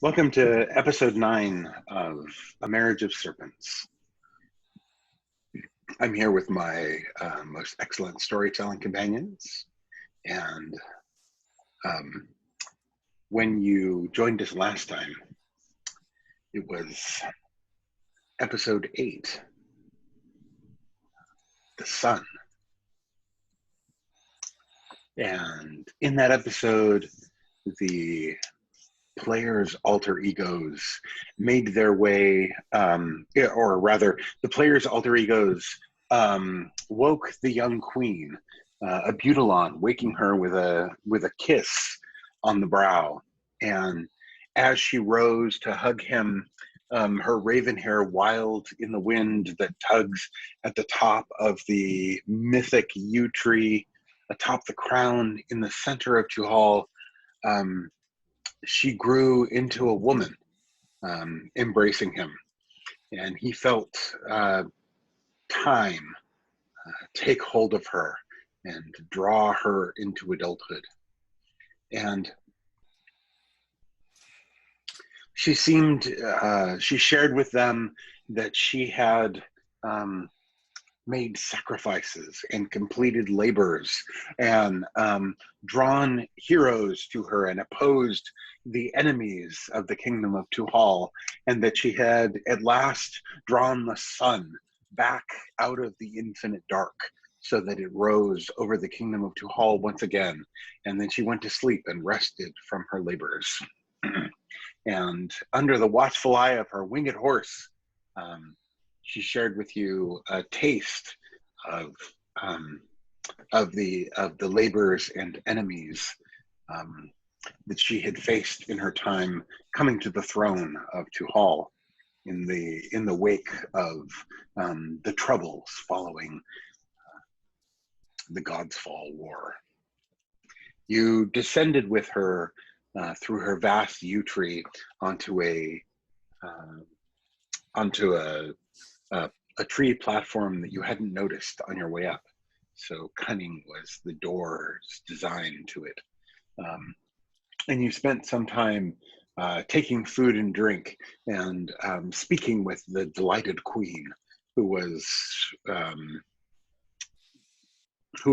Welcome to episode 9 of A Marriage of Serpents. I'm here with my most excellent storytelling companions, and when you joined us last time, it was episode 8, The Sun. And in that episode, the players' alter egos made their way, or rather, the players' alter egos woke the young queen, Abutulon, waking her with a kiss on the brow. And as she rose to hug him, her raven hair wild in the wind that tugs at the top of the mythic yew tree, atop the crown in the center of Tuhal. She grew into a woman, embracing him, and he felt time take hold of her and draw her into adulthood. And she shared with them that she had made sacrifices and completed labors and drawn heroes to her and opposed the enemies of the kingdom of Tuhal, and that she had at last drawn the sun back out of the infinite dark so that it rose over the kingdom of Tuhal once again. And then she went to sleep and rested from her labors. And under the watchful eye of her winged horse, she shared with you a taste of the labors and enemies that she had faced in her time coming to the throne of Tuhal in the wake of the troubles following the God's Fall War. You descended with her through her vast yew tree onto a tree platform that you hadn't noticed on your way up. So cunning was the door's design to it. And you spent some time taking food and drink and speaking with the delighted queen, who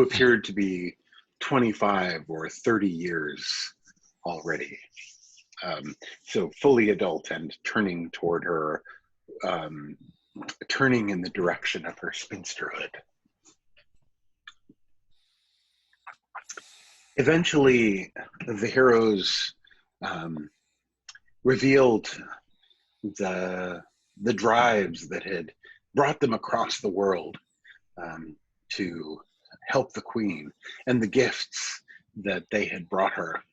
appeared to be 25 or 30 years already. So fully adult and turning toward her, turning in the direction of her spinsterhood. Eventually, the heroes revealed the drives that had brought them across the world to help the queen, and the gifts that they had brought her.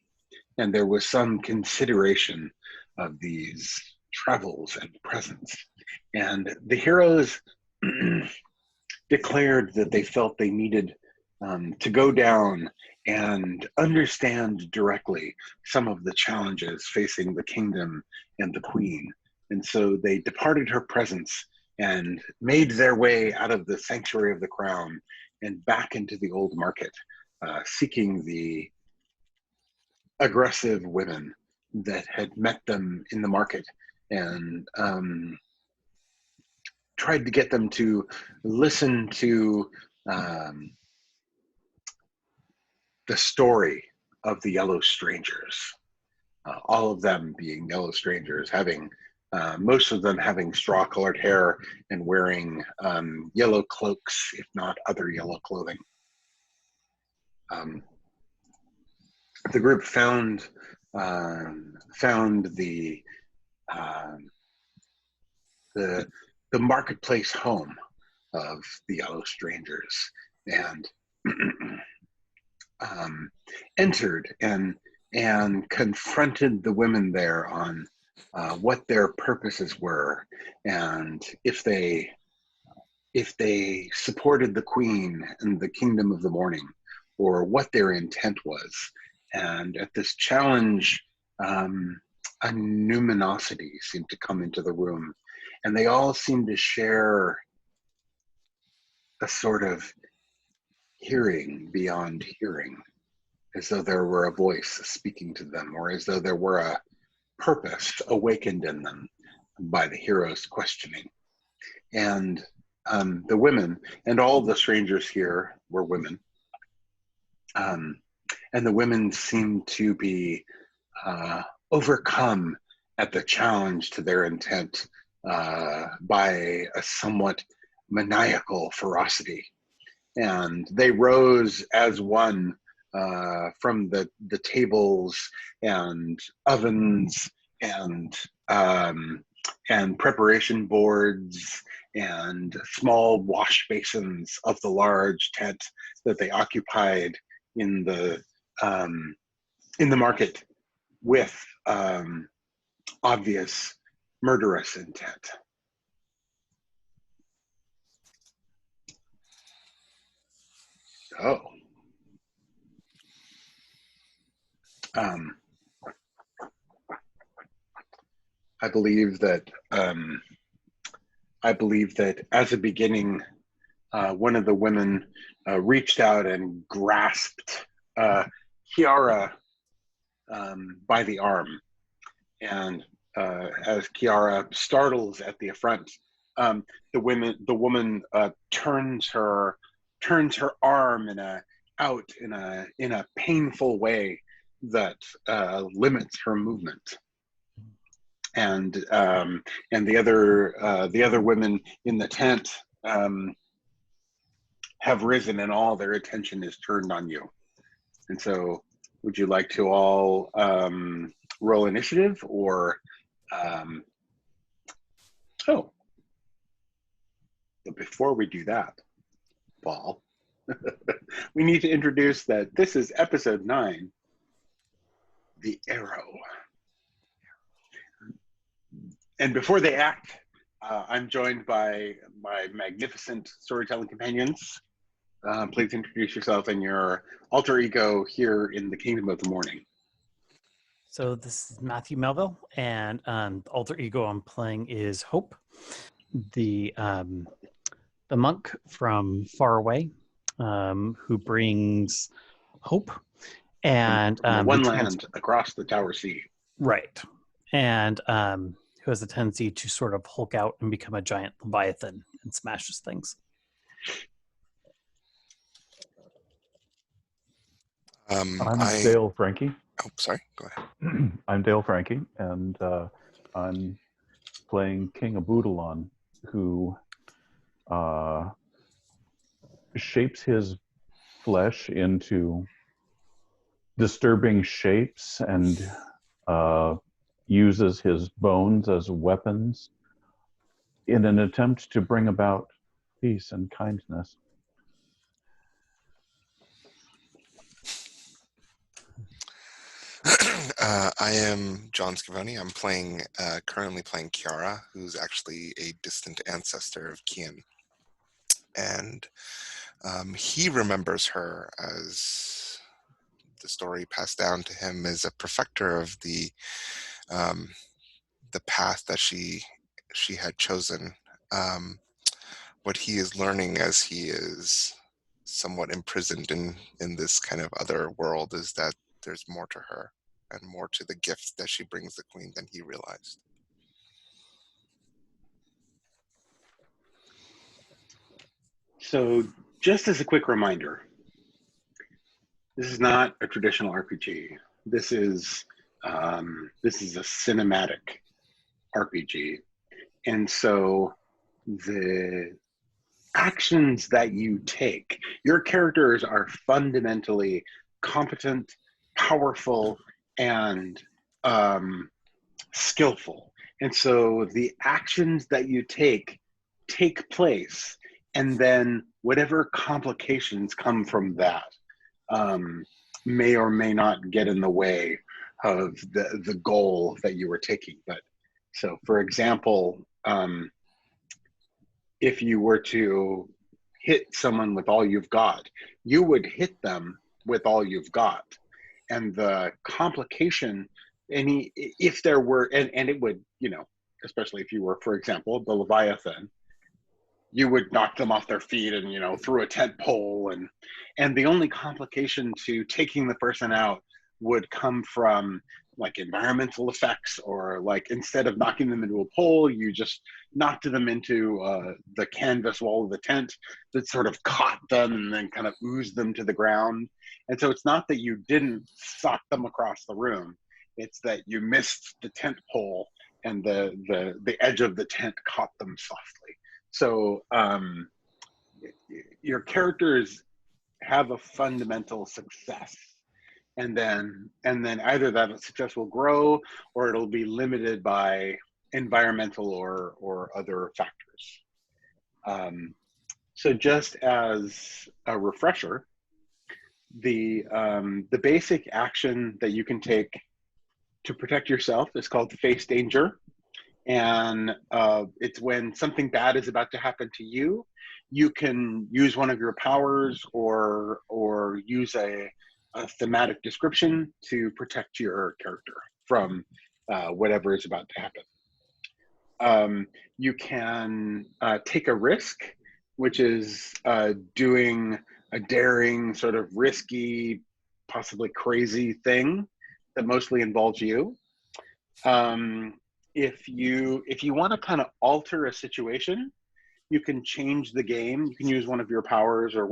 And there was some consideration of these travels and presents. And the heroes declared that they felt they needed to go down and understand directly some of the challenges facing the kingdom and the queen. And so they departed her presence and made their way out of the sanctuary of the crown and back into the old market, seeking the aggressive women that had met them in the market, and tried to get them to listen to the story of the yellow strangers, all of them being yellow strangers, having most of them having straw-colored hair and wearing yellow cloaks, if not other yellow clothing. The group found the marketplace home of the yellow strangers, and entered and confronted the women there on what their purposes were, and if they supported the queen and the kingdom of the morning, or what their intent was. And at this challenge, a numinosity seemed to come into the room, and they all seemed to share a sort of hearing beyond hearing, as though there were a voice speaking to them, or as though there were purpose awakened in them by the hero's questioning. And the women, and all the strangers here were women, and the women seemed to be overcome at the challenge to their intent by a somewhat maniacal ferocity. And they rose as one from the tables and ovens and preparation boards and small wash basins of the large tent that they occupied in the market with obvious murderous intent. Oh. I believe that as a beginning, one of the women reached out and grasped Kiara by the arm, and as Kiara startles at the affront, the woman turns her arm in a painful way that limits her movement. And the other women in the tent have risen, and all their attention is turned on you. And so, would you like to all roll initiative, or but before we do that, Paul, we need to introduce that this is episode 9, The Arrow. And before they act, I'm joined by my magnificent storytelling companions. Please introduce yourself and your alter ego here in the Kingdom of the Morning. So this is Matthew Melville, and the alter ego I'm playing is Hope, the monk from far away, who brings hope and one land across the Tower Sea. Right, and who has a tendency to sort of hulk out and become a giant leviathan and smashes things. I'm Dale Frankie. Oh, sorry. Go ahead. I'm Dale Frankie, and I'm playing King Abudalon, who shapes his flesh into disturbing shapes and uses his bones as weapons in an attempt to bring about peace and kindness. I am John Scavone. I'm currently playing Kiara, who's actually a distant ancestor of Kian. And he remembers her as the story passed down to him as a perfecter of the path that she had chosen. What he is learning as he is somewhat imprisoned in this kind of other world is that there's more to her and more to the gifts that she brings the queen than he realized. So, just as a quick reminder, this is not a traditional RPG. This is a cinematic RPG, and so the actions that you take, your characters are fundamentally competent, powerful, and skillful. And so the actions that you take place, and then whatever complications come from that may or may not get in the way of the goal that you were taking. But so, for example, if you were to hit someone with all you've got, you would hit them with all you've got. And the complication, if there were, and it would, especially if you were, for example, the Leviathan, you would knock them off their feet and, through a tent pole. And the only complication to taking the person out would come from like environmental effects, or like instead of knocking them into a pole, you just knocked them into the canvas wall of the tent that sort of caught them and then kind of oozed them to the ground. And so it's not that you didn't sock them across the room, it's that you missed the tent pole and the edge of the tent caught them softly. So your characters have a fundamental success, and then either that success will grow or it'll be limited by environmental or other factors. So just as a refresher, the basic action that you can take to protect yourself is called face danger. And it's when something bad is about to happen to you, you can use one of your powers or use a thematic description to protect your character from whatever is about to happen. You can take a risk, which is doing a daring, sort of risky, possibly crazy thing that mostly involves you. If you want to kind of alter a situation, you can change the game. You can use one of your powers or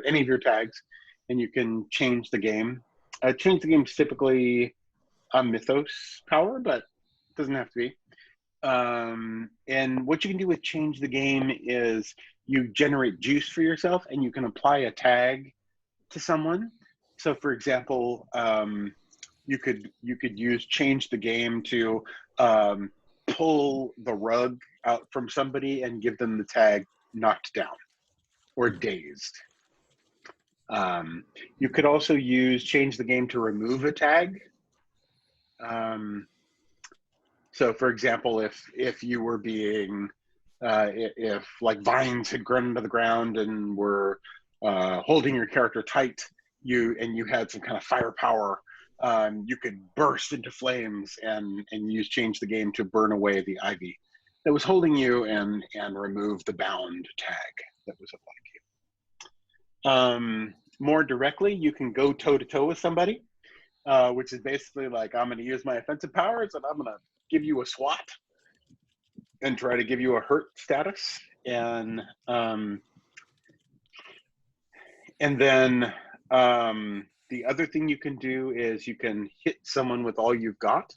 any of your tags, and you can change the game. Change the game is typically a mythos power, but it doesn't have to be. And what you can do with change the game is you generate juice for yourself, and you can apply a tag to someone. So, for example, you could use change the game to pull the rug out from somebody and give them the tag knocked down or dazed. You could also use change the game to remove a tag. So for example, if you were being, if like vines had grown into the ground and were holding your character tight, and you had some kind of firepower, you could burst into flames and use change the game to burn away the ivy that was holding you and remove the bound tag that was applied to you. More directly, you can go toe to toe with somebody, which is basically like, I'm going to use my offensive powers and I'm going to give you a swat and try to give you a hurt status. And then the other thing you can do is you can hit someone with all you've got.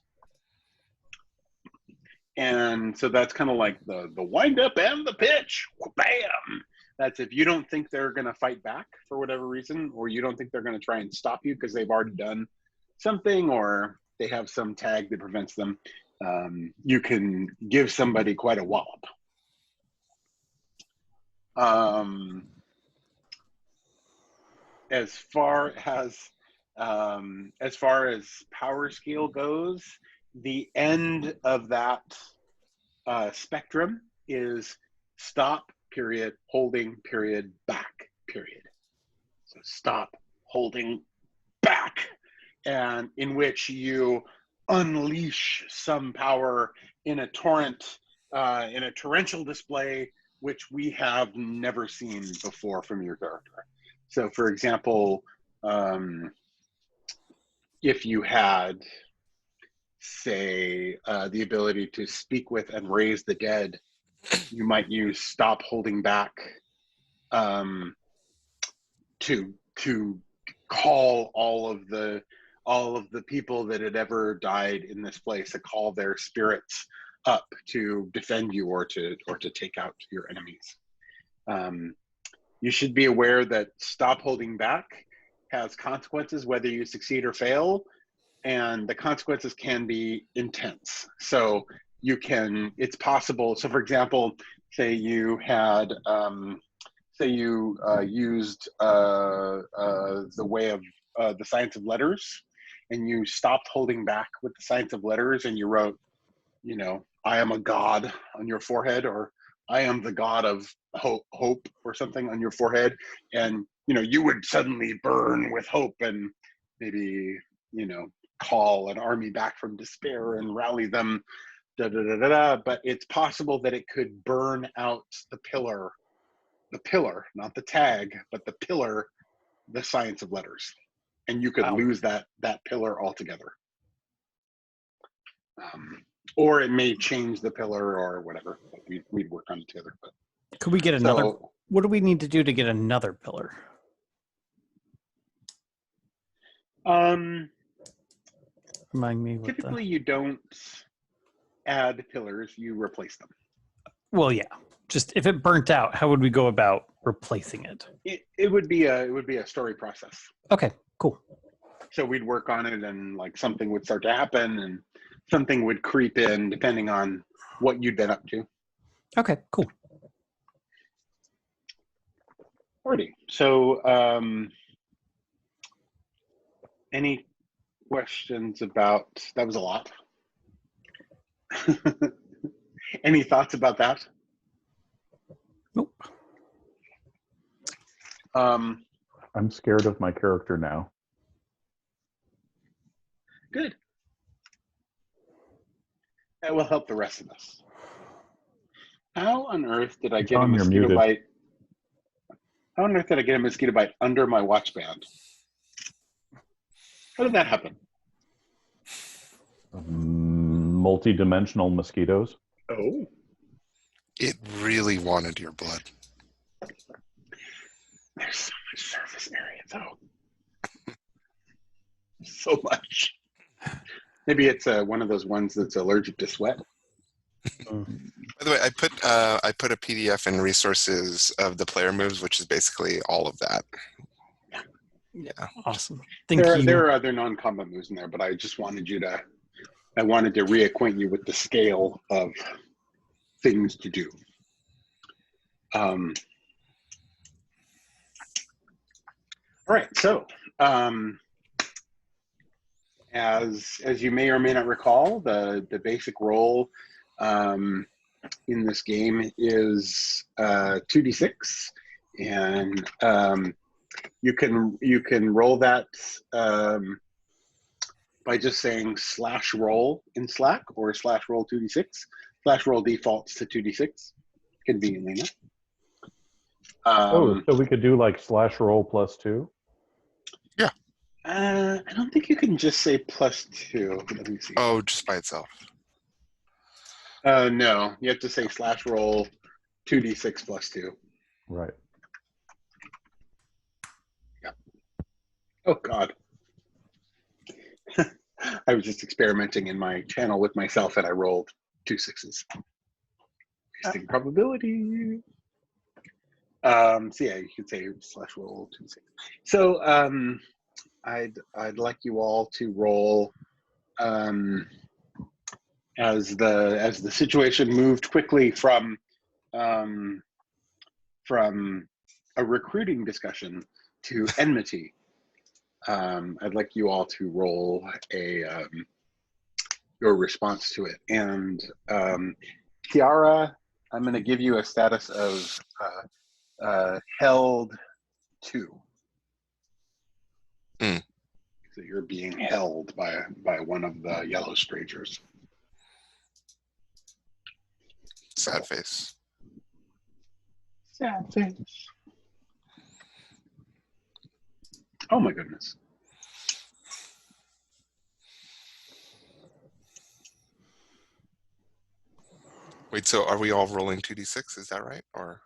And so that's kind of like the wind up and the pitch. Bam! That's if you don't think they're going to fight back for whatever reason, or you don't think they're going to try and stop you because they've already done something, or they have some tag that prevents them, you can give somebody quite a wallop. As far as power scale goes, the end of that spectrum is stop, period, holding, period, back, period. So stop, holding, back, and in which you unleash some power in a torrent, in a torrential display, which we have never seen before from your character. So for example, if you had, say, the ability to speak with and raise the dead, you might use stop holding back to call all of the people that had ever died in this place, to call their spirits up to defend you or to take out your enemies. You should be aware that stop holding back has consequences whether you succeed or fail, and the consequences can be intense. So it's possible. So for example, say you had, used the way of the science of letters, and you stopped holding back with the science of letters, and you wrote, I am a god on your forehead, or I am the god of hope or something on your forehead, and you would suddenly burn with hope and maybe call an army back from despair and rally them, but it's possible that it could burn out the pillar, not the tag, but the pillar, the science of letters, and you could lose that pillar altogether. Or it may change the pillar or whatever. We'd work on it together. But Could we get another? so, What do we need to do to get another pillar? Remind me. Typically, you don't add pillars; you replace them. Well, yeah. Just if it burnt out, how would we go about replacing it? It would be a story process. Okay, cool. So we'd work on it, and like something would start to happen, and something would creep in depending on what you'd been up to. Okay, cool. Alrighty. So, any questions about that? Was a lot. Any thoughts about that? Nope. I'm scared of my character now. Good. That will help the rest of us. How on earth did I get John, a you're mosquito muted. bite? How on earth did I get a mosquito bite under my watch band? How did that happen? Multi-dimensional mosquitoes. Oh. It really wanted your blood. There's so much surface area, though. So much. Maybe it's one of those ones that's allergic to sweat. By the way, I put a PDF in resources of the player moves, which is basically all of that. Yeah. Awesome. There are other non-combat moves in there, but I just wanted I wanted to reacquaint you with the scale of things to do. All right, so as you may or may not recall, the basic role in this game is 2d6, and you can roll that by just saying /roll in Slack or /roll 2d6. /roll defaults to 2d6 conveniently enough. So we could do like /roll +2. Yeah. I don't think you can just say +2. Let me see. Oh, just by itself. No, you have to say /roll 2d6 +2. Right. Yeah. Oh God. I was just experimenting in my channel with myself, and I rolled 2 6s. Interesting probability. So yeah, you could say /roll 2 6. So I'd like you all to roll as the situation moved quickly from a recruiting discussion to enmity. I'd like you all to roll your response to it. And Kiara, I'm going to give you a status of held 2. So you're being held by one of the yellow strangers. Sad face. Sad face. Oh my goodness. Wait, so are we all rolling 2d6? Is that right? Or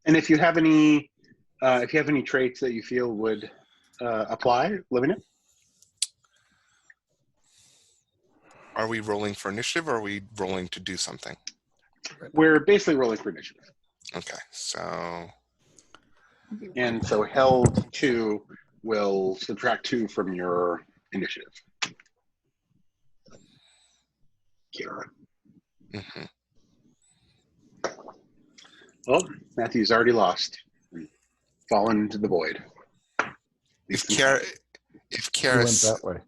And if you have any traits that you feel would apply, let me know. are we rolling for initiative, or are we rolling to do something? We're basically rolling for initiative. Okay, so And so held 2 will subtract 2 from your initiative. Kiara. mhm. Well, Matthew's already lost and fallen into the void. If You went Kiara that way.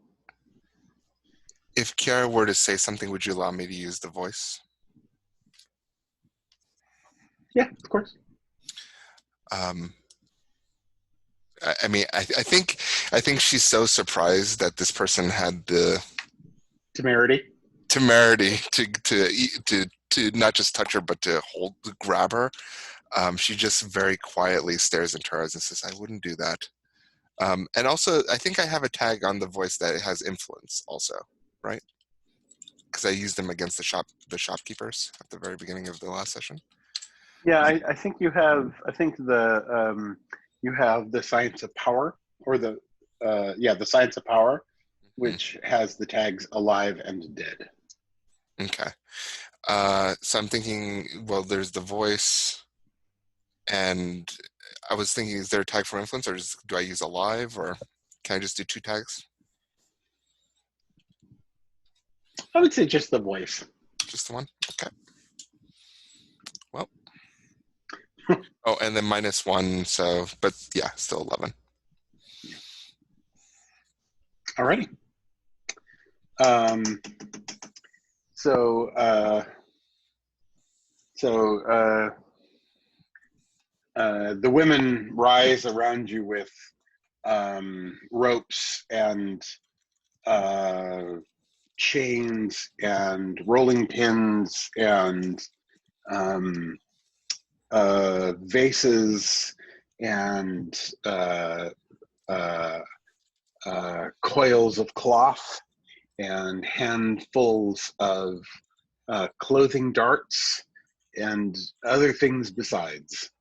if Kiara were to say something, would you allow me to use the voice? Yeah, of course. I mean, I think she's so surprised that this person had the Temerity. to not just touch her, but to grab her. She just very quietly stares into her eyes and says, "I wouldn't do that." And also, I think I have a tag on the voice that it has influence also, right? because I used them against the shopkeepers at the very beginning of the last session. Yeah, I think you have. I think you have the science of power, or the science of power, which has the tags alive and dead. Okay. So I'm thinking, well, there's the voice, and I was thinking, is there a tag for influence, or do I use alive, or can I just do 2 tags? I would say just the voice. Just the one? Okay. Well. Oh, and then -1, so, but yeah, still 11. Alrighty. The women rise around you with ropes and chains and rolling pins and vases and coils of cloth and handfuls of clothing darts and other things besides.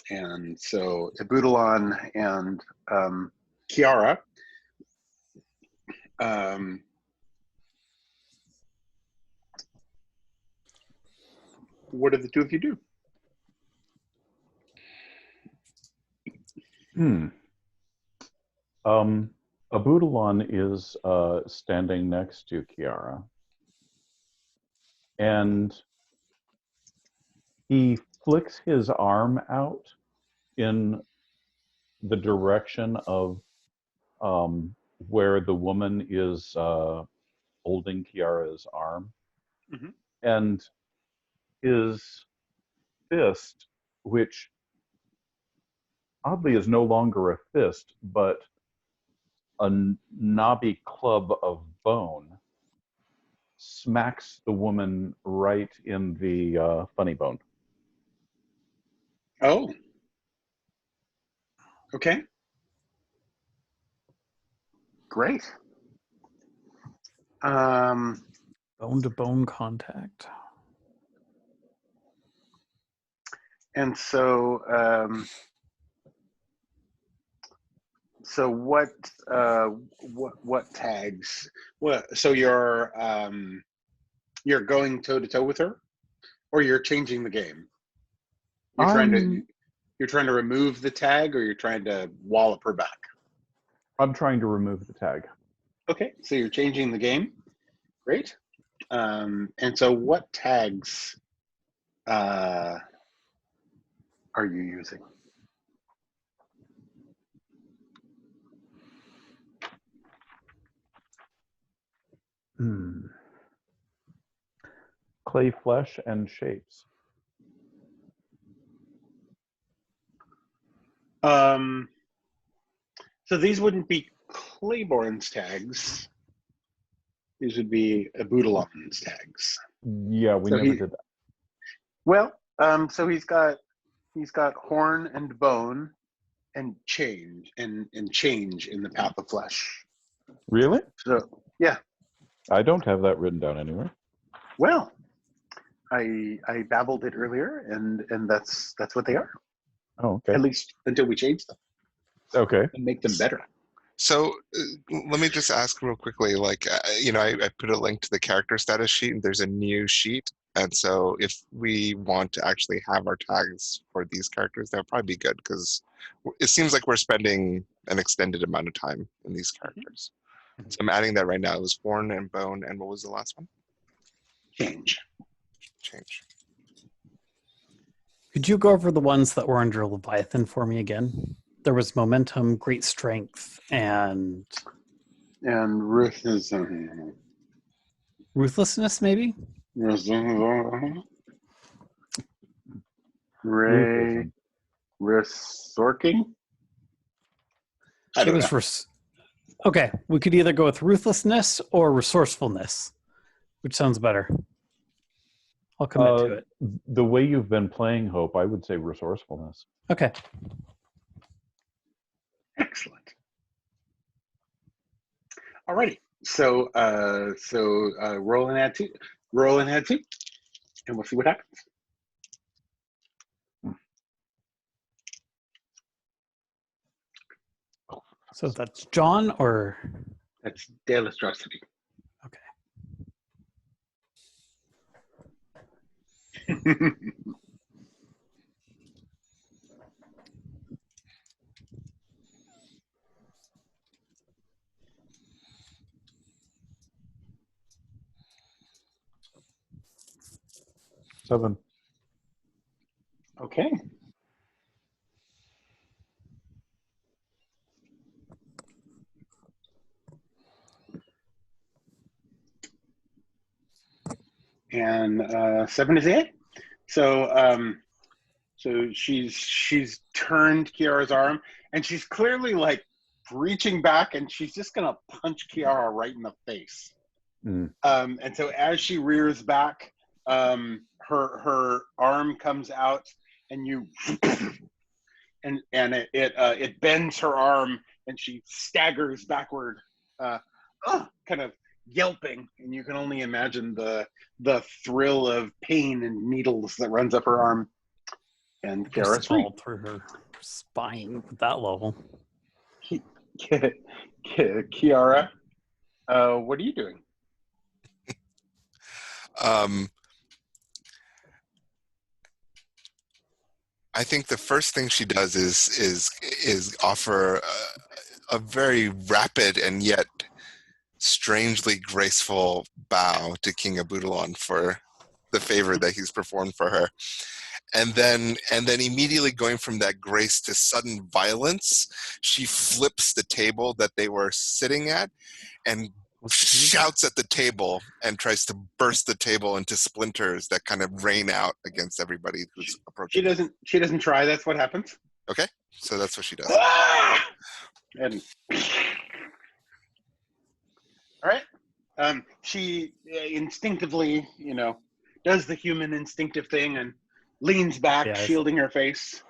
And so Ibutalon and Kiara what do the two of you do? Abutalon is standing next to Kiara, and he flicks his arm out in the direction of where the woman is holding Kiara's arm. Mhm. And his fist, which oddly is no longer a fist, but a knobby club of bone, smacks the woman right in the funny bone. Oh. Okay. Great. Bone-to-bone contact. And so, what tags? So you're going toe to toe with her, or you're changing the game? You're trying to remove the tag, or you're trying to wallop her back? I'm trying to remove the tag. Okay, so you're changing the game. Great. And so what tags are you using? Clay flesh and shapes. So these wouldn't be Claiborne's tags. These would be Abutalon's tags. Yeah, we never did that. Well, so he's got horn and bone and change and change in the path of flesh. Really? So yeah. I don't have that written down anywhere. Well, I babbled it earlier, and that's what they are. Oh, okay. At least until we change them. Okay. And make them better. So let me just ask real quickly, like, I put a link to the character status sheet, and there's a new sheet. And so if we want to actually have our tags for these characters, that would probably be good, because it seems like we're spending an extended amount of time in these characters. Mm-hmm. So I'm adding that right now. It was horn and bone, and what was the last one? Change. Could you go over the ones that were under Leviathan for me again? There was momentum, great strength, and ruthlessness, maybe? Resorking? It was okay, we could either go with ruthlessness or resourcefulness. Which sounds better? I'll commit to it. The way you've been playing Hope, I would say resourcefulness. Okay. Excellent. Alrighty. roll and add two. Roll and add two, and we'll see what happens. So that's John, or That's Delastrosity. okay. Seven. Okay. And 7 is it. So she's turned Kiara's arm, and she's clearly like reaching back, and she's just gonna punch Kiara right in the face. Mm. And so as she rears back, her arm comes out, and you and it bends her arm, and she staggers backward, kind of yelping, and you can only imagine the thrill of pain and needles that runs up her arm. And Kiara's free. All through her spine at that level. Kiara, what are you doing? I think the first thing she does is offer a very rapid and yet strangely graceful bow to King Abudalon for the favor that he's performed for her. And then immediately going from that grace to sudden violence, she flips the table that they were sitting at and shouts at the table and tries to burst the table into splinters that kind of rain out against everybody who's approaching. She doesn't try. That's what happens. Okay, so that's what she does. And all right, she instinctively, does the human instinctive thing and leans back, shielding her face.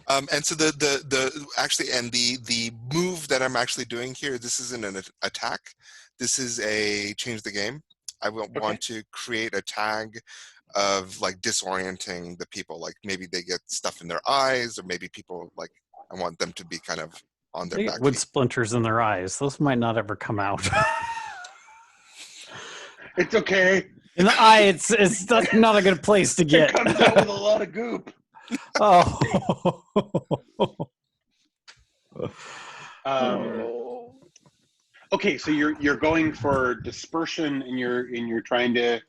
And so the move that I'm actually doing here, this isn't an attack. This is a change the game. I will want to create a tag of like disorienting the people. Like maybe they get stuff in their eyes, or maybe people like I want them to be kind of on their back. Wood splinters in their eyes. Those might not ever come out. It's okay. In the eye, it's that's not a good place to get. It comes out with a lot of goop. Oh. Okay, so you're going for dispersion, and you're trying to.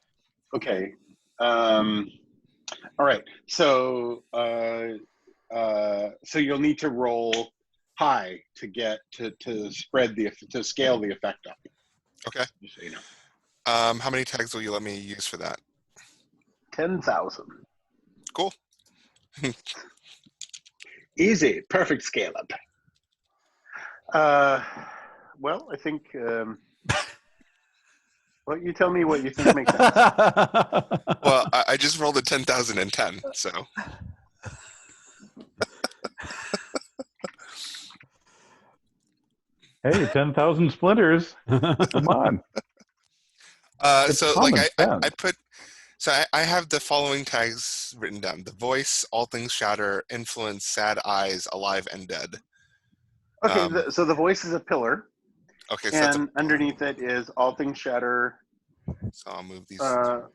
Okay. All right. So so you'll need to roll high to get to scale the effect up. Okay. Just so you know. How many tags will you let me use for that? 10,000. Cool. Easy, perfect scale up. Well, I think. Well, you tell me what you think makes sense. Well, I just rolled a 10,010, so. Hey, 10,000 splinters. Come on. So like I put. So I have the following tags written down: the voice, all things shatter, influence, sad eyes, alive and dead. Okay, so the voice is a pillar. Okay, so and underneath it is all things shatter. So I'll move these. Okay.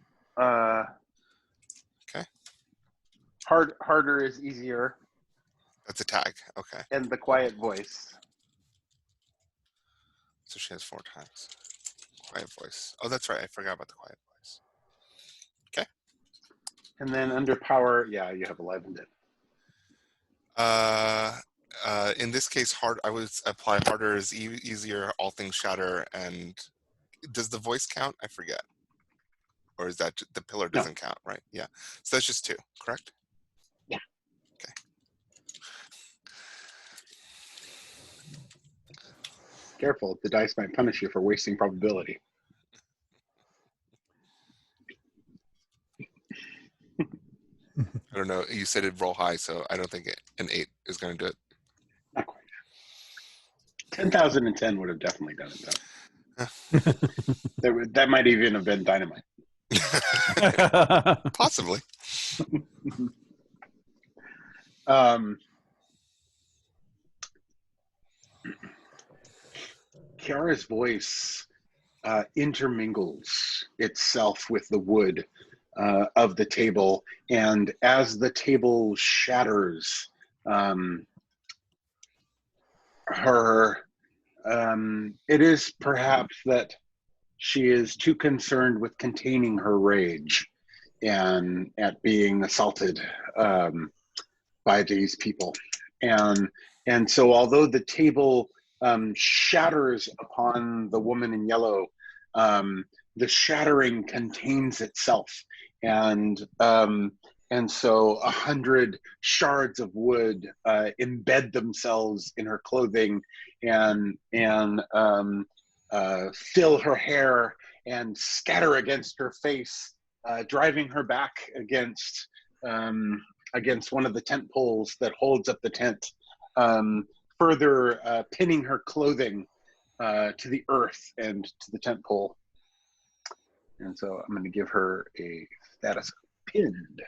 Harder is easier. That's a tag. Okay. And the quiet voice. So she has 4 tags. Quiet voice. Oh, that's right. I forgot about the quiet voice. Okay. And then under power, yeah, you have alive and dead. In this case, I would apply harder is easier, all things shatter, and does the voice count? I forget. Or is that the pillar doesn't count, right? Yeah. So that's just 2, correct? Yeah. Okay. Careful, the dice might punish you for wasting probability. I don't know. You said it'd roll high, so I don't think an 8 is going to do it. Not quite. 10,010 would have definitely done it, though. That might even have been dynamite. Possibly. Kiara's voice intermingles itself with the wood of the table, and as the table shatters, it is perhaps that she is too concerned with containing her rage and at being assaulted by these people. And so although the table shatters upon the woman in yellow, the shattering contains itself. And so 100 shards of wood embed themselves in her clothing and fill her hair and scatter against her face, driving her back against one of the tent poles that holds up the tent, further pinning her clothing to the earth and to the tent pole. And so I'm going to give her a status pinned.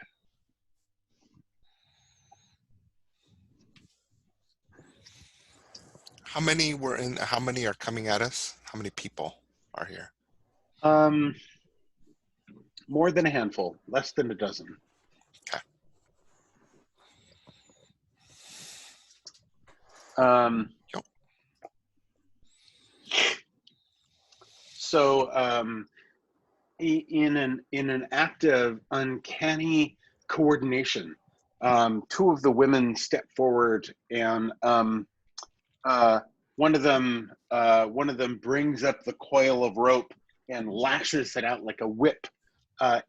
How many how many are coming at us? How many people are here? More than a handful, less than a dozen. Okay. Yep. So in an act of uncanny coordination, two of the women step forward, and one of them brings up the coil of rope and lashes it out like a whip,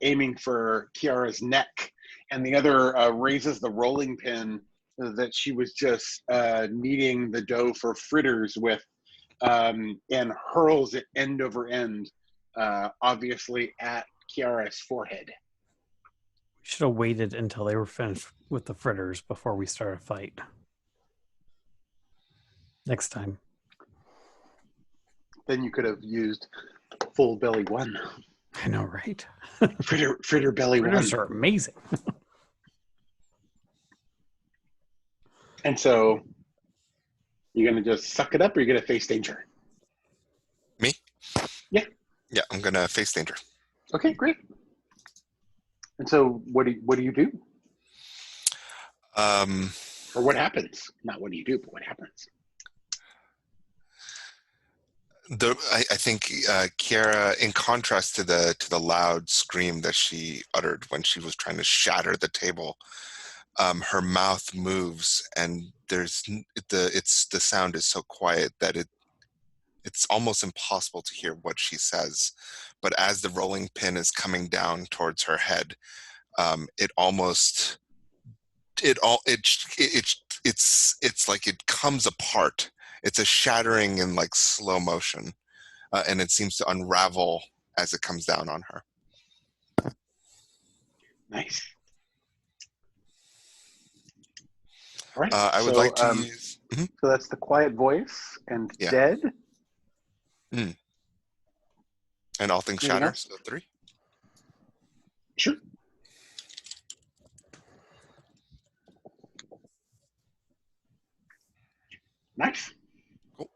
aiming for Kiara's neck, and the other raises the rolling pin that she was just kneading the dough for fritters with, and hurls it end over end, obviously at Kiara's forehead. We should have waited until they were finished with the fritters before we start a fight. Next time. Then you could have used full belly one. I know, right? Fritter belly Fritters one. are amazing. And so, you're going to just suck it up, or you're going to face danger? Me? Yeah. Yeah, I'm going to face danger. Okay, great. And so, what do you do? Or what happens? Not what do you do, but what happens? I think Kiara, in contrast to the loud scream that she uttered when she was trying to shatter the table, her mouth moves, and the sound is so quiet that it's almost impossible to hear what she says. But as the rolling pin is coming down towards her head, it's like it comes apart. It's a shattering in like slow motion, and it seems to unravel as it comes down on her. Nice. All right. I would like to use. So that's the quiet voice and Yeah. dead. And all things Anything shatter. else? So 3. Sure. Nice. Cool.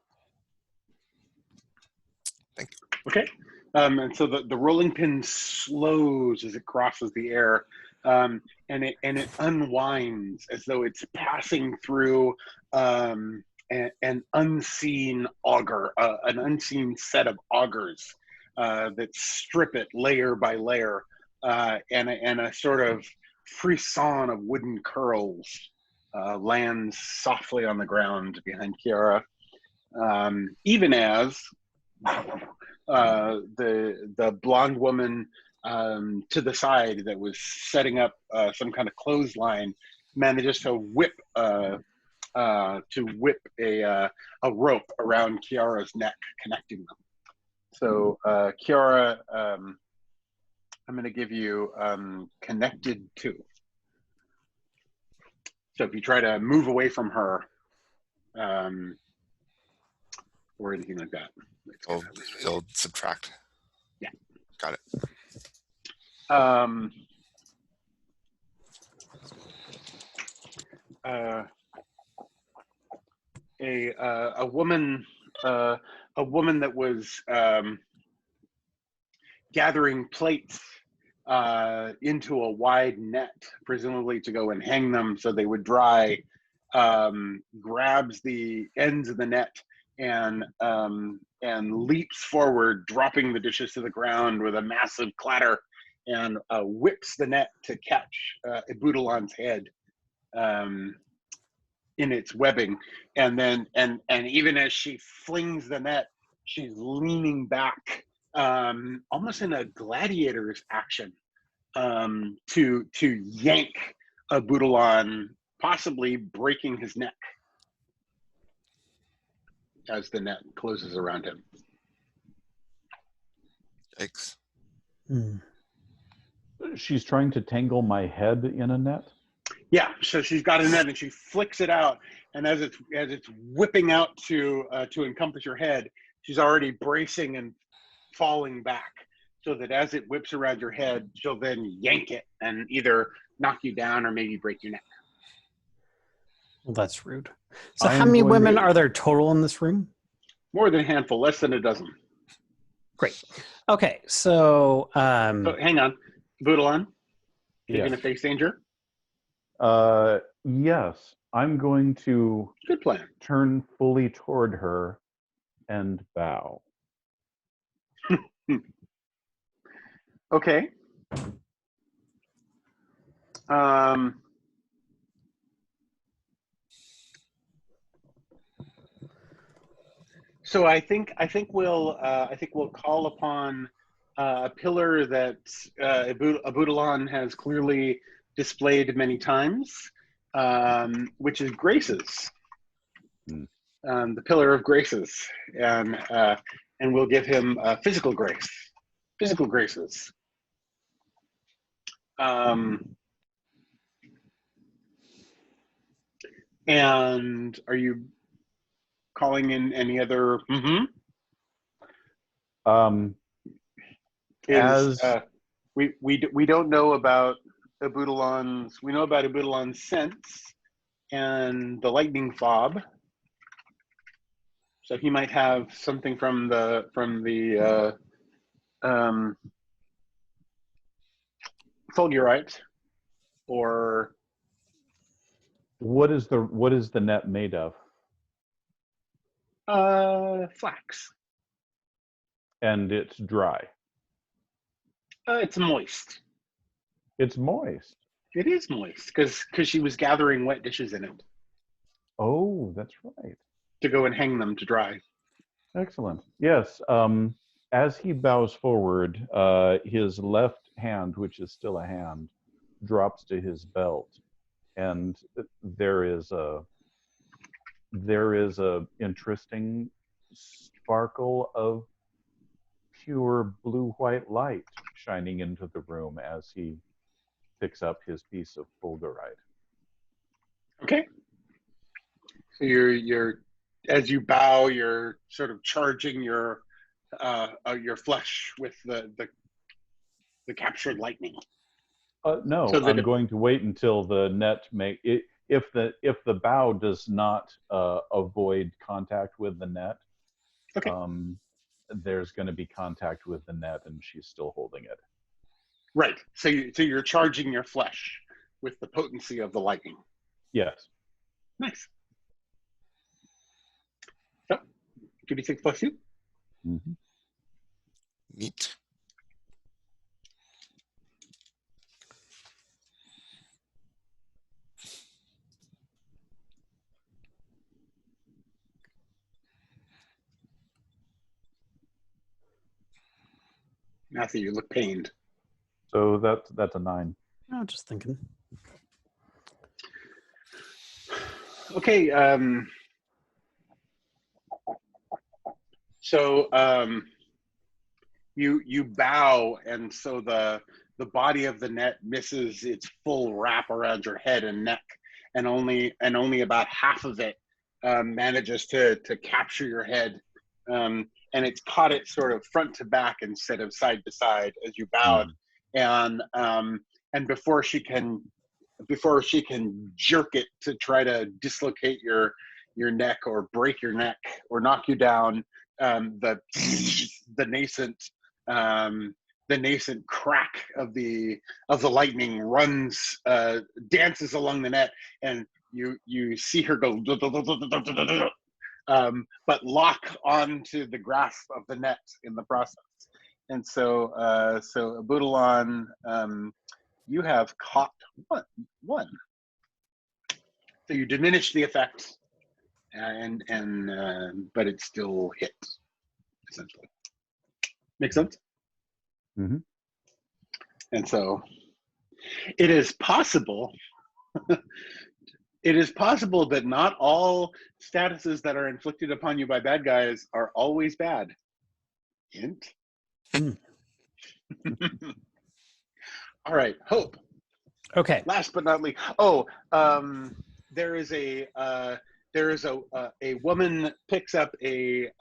Thank you. Okay. And so the rolling pin slows as it crosses the air, and it unwinds as though it's passing through an unseen auger, an unseen set of augers that strip it layer by layer, and a sort of frisson of wooden curls lands softly on the ground behind Kiara, even as the blonde woman to the side that was setting up some kind of clothesline manages to whip a rope around Kiara's neck, connecting them. So Kiara, I'm going to give you connected to. So if you try to move away from her, or anything like that. It'll subtract. Yeah. Got it. A woman that was gathering plates into a wide net, presumably to go and hang them so they would dry, grabs the ends of the net and leaps forward, dropping the dishes to the ground with a massive clatter, and whips the net to catch Ebudalon's head in its webbing, and then and even as she flings the net, she's leaning back, almost in a gladiator's action, to yank Ebudalon, possibly breaking his neck as the net closes around him. Yikes. She's trying to tangle my head in a net? Yeah, so she's got a net and she flicks it out, and as it's whipping out to encompass your head, she's already bracing and falling back, so that as it whips around your head, she'll then yank it and either knock you down or maybe break your neck. Well, that's rude. So how many women are there total in this room? More than a handful, less than a dozen. Great. Okay, so So hang on, Ebudalon, you're Yes. going to face danger? Yes. I'm going to Good plan. turn fully toward her and bow. Okay. So I think we'll call upon a pillar that Ebudalon has clearly displayed many times, which is graces. The pillar of graces, and we'll give him physical graces. And are you calling in any other? We don't know about Ebudalon's. We know about Ebudalon's sense and the lightning fob. So he might have something from the fulgurite, or What is the net made of? flax. And it's dry. It's moist. It's moist. It is moist because she was gathering wet dishes in it Oh, that's right. to go and hang them to dry. Excellent. Yes. As he bows forward, his left hand, which is still a hand, drops to his belt, and there is a interesting sparkle of pure blue-white light shining into the room as he picks up his piece of fulgurite. Okay. So you're as you bow, you're sort of charging your flesh with the captured lightning. No, So I'm going to wait until the net if the bow does not avoid contact with the net. Okay. There's going to be contact with the net, and she's still holding it. Right. So you're charging your flesh with the potency of the lightning. Yes. Nice. So 2d6 plus 2. Mm-hmm. Neat. Matthew, you look pained. So that's a 9. I'm just thinking. Okay. So you bow, and so the body of the net misses its full wrap around your head and neck, and only about half of it manages to capture your head and it's caught it sort of front to back instead of side to side as you bowed, and before she can jerk it to try to dislocate your neck or break your neck or knock you down, the nascent crack of the lightning runs, dances along the net, and you see her go, but lock onto the grasp of the net in the process. And so Abudalon, you have caught one. So you diminish the effect, but it still hits, essentially. Make sense? Mm-hmm. And so it is possible. It is possible that not all statuses that are inflicted upon you by bad guys are always bad. Hint. All right, Hope. Okay. Last but not least, there is a woman picks up a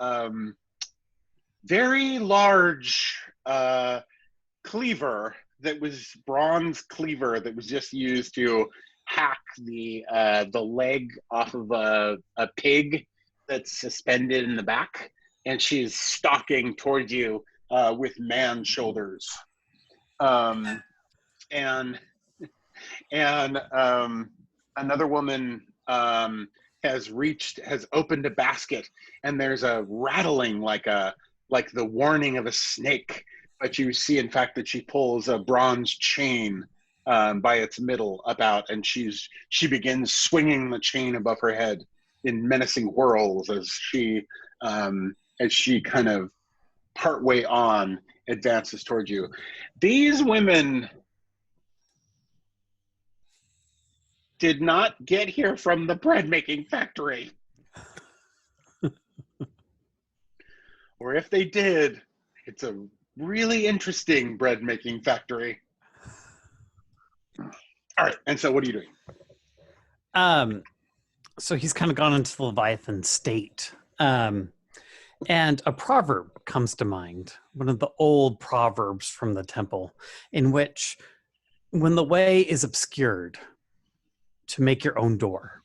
very large cleaver that was bronze cleaver that was just used to hack the leg off of a pig that's suspended in the back, and she's stalking towards you with man shoulders, and another woman has opened a basket, and there's a rattling like the warning of a snake, but you see in fact that she pulls a bronze chain by its middle about, and she begins swinging the chain above her head in menacing whirls as she kind of partway on advances towards you. These women did not get here from the bread making factory. Or if they did, it's a really interesting bread making factory. All right, and so what are you doing? So he's kind of gone into the Leviathan state. And a proverb comes to mind, one of the old proverbs from the temple, in which when the way is obscured, to make your own door.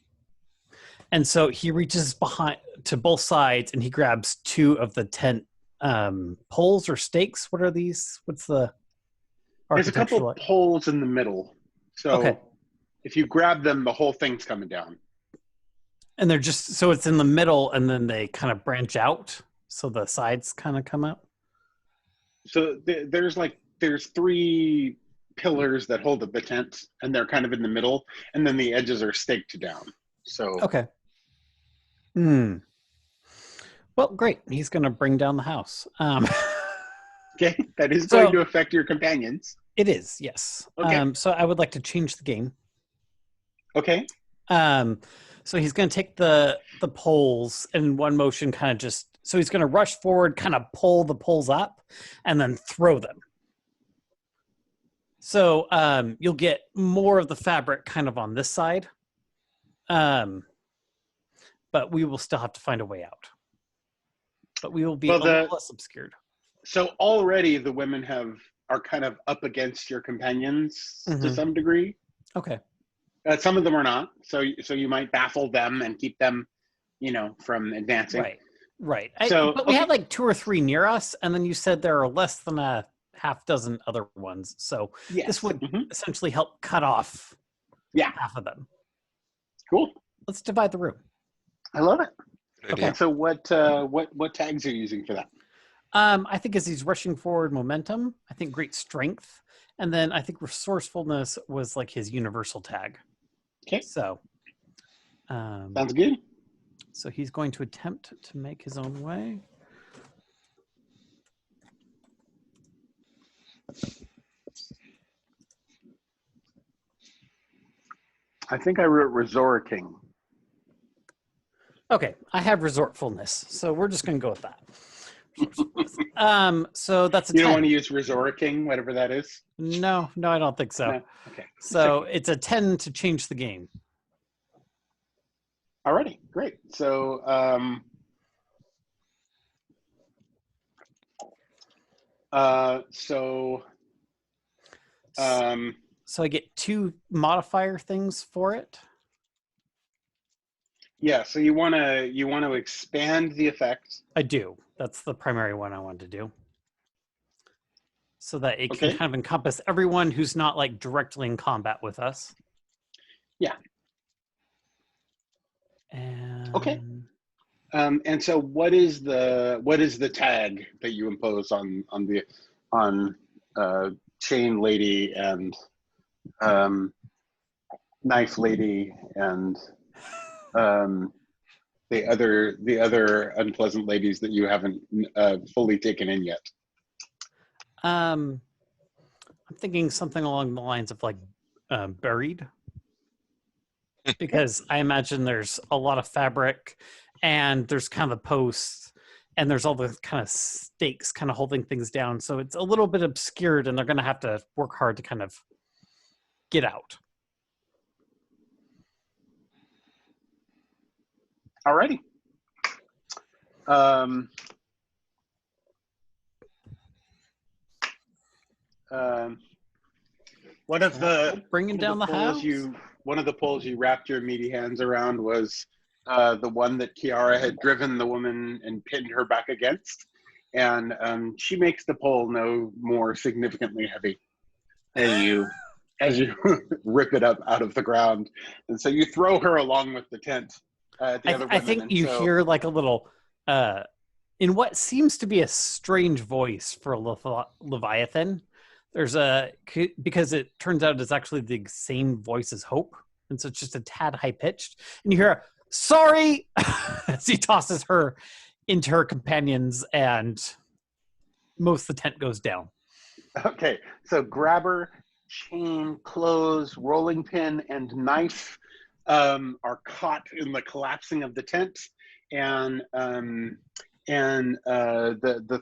And so he reaches behind to both sides and he grabs two of the tent poles or stakes. What are these? What's the There's a couple poles in the middle. So okay. If you grab them, the whole thing's coming down. And they're just, so it's in the middle and then they kind of branch out. So the sides kind of come out. So there's three pillars that hold up the tent, and they're kind of in the middle, and then the edges are staked down. So okay. Well, great. He's going to bring down the house. Okay, that is going to affect your companions. It is, yes. Okay. So I would like to change the game. Okay. So he's going to take the poles and in one motion kind of just, so he's going to rush forward, kind of pull the poles up and then throw them. So you'll get more of the fabric kind of on this side. But we will still have to find a way out. But we will be a little less obscured. So already the women are kind of up against your companions to some degree. Okay. Some of them are not. So you might baffle them and keep them, from advancing. Right. But we have like 2 or 3 near us, and then you said there are less than a half dozen other ones. So this would essentially help cut off half of them. Cool. Let's divide the room. I love it. Okay. So what tags are you using for that? I think as he's rushing forward, momentum. I think great strength, and then I think resourcefulness was like his universal tag. Okay. So sounds good. So he's going to attempt to make his own way. I think I wrote resorting. Okay, I have resortfulness, so we're just going to go with that. So that's a 10. You don't want to use resorting, whatever that is? No, I don't think so. No? Okay. So it's a 10 to change the game. Alrighty, great. So So um, So I get 2 modifier things for it. yeah, so you want to expand the effect. I do. That's the primary one I wanted to do. So that it can Okay. kind of encompass everyone who's not like directly in combat with us. Yeah. And Okay. And so what is the tag that you impose on chain lady and knife lady and the other unpleasant ladies that you haven't fully taken in yet? I'm thinking something along the lines of like buried, because I imagine there's a lot of fabric and there's kind of the posts and there's all the kind of stakes kind of holding things down. So it's a little bit obscured and they're going to have to work hard to kind of get out. Alrighty. One of the Bringing down the house. One of the poles you wrapped your meaty hands around was the one that Kiara had driven the woman and pinned her back against, and she makes the pole no more significantly heavy as you rip it up out of the ground, and so you throw her along with the tent. I think you hear like a little, in what seems to be a strange voice for a Leviathan. Because it turns out it's actually the same voice as Hope, and so it's just a tad high pitched, and you hear "sorry" as he tosses her into her companions, and most of the tent goes down. Okay, so grabber, chain, clothes, rolling pin, and knife are caught in the collapsing of the tent, and the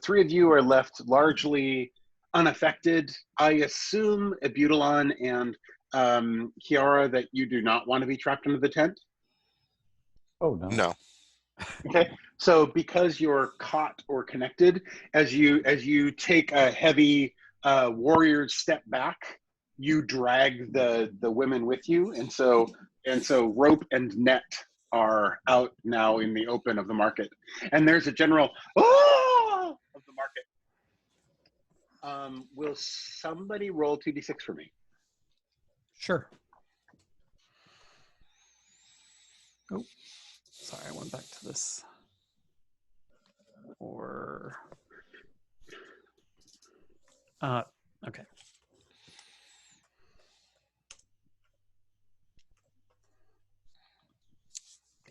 three of you are left largely unaffected. I assume, Abutulon and Kiara, that you do not want to be trapped into the tent? Oh, no. No. Okay, so because you're caught or connected, as you take a heavy warrior step back, you drag the women with you, and so rope and net are out now in the open of the market, and there's a general "oh!" of the market. Will somebody roll 2d6 for me? Sure. Oh, sorry, I went back to this. Or okay.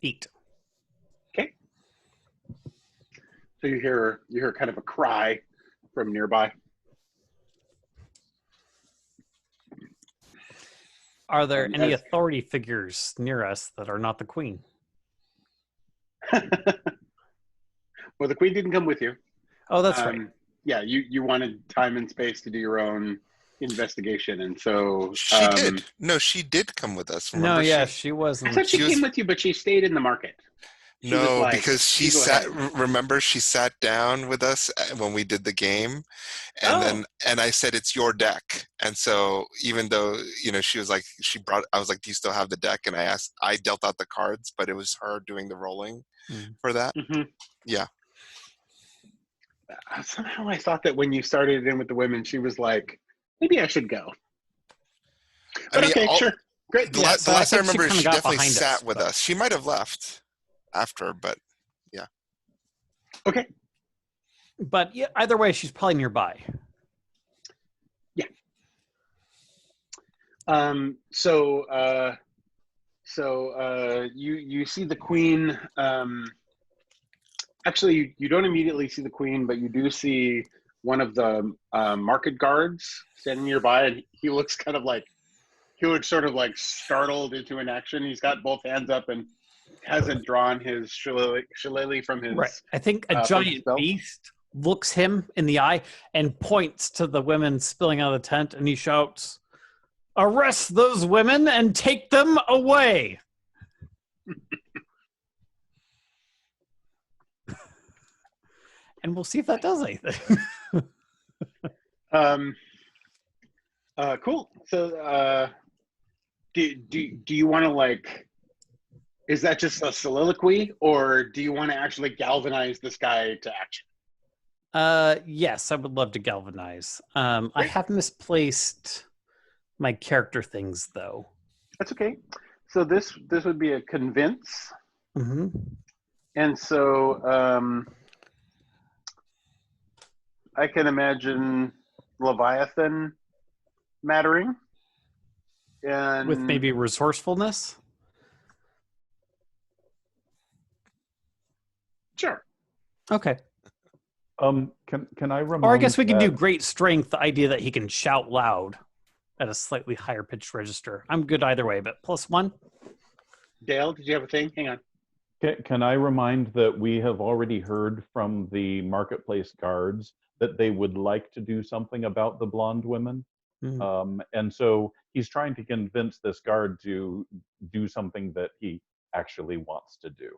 Eight. Okay. So you hear kind of a cry from nearby. Are there any authority figures near us that are not the queen? Well, the queen didn't come with you. Oh, that's right. Yeah, you wanted time and space to do your own investigation, and so She did. No, she did come with us. Remember, no, yeah, she wasn't. I thought she came with you, but she stayed in the market. No, because she sat. Remember, she sat down with us when we did the game, and then I said it's your deck, and so even though she was like I was like, do you still have the deck? And I dealt out the cards, but it was her doing the rolling for that. Mm-hmm. Yeah. Somehow I thought that when you started in with the women, she was like, maybe I should go. But okay, sure, great. The last I remember, she definitely sat with us. us. She might have left after, but yeah. Okay. But yeah, either way, she's probably nearby. Yeah. So you see the queen. Actually, you don't immediately see the queen, but you do see one of the market guards standing nearby, and he looks sort of like startled into an action. He's got both hands up and hasn't drawn his shillelagh from his. Right. I think a giant beast looks him in the eye and points to the women spilling out of the tent, and he shouts, "Arrest those women and take them away!" And we'll see if that does anything. Um, cool. So, do you want to like? Is that just a soliloquy, or do you want to actually galvanize this guy to action? Yes, I would love to galvanize. I Great. have misplaced my character things though. That's okay. So this would be a convince, Mm-hmm. and so I can imagine Leviathan mattering, and With maybe resourcefulness. sure. Okay. Can I remind? Or I guess we can do that- great strength, the idea that he can shout loud at a slightly higher pitched register. I'm good either way, but +1. Dale, did you have a thing? Hang on. Can I remind that we have already heard from the marketplace guards that they would like to do something about the blonde women? And so he's trying to convince this guard to do something that he actually wants to do.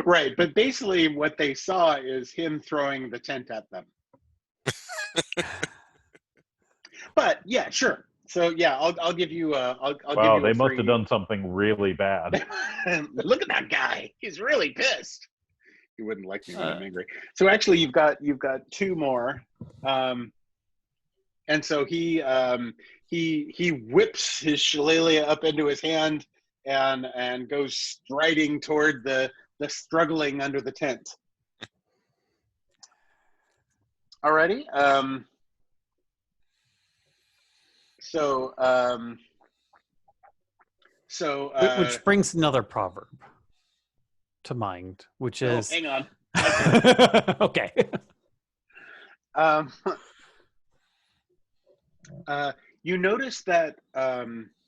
Right, but basically what they saw is him throwing the tent at them. But yeah, sure. So yeah, I'll give you. I'll give Wow, you they a must have free- done something really bad. Look at that guy. He's really pissed. He wouldn't like me when I'm angry. So actually, you've got 2 more, and so he whips his shillelagh up into his hand and goes striding toward the struggling under the tent. Alrighty. Which brings another proverb to mind, which is hang on. okay. You notice that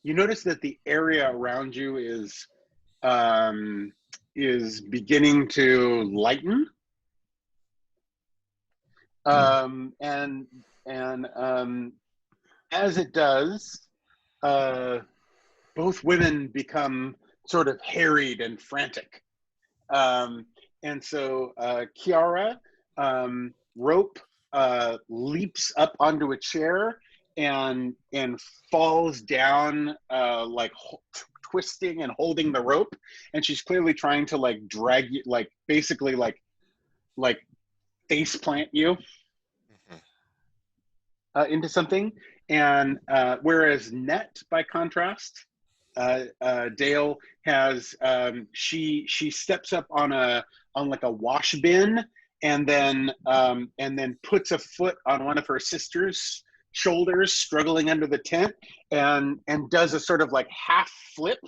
the area around you is beginning to lighten, and as it does, both women become sort of harried and frantic. And so Kiara, Rope leaps up onto a chair and falls down, twisting and holding the rope, and she's clearly trying to like drag you, like basically like face plant you into something. And whereas Net, by contrast, Dale has she steps up on like a wash bin, and then puts a foot on one of her sister's shoulders struggling under the tent, and does a sort of like half flip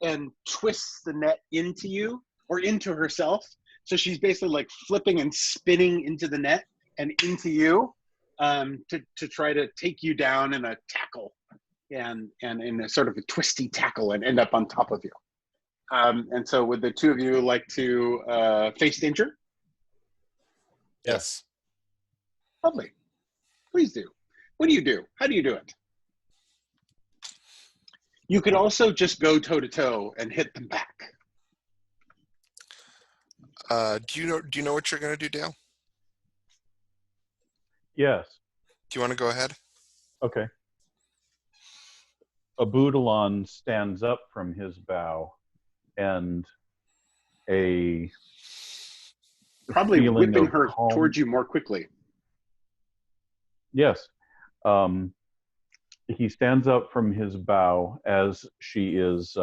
and twists the net into you, or into herself. So she's basically like flipping and spinning into the net and into you, to try to take you down in a tackle, and in a sort of a twisty tackle, and end up on top of you. And so would the two of you like to face danger? Yes. Lovely. Please do. What do you do? How do you do it? You could also just go toe-to-toe and hit them back. Do you know what you're going to do, Dale? Yes. Do you want to go ahead? Okay. Abudalon stands up from his bow, and a Probably feeling whipping of her calm- towards you more quickly. Yes. He stands up from his bow as she is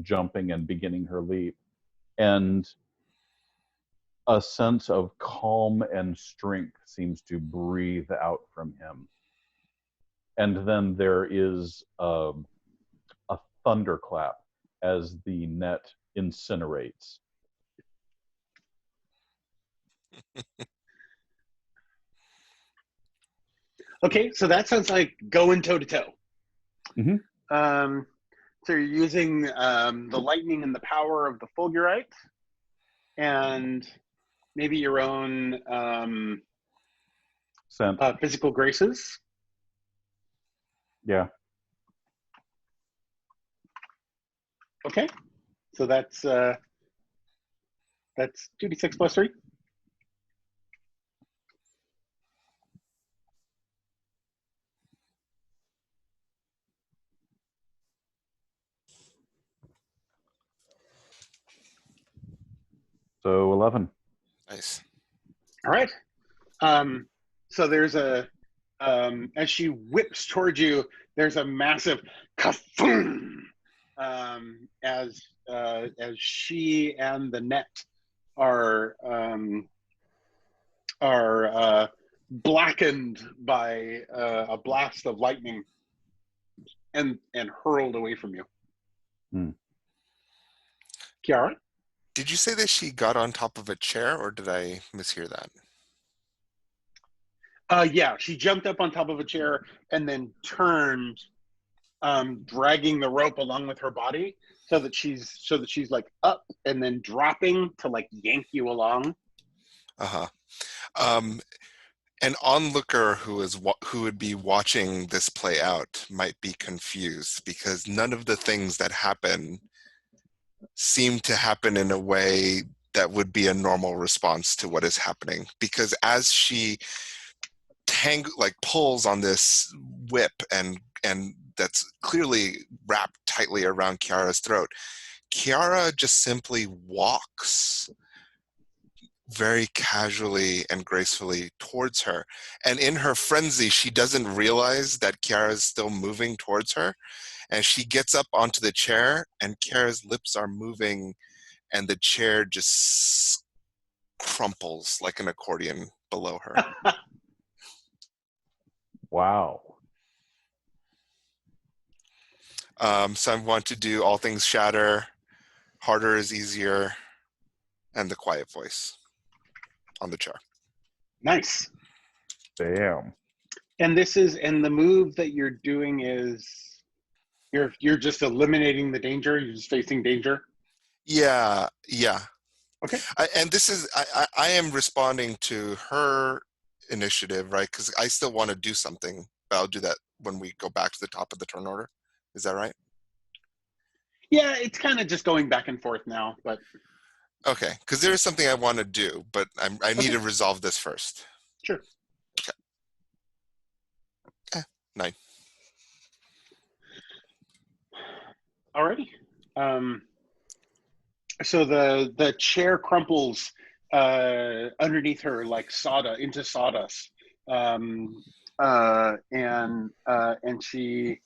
jumping and beginning her leap, and a sense of calm and strength seems to breathe out from him. And then there is a thunderclap as the net incinerates. Okay, so that sounds like going toe-to-toe. Mhm. So you're using the lightning and the power of the fulgurite, and maybe your own Scent. physical graces. Yeah. Okay, so that's 2d6 plus 3. So 11. Nice. All right. So there's as she whips towards you, there's a massive kafoom as she and the net are blackened by a blast of lightning and hurled away from you. Kiara? Did you say that she got on top of a chair, or did I mishear that? Yeah, she jumped up on top of a chair and then turned, dragging the rope along with her body, so that she's like up and then dropping to like yank you along. An onlooker who would be watching this play out might be confused, because none of the things that happen seem to happen in a way that would be a normal response to what is happening. Because as she pulls on this whip and that's clearly wrapped tightly around Kiara's throat, Kiara just simply walks very casually and gracefully towards her. And in her frenzy, she doesn't realize that Kiara is still moving towards her. And she gets up onto the chair, and Kiara's lips are moving, and the chair just crumples like an accordion below her. Wow. So I want to do all things shatter, harder is easier, and the quiet voice on the chair. Nice. Damn. And the move that you're doing is you're just eliminating the danger. You're just facing danger. Yeah. Okay. I am responding to her initiative, right? Because I still want to do something, but I'll do that when we go back to the top of the turn order. Is that right? Yeah, it's kind of just going back and forth now, but okay. Because there is something I want to do, but I need to resolve this first. Sure. Okay. 9. Alrighty. So the chair crumples underneath her like into sawdust, and she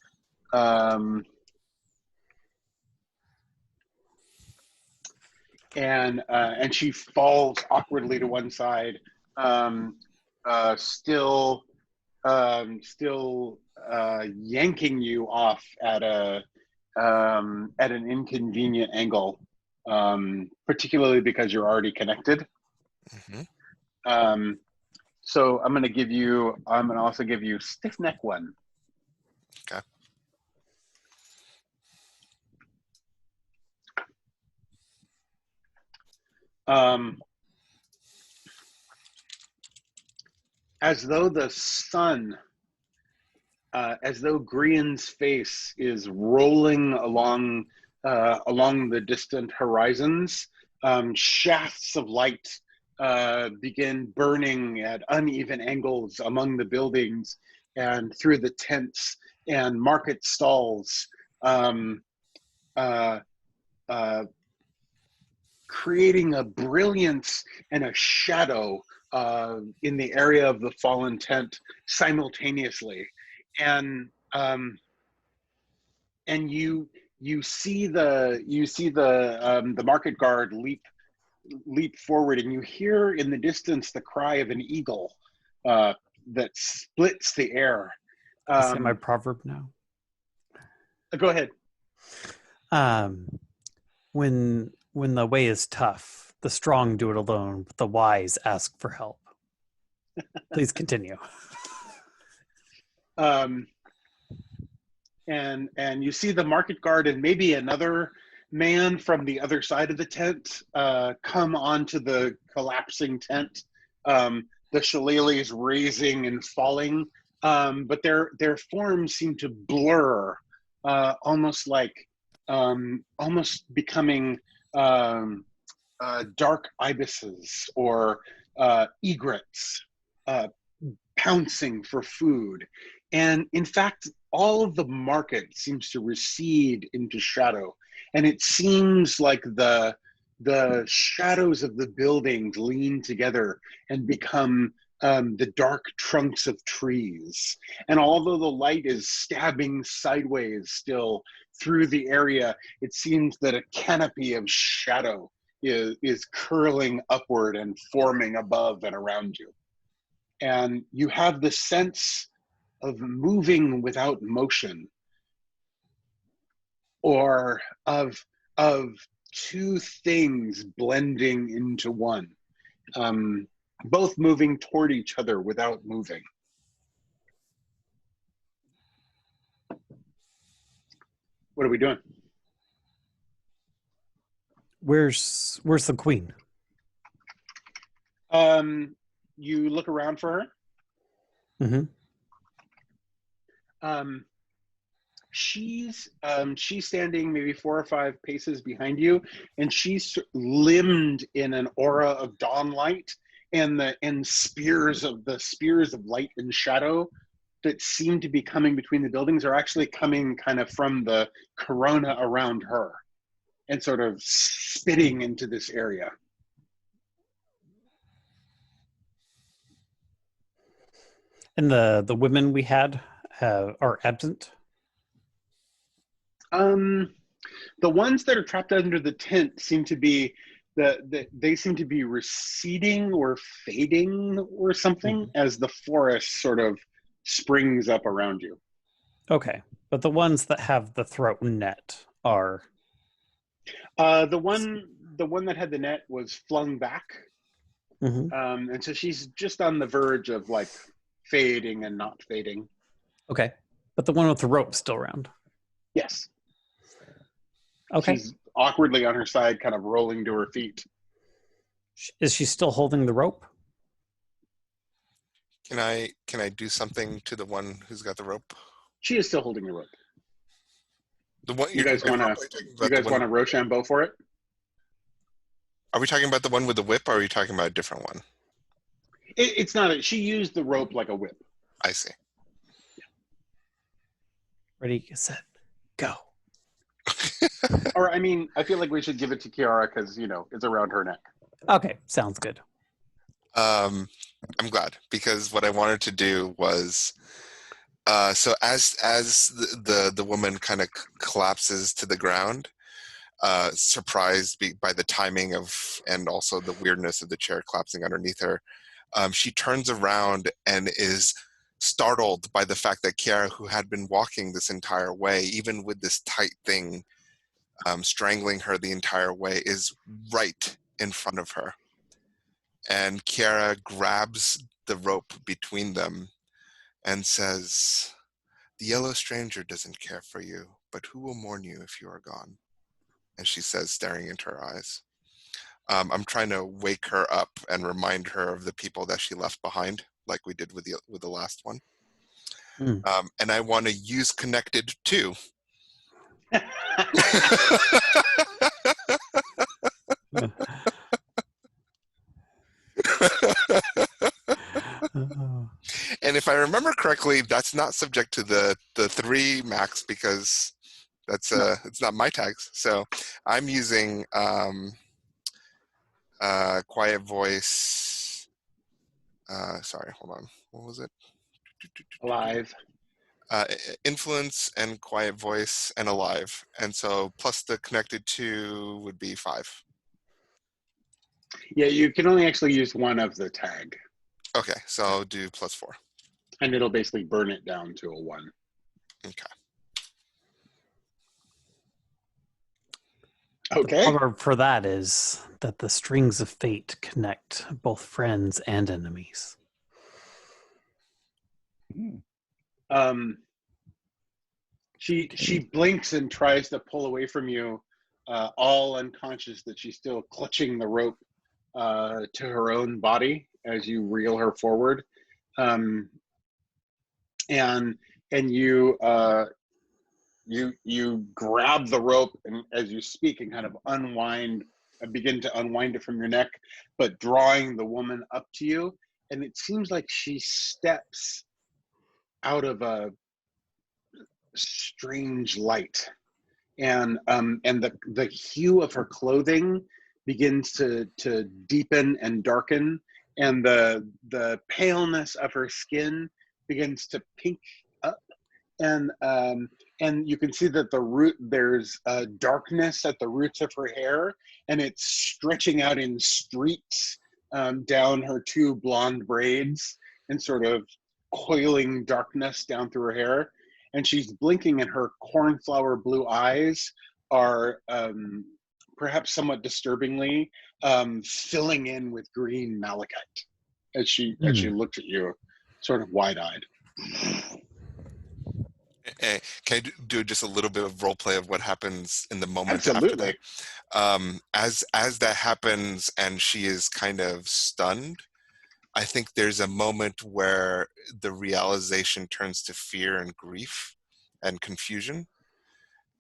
and she falls awkwardly to one side, still yanking you off at an inconvenient angle, particularly because you're already connected. Mm-hmm. So I'm going to also give you stiff neck 1. Okay. As though the sun, as though Grian's face is rolling along the distant horizons, shafts of light begin burning at uneven angles among the buildings and through the tents and market stalls, creating a brilliance and a shadow in the area of the fallen tent simultaneously. And you see the market guard leap forward, and you hear in the distance the cry of an eagle that splits the air. I say my proverb now. Go ahead. When the way is tough, the strong do it alone, but the wise ask for help. Please continue. And you see the market guard and maybe another man from the other side of the tent come onto the collapsing tent. The shillelaghs raising and falling, but their forms seem to blur, almost becoming dark ibises or egrets pouncing for food. And in fact, all of the market seems to recede into shadow. And it seems like the the shadows of the buildings lean together and become the dark trunks of trees. And although the light is stabbing sideways still through the area, it seems that a canopy of shadow is curling upward and forming above and around you. And you have the sense of moving without motion, or of two things blending into one, both moving toward each other without moving. What are we doing? Where's the queen? You look around for her. Mm-hmm. She's standing maybe 4 or 5 paces behind you, and she's limbed in an aura of dawn light, and the spears of light and shadow that seem to be coming between the buildings are actually coming kind of from the corona around her and sort of spitting into this area. And the women we had are absent. The ones that are trapped under the tent seem to be they seem to be receding or fading or something as the forest sort of springs up around you. Okay, but the ones that have the throat net are the one that had the net was flung back, and so she's just on the verge of like fading and not fading. Okay, but the one with the rope's still around. Yes. Okay. She's awkwardly on her side, kind of rolling to her feet. Is she still holding the rope? Can I do something to the one who's got the rope? She is still holding the rope. The one You guys want to Rochambeau for it? Are we talking about the one with the whip, or are you talking about a different one? It's not. She used the rope like a whip. I see. Ready, set, go. Or, I mean, I feel like we should give it to Kiara because, it's around her neck. Okay, sounds good. I'm glad, because what I wanted to do was, so as the woman kind of collapses to the ground, surprised by the timing of, and also the weirdness of the chair collapsing underneath her, she turns around and is startled by the fact that Kiara, who had been walking this entire way, even with this tight thing strangling her the entire way, is right in front of her. And Kiara grabs the rope between them and says, "The yellow stranger doesn't care for you, but who will mourn you if you are gone?" And she says, staring into her eyes. I'm trying to wake her up and remind her of the people that she left behind, like we did with the last one. And I want to use connected too. And if I remember correctly, that's not subject to the 3 max, because that's it's not my tags. So I'm using quiet voice. Sorry, hold on. What was it? Alive. Influence and quiet voice and alive. And so plus the connected to would be 5. Yeah, you can only actually use one of the tag. Okay, so I'll do +4. And it'll basically burn it down to a 1. Okay. Okay. The proverb for that is that the strings of fate connect both friends and enemies. She blinks and tries to pull away from you, all unconscious that she's still clutching the rope to her own body as you reel her forward, and you grab the rope, and as you speak, and kind of begin to unwind it from your neck, but drawing the woman up to you, and it seems like she steps out of a strange light, and the hue of her clothing begins to deepen and darken, and the paleness of her skin begins to pink up, and you can see that there's darkness at the roots of her hair, and it's stretching out in streaks down her two blonde braids, and sort of coiling darkness down through her hair. And she's blinking, and her cornflower blue eyes are perhaps somewhat disturbingly filling in with green malachite as she looks at you, sort of wide-eyed. Can I do just a little bit of role play of what happens in the moment Absolutely. after that? As that happens and she is kind of stunned, I think there's a moment where the realization turns to fear and grief and confusion.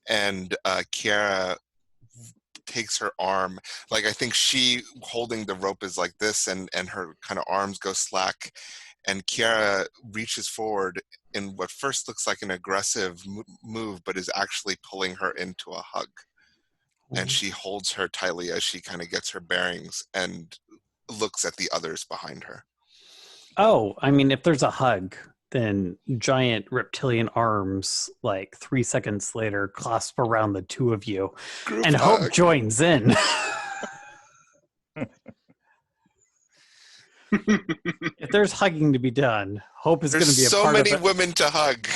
And Kiara takes her arm, like I think she holding the rope is like this, and her kind of arms go slack, and Kiara reaches forward in what first looks like an aggressive move, but is actually pulling her into a hug. And she holds her tightly as she kind of gets her bearings and looks at the others behind her. Oh, I mean, if there's a hug, then giant reptilian arms, like 3 seconds later, clasp around the two of you, Group and hug. Hope joins in. If there's hugging to be done, Hope is going to be a so part of many it. women to hug.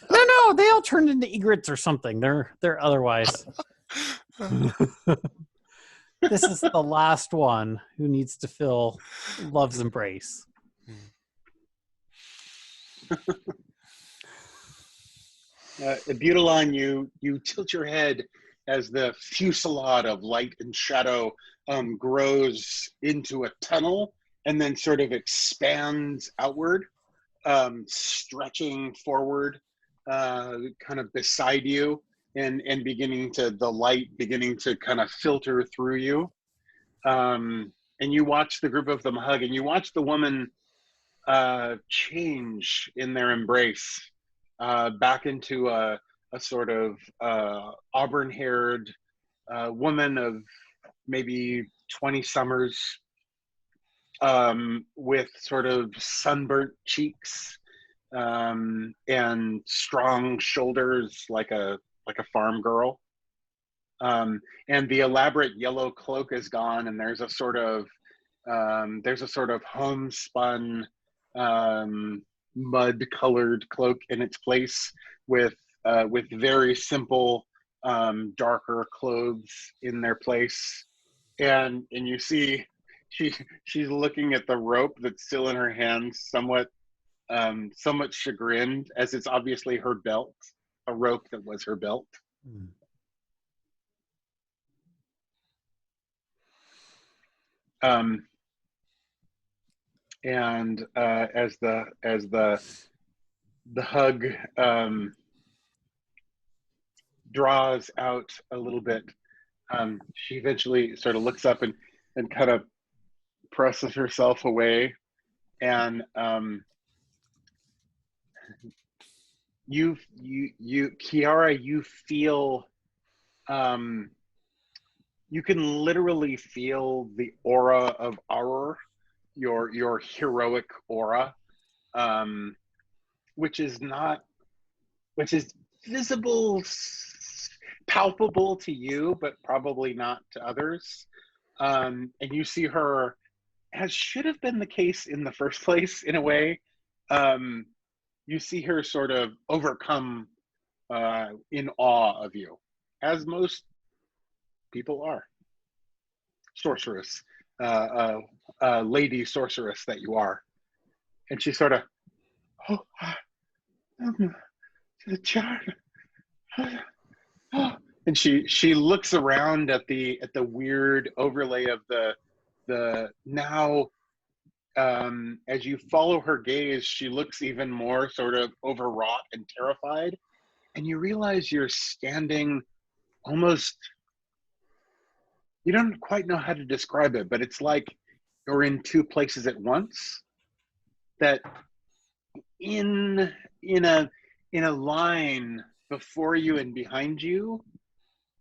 No, they all turned into egrets or something. They're otherwise. This is the last one who needs to feel love's embrace. Butelon, you tilt your head as the fusillade of light and shadow grows into a tunnel and then sort of expands outward, stretching forward, kind of beside you, and the light beginning to kind of filter through you. And you watch the group of them hug, and you watch the woman change in their embrace, back into a sort of auburn-haired woman of maybe 20 summers, with sort of sunburnt cheeks, and strong shoulders like a farm girl. And the elaborate yellow cloak is gone, and there's a sort of homespun, mud-colored cloak in its place, with very simple, darker clothes in their place. And you see she's looking at the rope that's still in her hands, somewhat chagrined, as it's obviously her belt, a rope that was her belt. And as the hug draws out a little bit, she eventually sort of looks up and kind of presses herself away, and Kiara, you feel, you can literally feel the aura of Auror, your heroic aura, which is visible, palpable to you, but probably not to others. And you see her, as should have been the case in the first place, in a way. You see her sort of overcome in awe of you, as most people are. Sorceress, lady sorceress that you are. And she sort of, the child. And she looks around at the weird overlay of the now, as you follow her gaze, she looks even more sort of overwrought and terrified, and you realize you're standing almost, you don't quite know how to describe it, but it's like you're in two places at once. That in a line before you and behind you,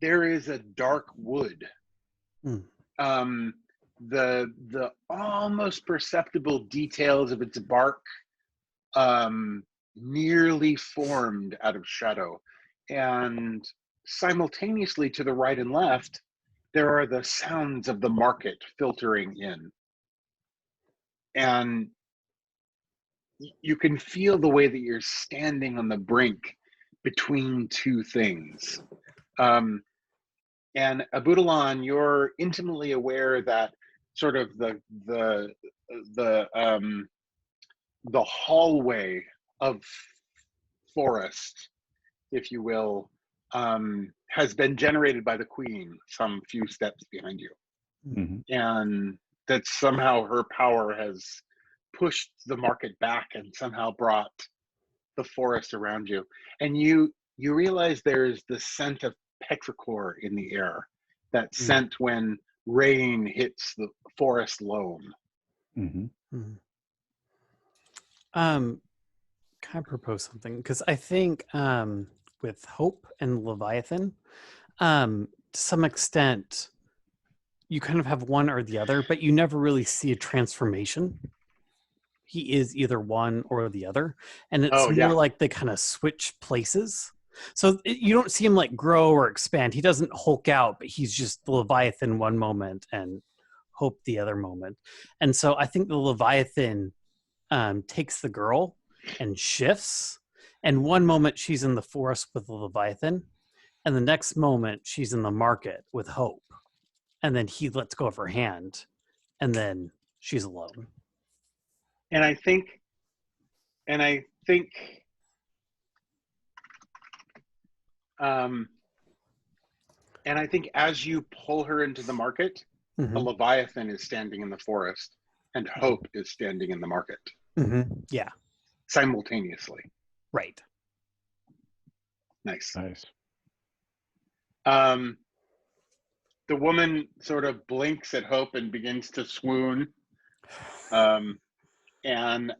there is a dark wood Mm. The almost perceptible details of its bark nearly formed out of shadow, and simultaneously to the right and left there are the sounds of the market filtering in, and you can feel the way that you're standing on the brink between two things. And Abudalan, you're intimately aware that sort of the hallway of forest, if you will, has been generated by the queen some few steps behind you, and that somehow her power has pushed the market back and somehow brought the forest around you. And you realize there's the scent of petrichor in the air, that scent when rain hits the forest loam. Can I propose something? Because I think with Hope and Leviathan, to some extent, you kind of have one or the other, but you never really see a transformation. He is either one or the other, and it's more like they kind of switch places. So you don't see him like grow or expand. He doesn't Hulk out, but he's just the Leviathan one moment and Hope the other moment. And so I think the Leviathan takes the girl and shifts, and one moment she's in the forest with the Leviathan, and the next moment she's in the market with Hope, and then he lets go of her hand, and then she's alone. And I think as you pull her into the market, the Leviathan is standing in the forest and Hope is standing in the market. Yeah. Simultaneously. Right. Nice. Nice. The woman sort of blinks at Hope and begins to swoon. And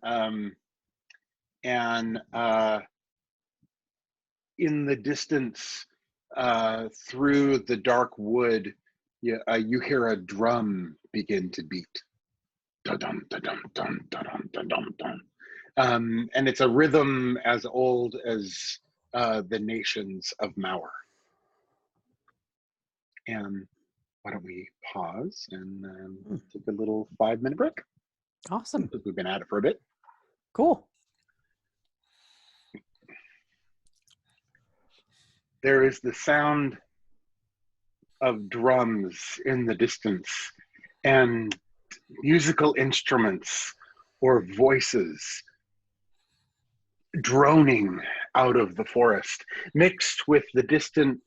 in the distance, through the dark wood, you hear a drum begin to beat. Da-dum, da-dum, dum, da-dum, da-dum, dum. And it's a rhythm as old as the nations of Maur. And why don't we pause and take a little 5-minute break? Awesome. Because we've been at it for a bit. Cool. There is the sound of drums in the distance and musical instruments or voices droning out of the forest, mixed with the distant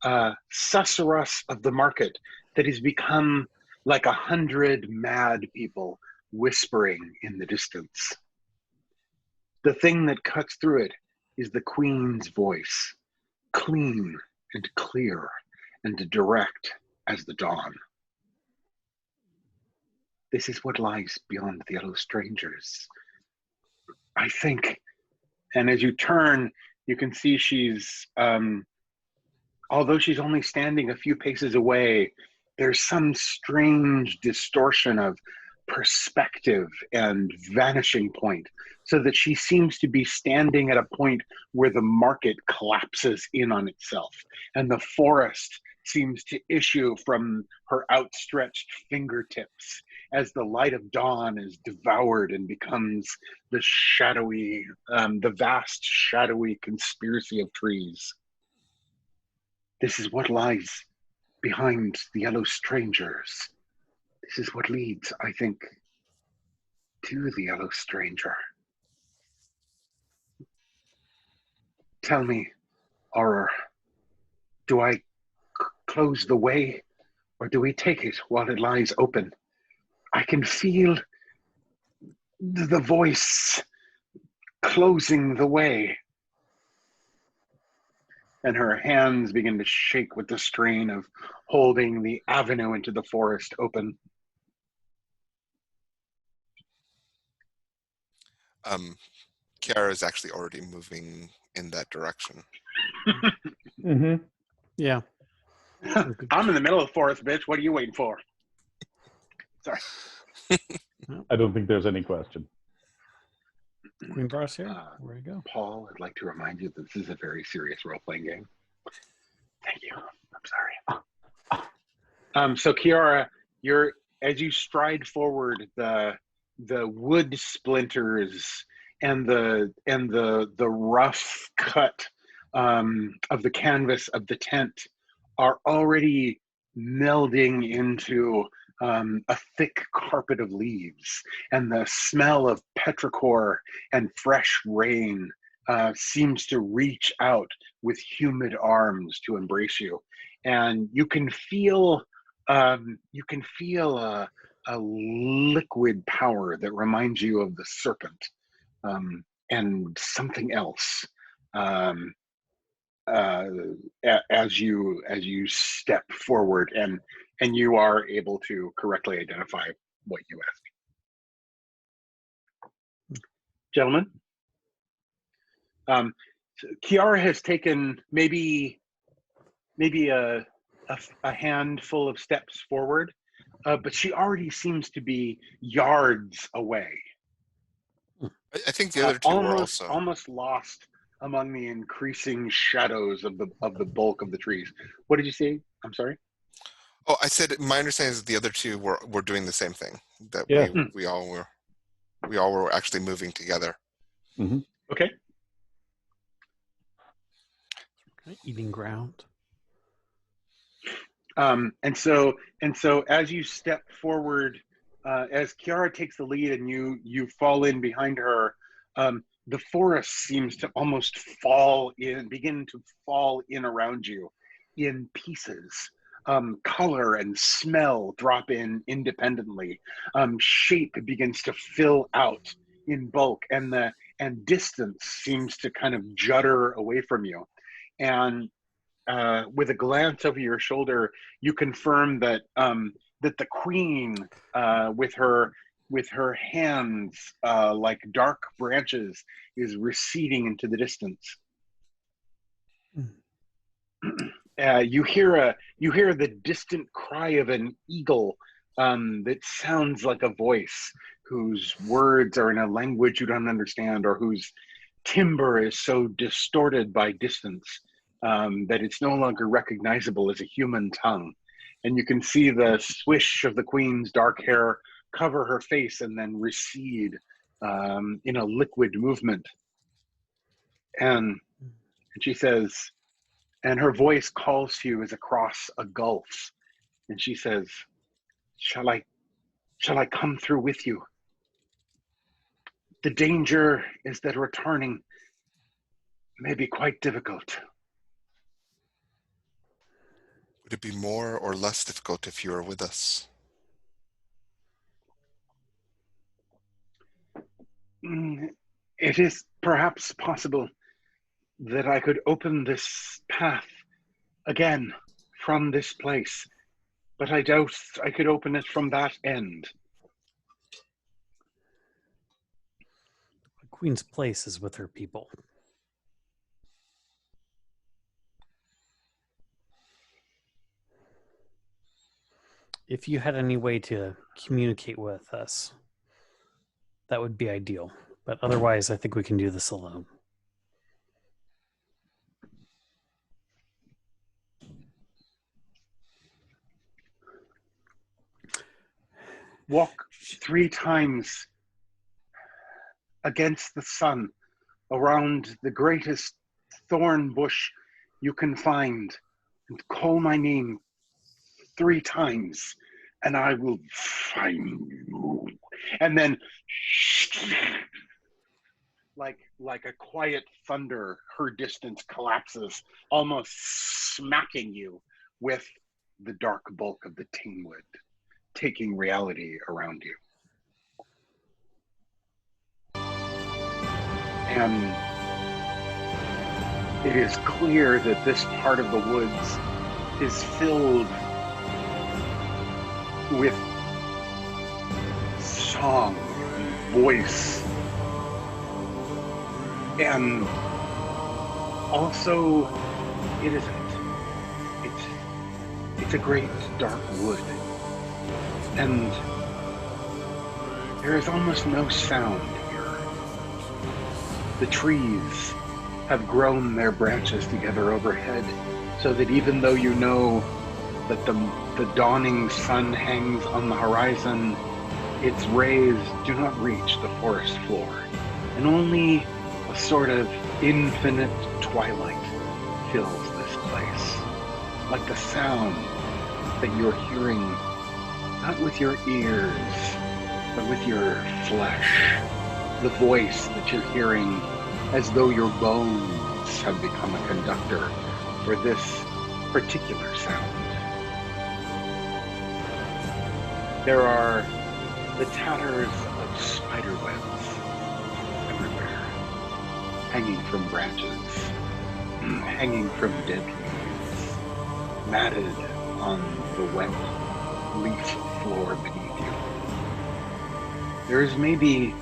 susurrus of the market that has become like 100 mad people whispering in the distance. The thing that cuts through it is the queen's voice, clean and clear and direct as the dawn. This is what lies beyond the yellow strangers, I think. And as you turn, you can see she's, although she's only standing a few paces away, there's some strange distortion of perspective and vanishing point, so that she seems to be standing at a point where the market collapses in on itself, and the forest seems to issue from her outstretched fingertips as the light of dawn is devoured and becomes the shadowy, the vast shadowy conspiracy of trees. This is what lies behind the yellow strangers. This is what leads, I think, to the yellow stranger. Tell me, Auror, do I close the way, or do we take it while it lies open? I can feel the voice closing the way. And her hands begin to shake with the strain of holding the avenue into the forest open. Kiara is actually already moving in that direction. Yeah. I'm in the middle of the forest, bitch. What are you waiting for? Sorry. I don't think there's any question. Queen Bar's here. Where you go? Paul, I'd like to remind you that this is a very serious role-playing game. Thank you. I'm sorry. So Kiara, as you stride forward, the wood splinters and the rough cut of the canvas of the tent are already melding into a thick carpet of leaves, and the smell of petrichor and fresh rain seems to reach out with humid arms to embrace you, and you can feel a liquid power that reminds you of the serpent and something else. As you step forward, and you are able to correctly identify what you asked. Gentlemen, Kiara has taken maybe a handful of steps forward, but she already seems to be yards away. I think the other two were also almost lost among the increasing shadows of the bulk of the trees. What did you say? I'm sorry. Oh, I said my understanding is that the other two were doing the same thing. That we all were actually moving together. Mm-hmm. Okay. Eating ground. And so as you step forward, as Kiara takes the lead and you fall in behind her, the forest seems to almost begin to fall in around you in pieces. Color and smell drop in independently. Shape begins to fill out in bulk, and distance seems to kind of judder away from you. And with a glance over your shoulder, you confirm that that the queen, with her hands like dark branches, is receding into the distance. You hear the distant cry of an eagle that sounds like a voice whose words are in a language you don't understand, or whose timbre is so distorted by distance that it's no longer recognizable as a human tongue. And you can see the swish of the queen's dark hair cover her face and then recede in a liquid movement. And she says, and her voice calls to you as across a gulf. And she says, shall I come through with you? The danger is that returning may be quite difficult. Would it be more or less difficult if you were with us? It is perhaps possible that I could open this path again from this place, but I doubt I could open it from that end. The Queen's place is with her people. If you had any way to communicate with us, that would be ideal. But otherwise, I think we can do this alone. Walk 3 times against the sun around the greatest thorn bush you can find, and call my name 3 times, and I will find you. And then, like a quiet thunder, her distance collapses, almost smacking you with the dark bulk of the Tingwood, taking reality around you. And it is clear that this part of the woods is filled with song and voice, and also it isn't. It's a great dark wood, and there is almost no sound here. The trees have grown their branches together overhead, so that even though you know that the dawning sun hangs on the horizon, its rays do not reach the forest floor, and only a sort of infinite twilight fills this place, like the sound that you're hearing, not with your ears, but with your flesh, the voice that you're hearing as though your bones have become a conductor for this particular sound. There are the tatters of spider webs everywhere, hanging from branches, hanging from dead leaves, matted on the wet leaf floor beneath you. There is maybe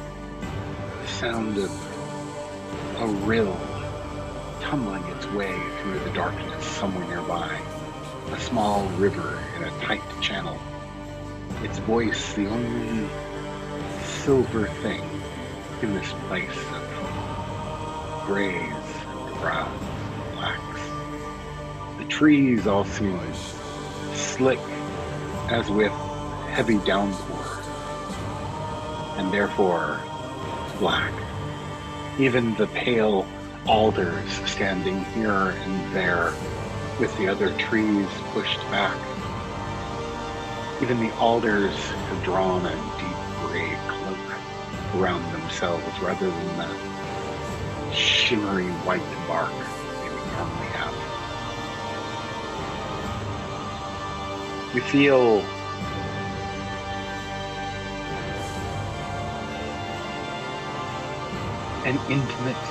the sound of a rill tumbling its way through the darkness somewhere nearby, a small river in a tight channel, its voice the only silver thing in this place of grays and browns and blacks. The trees all seem slick as with heavy downpour, and therefore black. Even the pale alders standing here and there with the other trees pushed back. Even the alders have drawn a deep gray cloak around themselves rather than the shimmery white bark they would normally have. You feel an intimate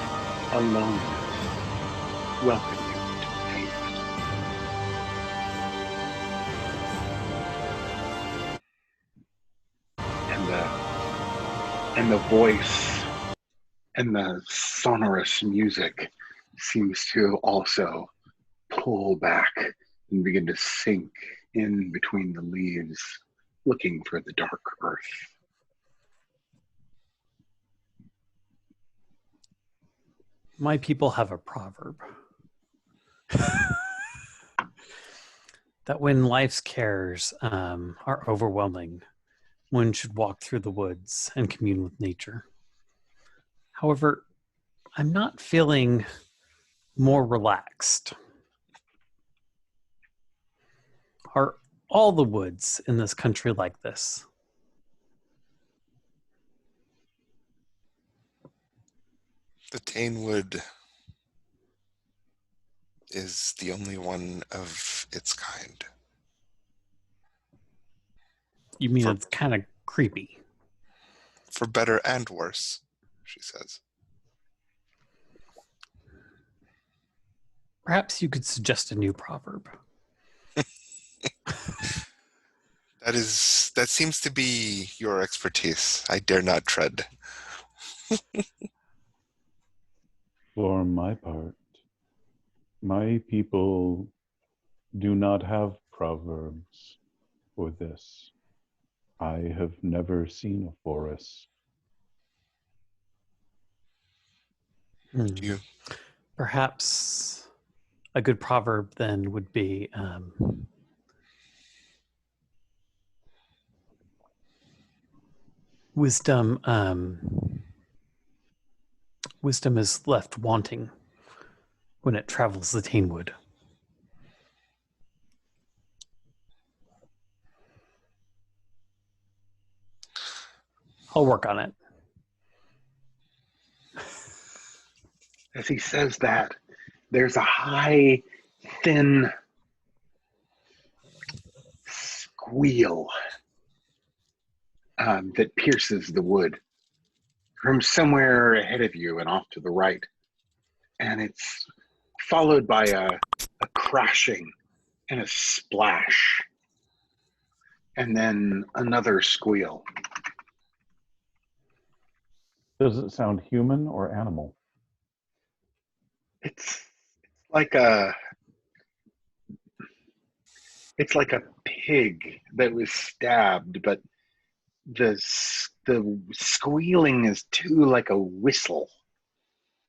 aloneness welcome you to the taste. And the voice and the sonorous music seems to also pull back and begin to sink in between the leaves, looking for the dark earth. My people have a proverb that when life's cares are overwhelming, one should walk through the woods and commune with nature. However, I'm not feeling more relaxed. Are all the woods in this country like this? The Tanewood is the only one of its kind. You mean it's kind of creepy? For better and worse, she says. Perhaps you could suggest a new proverb. That seems to be your expertise. I dare not tread. For my part, my people do not have proverbs for this. I have never seen a forest. You Perhaps a good proverb then would be wisdom is left wanting when it travels the Tanewood. I'll work on it. As he says that, there's a high, thin squeal that pierces the wood from somewhere ahead of you and off to the right. And it's followed by a crashing and a splash, and then another squeal. Does it sound human or animal? It's like a It's like a pig that was stabbed, but the squealing is too like a whistle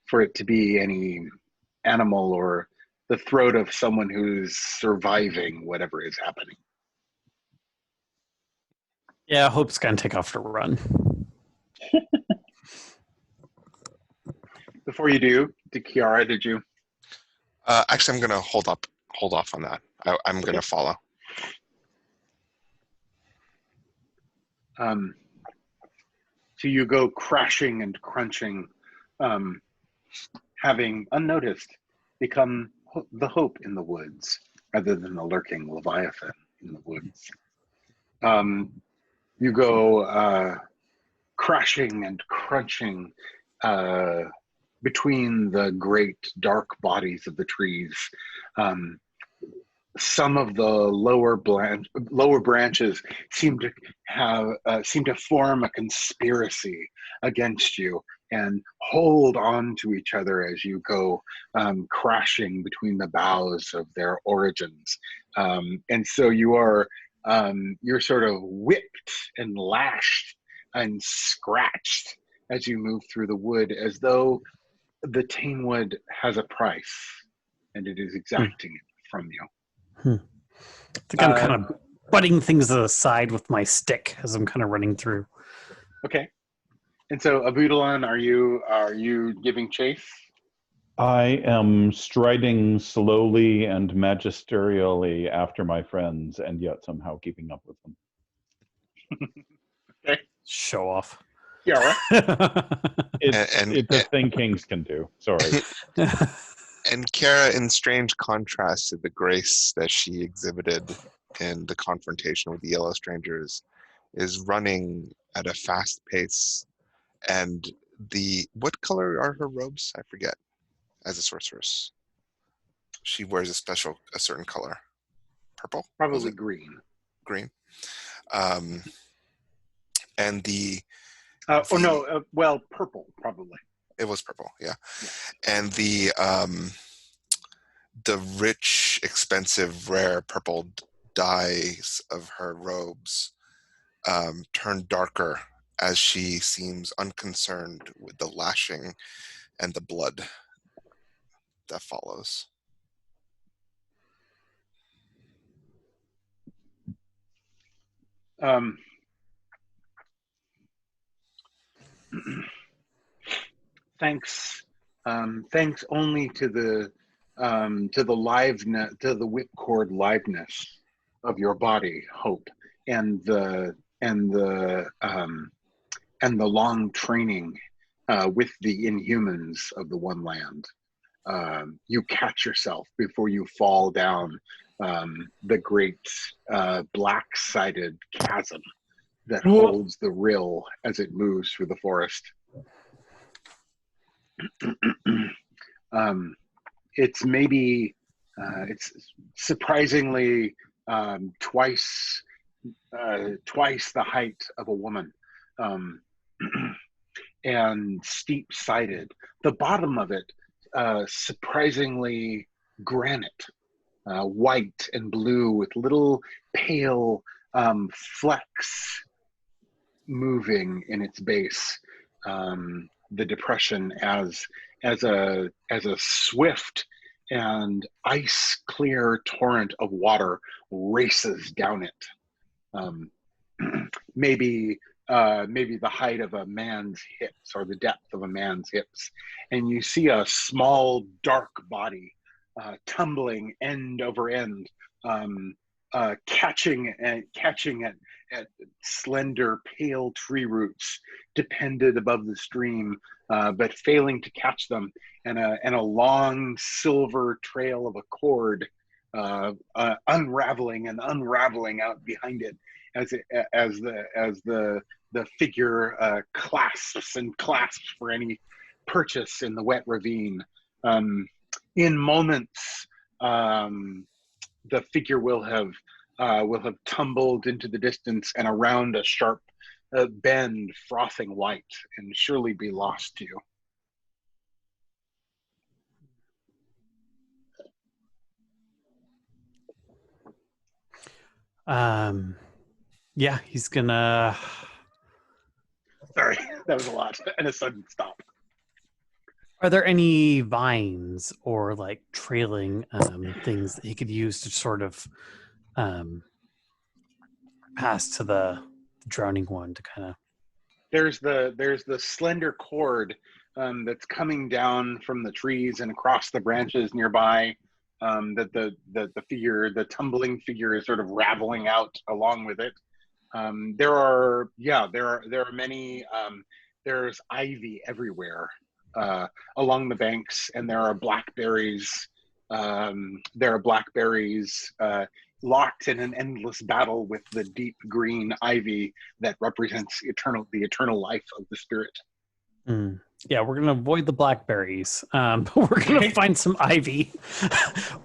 for it to be any animal or the throat of someone who's surviving whatever is happening. Yeah, Hope's gonna take off to run. Before you do, Kiara, did you? Actually, I'm going to hold off on that. I'm going to follow. So you go crashing and crunching, having unnoticed become the hope in the woods rather than the lurking leviathan in the woods. You go crashing and crunching between the great dark bodies of the trees. Some of the lower branches seem to form a conspiracy against you and hold on to each other as you go crashing between the boughs of their origins. And so you're sort of whipped and lashed and scratched as you move through the wood, as though the Tanewood has a price and it is exacting it from you. I think I'm kind of butting things to the side with my stick as I'm kind of running through. Okay. And so, Abudalan, are you giving chase? I am striding slowly and magisterially after my friends, and yet somehow keeping up with them. Okay. Show off. Kiara? It's a thing kings can do. Sorry. And Kara, in strange contrast to the grace that she exhibited in the confrontation with the Yellow Strangers, is running at a fast pace. And what color are her robes? I forget. As a sorceress, she wears a certain color. Purple? Probably green. Green. And well, purple, probably. It was purple, yeah. And the rich, expensive, rare purple dyes of her robes turn darker as she seems unconcerned with the lashing and the blood that follows. Thanks only to the whipcord liveness of your body, Hope, and the long training with the Inhumans of the One Land. You catch yourself before you fall down the great black-sided chasm that holds the rill as it moves through the forest. It's surprisingly twice the height of a woman, and steep-sided. The bottom of it surprisingly granite, white and blue with little pale flecks moving in its base. The depression as a swift and ice clear torrent of water races down it. Maybe the height of a man's hips or the depth of a man's hips, and you see a small dark body tumbling end over end, catching at slender pale tree roots depended above the stream, but failing to catch them, and a long silver trail of a cord unraveling out behind it as the figure clasps for any purchase in the wet ravine. In moments, the figure will have tumbled into the distance and around a sharp bend, frothing white, and surely be lost to you. Yeah, he's gonna. Sorry, that was a lot. And a sudden stop. Are there any vines or like trailing things that he could use to sort of pass to the drowning one to kind of? There's the slender cord that's coming down from the trees and across the branches nearby. That the tumbling figure is sort of raveling out along with it. There are many. There's ivy everywhere along the banks, and there are blackberries. Locked in an endless battle with the deep green ivy that represents the eternal life of the spirit. Mm. Yeah, we're gonna avoid the blackberries, but we're gonna find some ivy.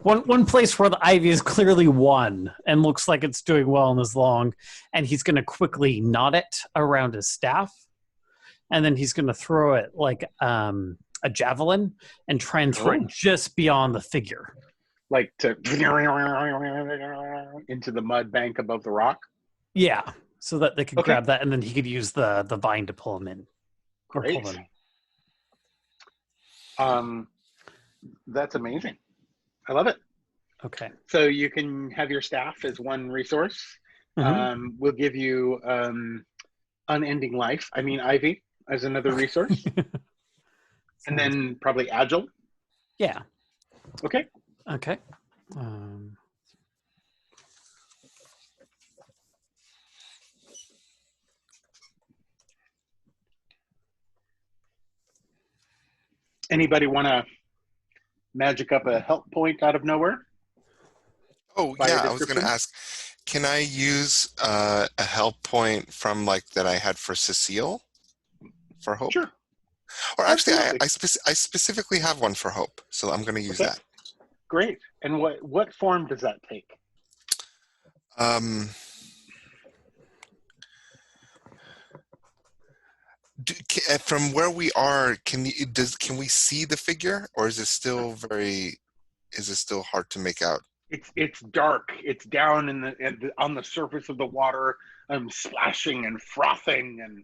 one place where the ivy is clearly won and looks like it's doing well and is long, and he's gonna quickly knot it around his staff, and then he's gonna throw it like a javelin and try and throw it just beyond the figure, like to into the mud bank above the rock. Yeah, so that they could grab that, and then he could use the vine to pull him in. Great. That's amazing. I love it. Okay. So you can have your staff as one resource. Mm-hmm. We'll give you unending life. I mean, Ivy as another resource. And then probably agile. Yeah. Okay. Okay. Anybody want to magic up a help point out of nowhere? Oh, yeah, I was going to ask, can I use a help point from like that I had for Cecile for hope? Sure. Or actually, I specifically have one for hope, so I'm going to use that. Great. And what form does that take? From where we are, can we see the figure, or is it still hard to make out? It's dark. It's down on the surface of the water, splashing and frothing, and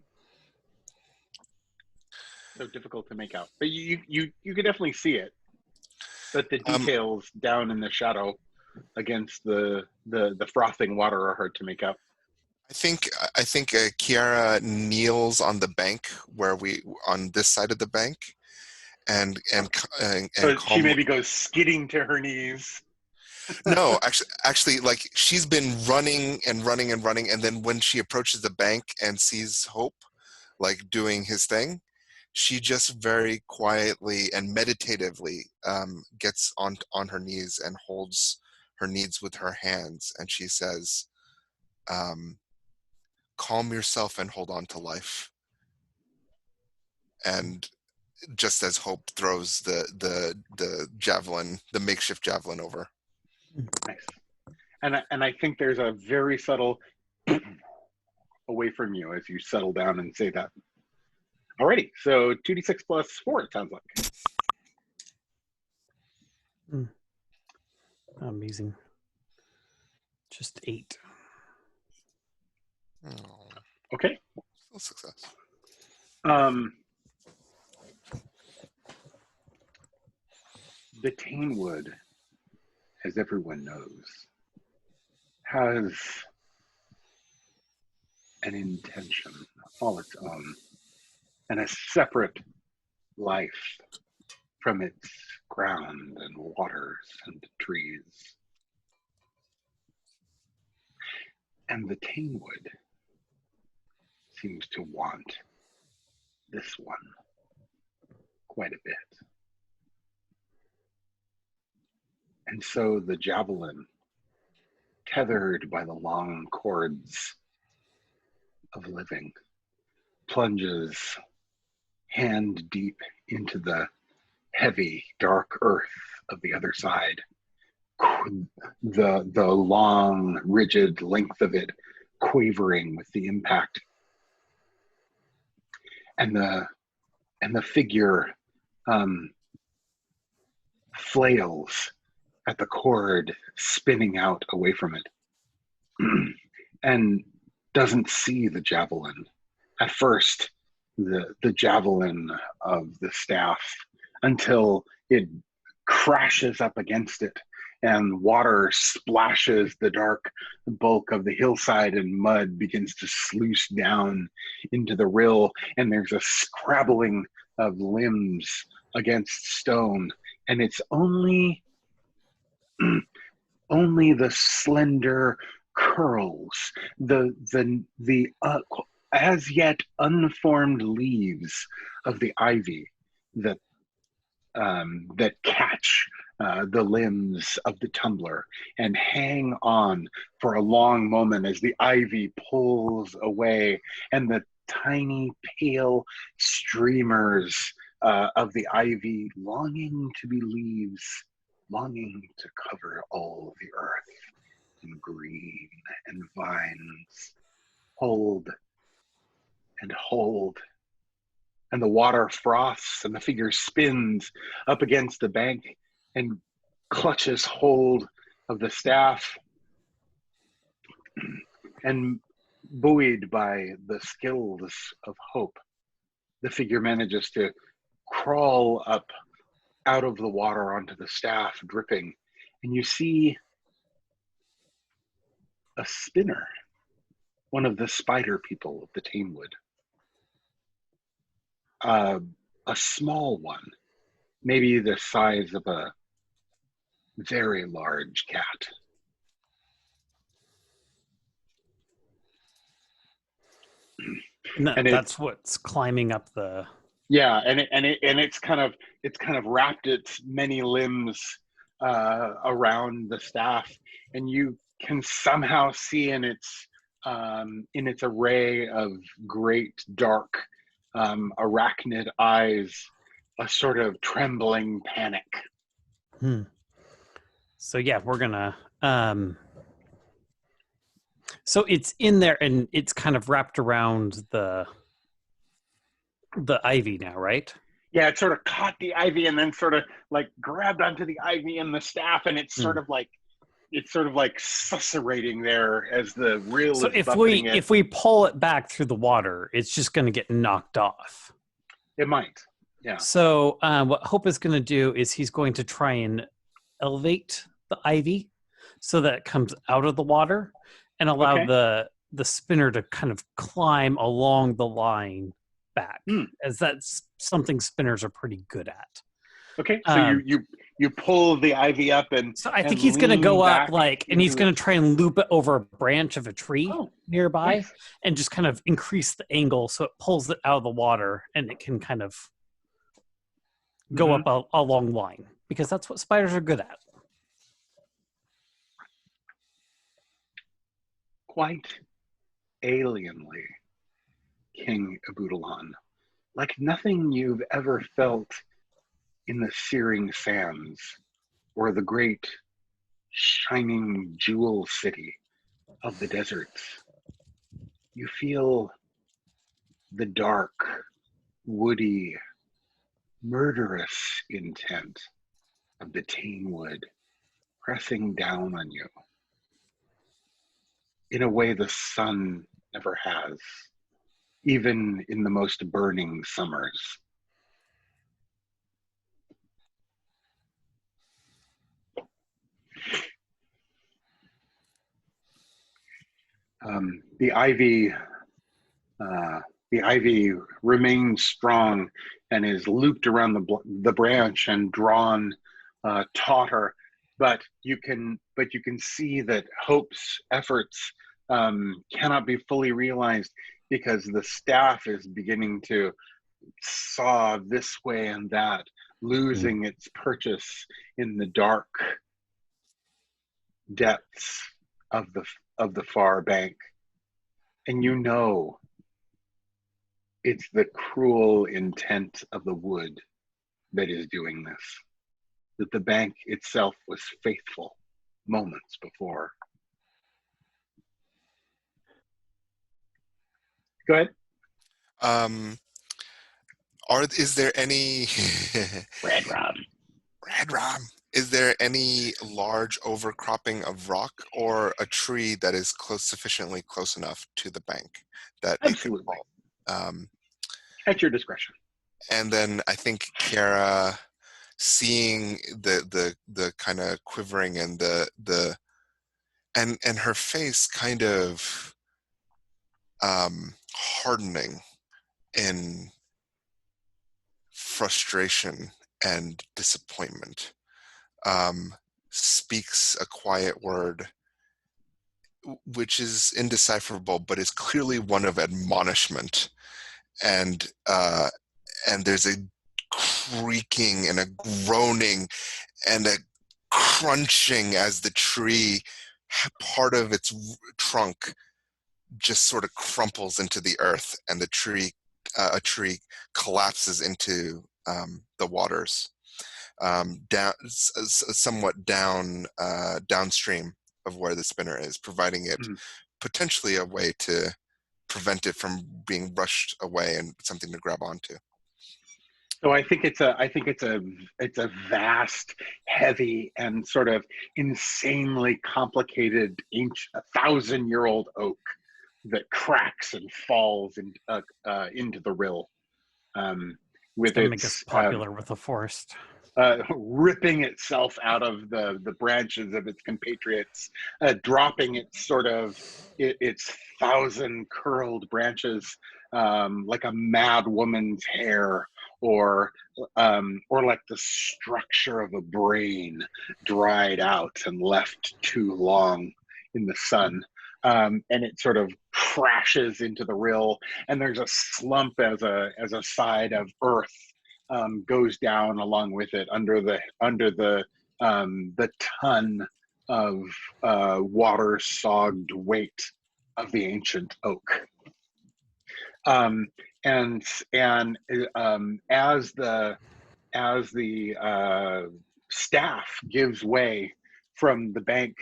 so difficult to make out. But you could definitely see it. But the details down in the shadow against the frothing water are hard to make out. I think Kiara kneels on the bank on this side of the bank, and so she maybe goes skidding to her knees. No, actually, like she's been running and running and running, and then when she approaches the bank and sees Hope, like doing his thing, she just very quietly and meditatively gets on her knees and holds her knees with her hands, and she says, calm yourself and hold on to life. And just as Hope throws the javelin, the makeshift javelin over. Nice. And I think there's a very subtle away from you as you settle down and say that. Alrighty, so 2d6 plus 4, it sounds like. Amazing. Just 8. Oh. Okay. Still success. The Tainwood, as everyone knows, has an intention all its own and a separate life from its ground and waters and trees. And the Tainwood seems to want this one quite a bit. And so the javelin, tethered by the long cords of living, plunges hand deep into the heavy, dark earth of the other side. The long, rigid length of it quavering with the impact. And the figure flails at the cord spinning out away from it. and doesn't see the javelin. At first, the javelin of the staff, until it crashes up against it and water splashes the dark bulk of the hillside and mud begins to sluice down into the rill, and there's a scrabbling of limbs against stone, and it's only only the slender curls, the as yet unformed leaves of the ivy that that catch the limbs of the tumbler and hang on for a long moment as the ivy pulls away, and the tiny pale streamers of the ivy longing to be leaves, longing to cover all the earth in green and vines, hold and hold, and the water froths and the figure spins up against the bank and clutches hold of the staff, and buoyed by the skills of hope, the figure manages to crawl up out of the water onto the staff, dripping, and you see a spinner, one of the spider people of the Tamewood. A small one, maybe the size of a very large cat. And that's what's climbing up the. Yeah, and it's kind of wrapped its many limbs around the staff, and you can somehow see in its array of great dark arachnid eyes a sort of trembling panic. So yeah, we're gonna. So it's in there, and it's kind of wrapped around the ivy now, right? Yeah, it sort of caught the ivy and then sort of like grabbed onto the ivy and the staff, and it's sort of like susurrating there as the reel so is buffeting it. If we pull it back through the water, it's just going to get knocked off. It might, yeah. So what Hope is going to do is he's going to try and elevate the ivy so that it comes out of the water and allow the spinner to kind of climb along the line back, as that's something spinners are pretty good at. Okay, so you pull the ivy up, and so I think he's going to go up and he's going to try and loop it over a branch of a tree nearby, nice. And just kind of increase the angle so it pulls it out of the water and it can kind of go up a long line, because that's what spiders are good at. Quite alienly, King Abudalan, like nothing you've ever felt in the searing sands or the great shining jewel city of the deserts. You feel the dark, woody, murderous intent of the Tamewood pressing down on you in a way the sun never has, even in the most burning summers. The ivy remains strong and is looped around the branch and drawn tauter, but you can see that Hope's efforts cannot be fully realized because the staff is beginning to saw this way and that, losing its purchase in the dark depths of the far bank. And you know it's the cruel intent of the wood that is doing this, that the bank itself was faithful moments before. Go ahead. Is there any red rum? Red rum. Is there any large overcropping of rock or a tree that is sufficiently close enough to the bank that it could Absolutely. fall? At your discretion. And then I think Kiara, seeing the kind of quivering and and her face kind of hardening in frustration and disappointment, speaks a quiet word which is indecipherable, but is clearly one of admonishment. And there's a creaking and a groaning and a crunching as the tree, part of its trunk, just sort of crumples into the earth, and the tree, a tree, collapses into the waters, somewhat downstream of where the spinner is, providing it potentially a way to prevent it from being rushed away and something to grab onto. So I think it's a vast, heavy, and sort of insanely complicated, ancient, 1,000-year-old oak that cracks and falls into the rill, with Gonna make us its popular with the forest. ripping itself out of the branches of its compatriots, dropping its 1,000 curled branches, like a mad woman's hair, or like the structure of a brain dried out and left too long in the sun. And it sort of crashes into the rill, and there's a slump as a side of earth goes down along with it under the ton of water-sogged weight of the ancient oak. And as the staff gives way from the bank,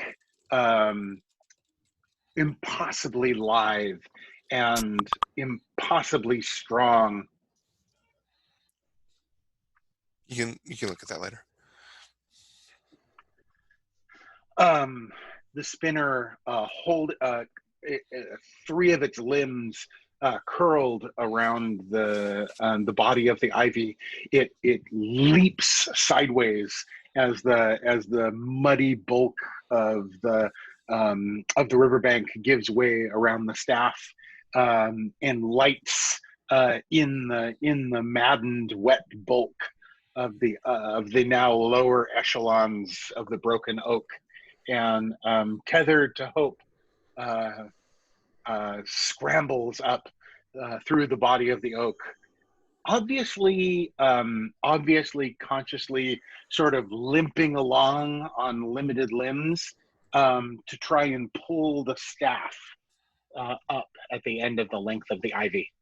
impossibly lithe and impossibly strong. You can look at that later. The spinner three of its limbs curled around the body of the ivy. It leaps sideways as the muddy bulk of the riverbank gives way around the staff, and lights in the maddened wet bulk of the now lower echelons of the broken oak. And tethered to Hope, scrambles up through the body of the oak, obviously consciously sort of limping along on limited limbs, to try and pull the staff up at the end of the length of the ivy.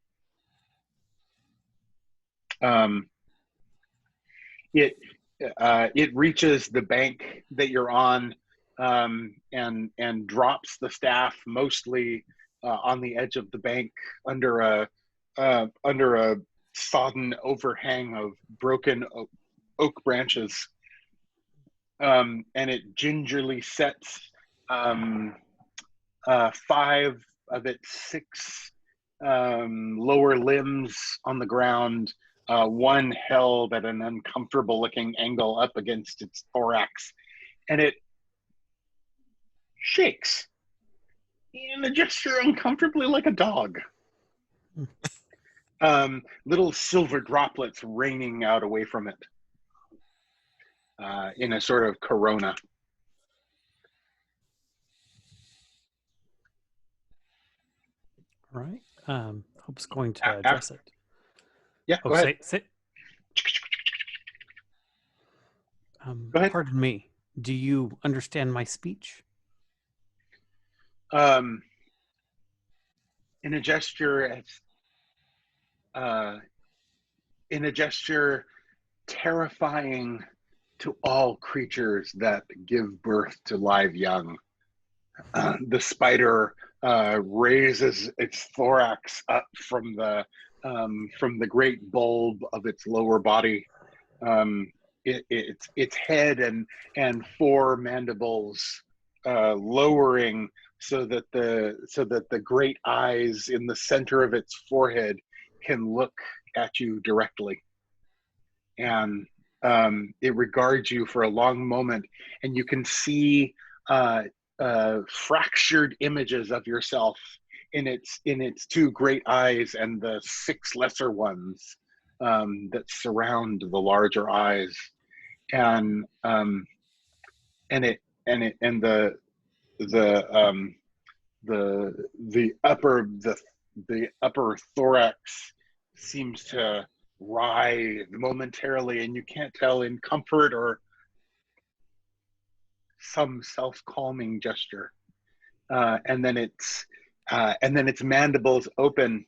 It reaches the bank that you're on, and drops the staff mostly on the edge of the bank under a sodden overhang of broken oak branches, and it gingerly sets 5 of its 6 lower limbs on the ground, one held at an uncomfortable looking angle up against its thorax, and it shakes in a gesture uncomfortably like a dog. Little silver droplets raining out away from it, in a sort of corona. All right. Hope's going to address it. Yeah, go ahead. Say. Go ahead. Pardon me. Do you understand my speech? In a gesture terrifying to all creatures that give birth to live young, the spider raises its thorax up from the great bulb of its lower body, its head and four mandibles lowering so that the great eyes in the center of its forehead can look at you directly, and it regards you for a long moment, and you can see fractured images of yourself in its two great eyes and the six lesser ones that surround the larger eyes, and and it and it and the the upper the upper thorax seems to writhe momentarily, and you can't tell in comfort or some self-calming gesture. And then its mandibles open,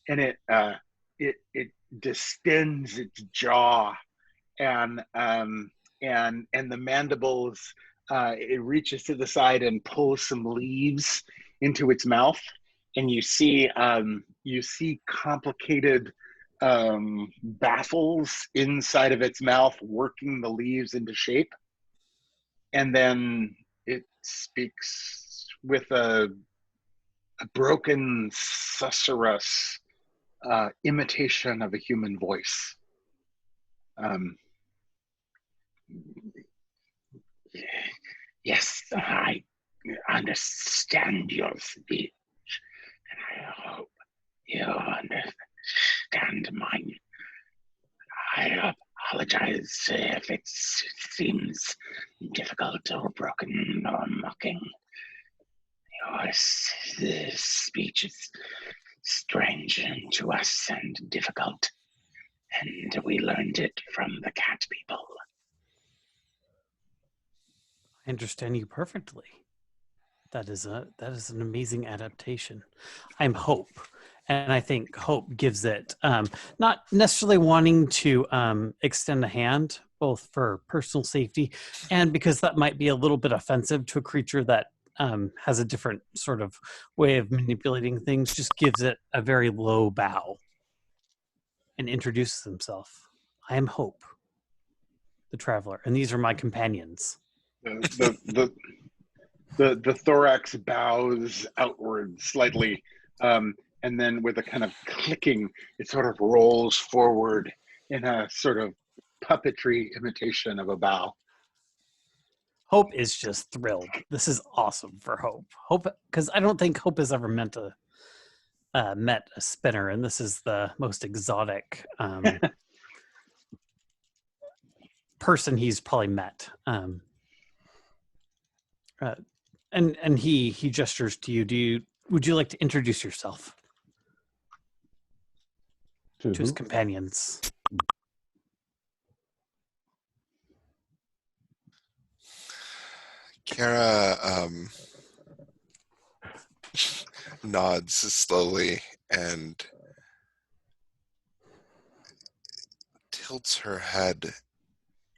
and it distends its jaw, and the mandibles, it reaches to the side and pulls some leaves into its mouth, and you see complicated baffles inside of its mouth working the leaves into shape, and then it speaks with a broken susurrus imitation of a human voice. Yes, I understand your speech, and I hope you understand mine. I apologize if it seems difficult or broken or mocking. Your speech is strange to us and difficult, and we learned it from the cat people. I understand you perfectly. That is an amazing adaptation. I'm Hope, and I think Hope gives it not necessarily wanting to extend a hand, both for personal safety and because that might be a little bit offensive to a creature that has a different sort of way of manipulating things. Just gives it a very low bow and introduces himself. I am Hope, the traveler, and these are my companions. The thorax bows outward slightly, and then with a kind of clicking, it sort of rolls forward in a sort of puppetry imitation of a bow. Hope is just thrilled. This is awesome for Hope. Hope, because I don't think Hope has ever met a spinner, and this is the most exotic person he's probably met. And he gestures to you. Would you like to introduce yourself to his companions? Kara nods slowly and tilts her head.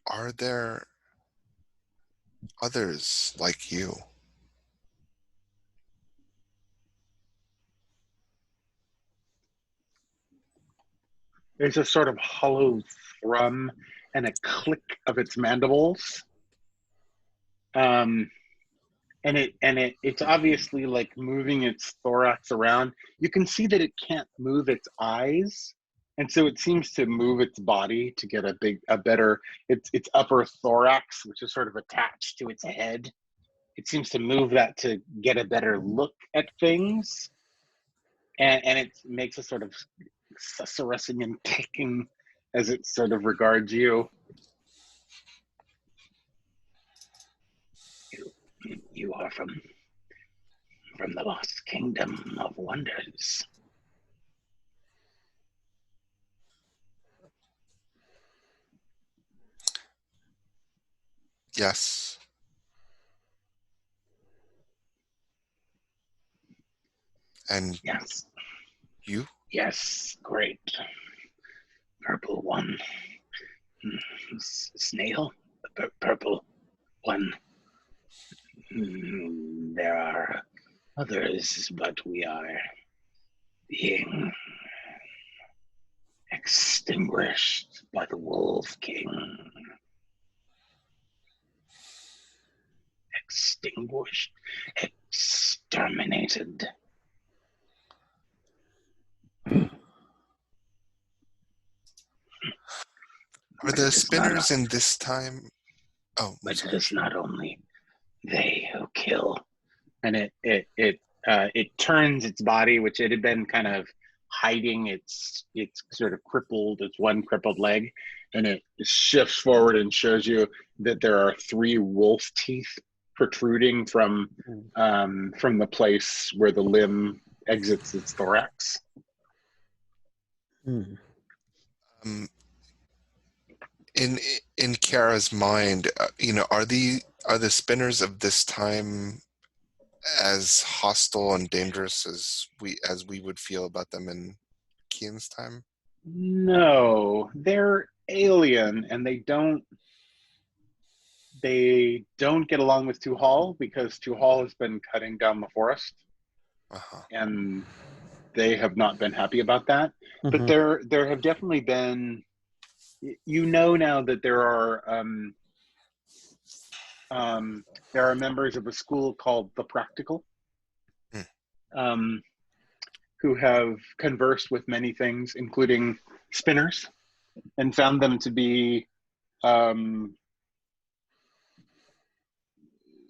Are there others like you? There's a sort of hollow thrum and a click of its mandibles. It's obviously like moving its thorax around. You can see that it can't move its eyes, and so it seems to move its body to get its upper thorax, which is sort of attached to its head. It seems to move that to get a better look at things, and it makes a sort of susurrusing and ticking as it sort of regards you. You are from the lost kingdom of wonders. Yes. And yes, you? Yes, great. Purple one. Snail? Purple one. There are others, but we are being extinguished by the Wolf King. Extinguished, exterminated. Are the spinners in this time? Oh, But sorry. it is not only they who kill. And it turns its body, which it had been kind of hiding its sort of its one crippled leg, and it shifts forward and shows you that there are 3 wolf teeth protruding from the place where the limb exits its thorax. Hmm. In Kiara's mind, are the spinners of this time as hostile and dangerous as we would feel about them in Kian's time? No, they're alien, and they don't get along with Tuhal because Tuhal has been cutting down the forest, and they have not been happy about that. But there have definitely been, now that there are members of a school called the Practical, who have conversed with many things, including spinners, and found them to be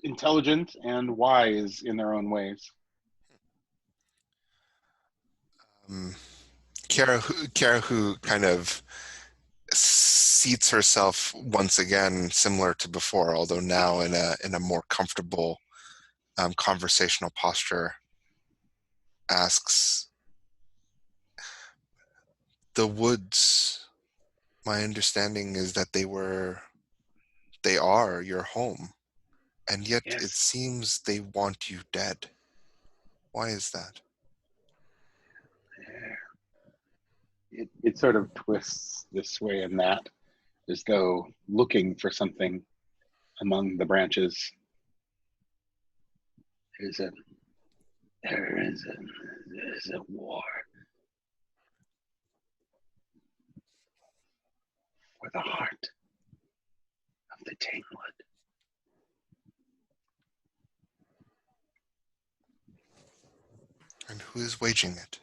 intelligent and wise in their own ways. Kiara, who kind of seats herself once again, similar to before, although now in a more comfortable conversational posture, asks, "The woods. My understanding is that they are your home, and yet Yes. it seems they want you dead. Why is that?" It sort of twists this way and that, as though looking for something among the branches. There is a war for the heart of the Tamewood. And who is waging it?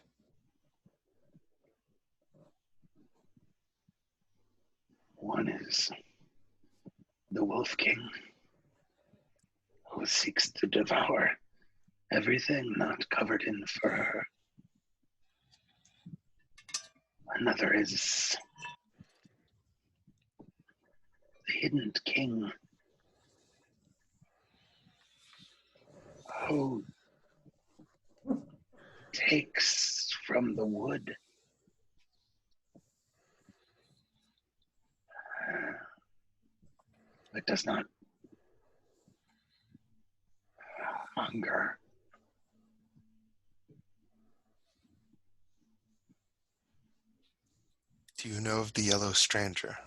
One is the Wolf King, who seeks to devour everything not covered in fur. Another is the Hidden King, who takes from the wood but does not hunger. Do you know of the Yellow Stranger?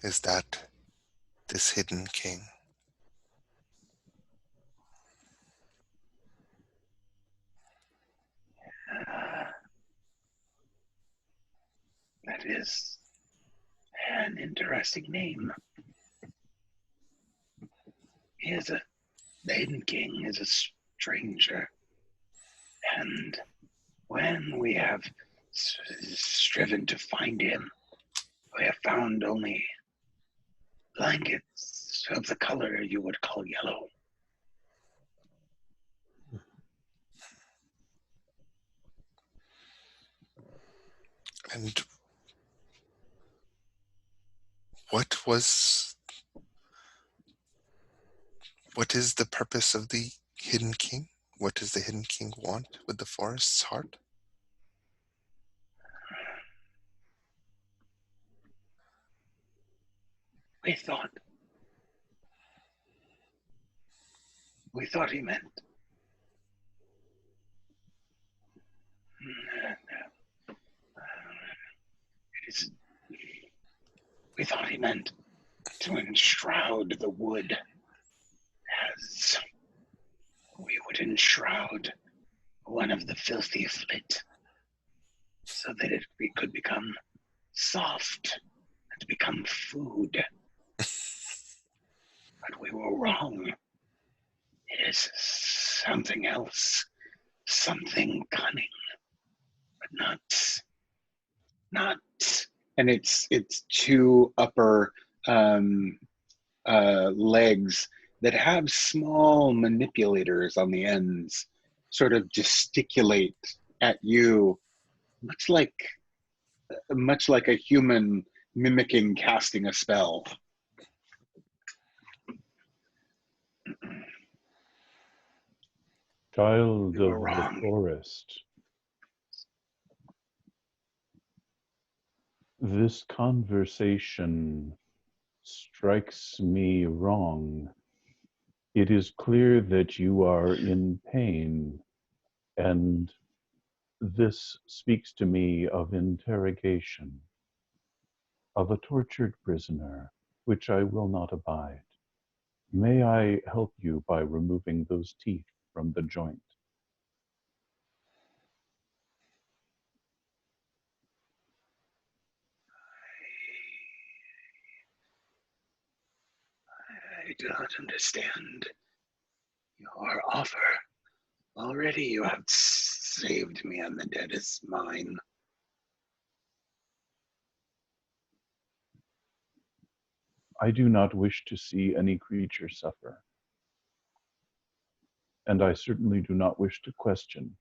Is that this Hidden King? That is an interesting name. The Hidden King is a stranger, and when we have striven to find him, we have found only blankets of the color you would call yellow. And what is the purpose of the Hidden King? What does the Hidden King want with the forest's heart? We thought he meant to enshroud the wood as we would enshroud one of the filthy flit, so that we could become soft and become food. But we were wrong. It is something else, something cunning, but not. And it's two upper legs that have small manipulators on the ends, sort of gesticulate at you, much like a human mimicking casting a spell. Child You of were the wrong. forest. This conversation strikes me wrong. It is clear that you are in pain, and this speaks to me of interrogation, of a tortured prisoner, which I will not abide. May I help you by removing those teeth from the joint? I do not understand your offer. Already you have saved me, and the dead is mine. I do not wish to see any creature suffer, and I certainly do not wish to question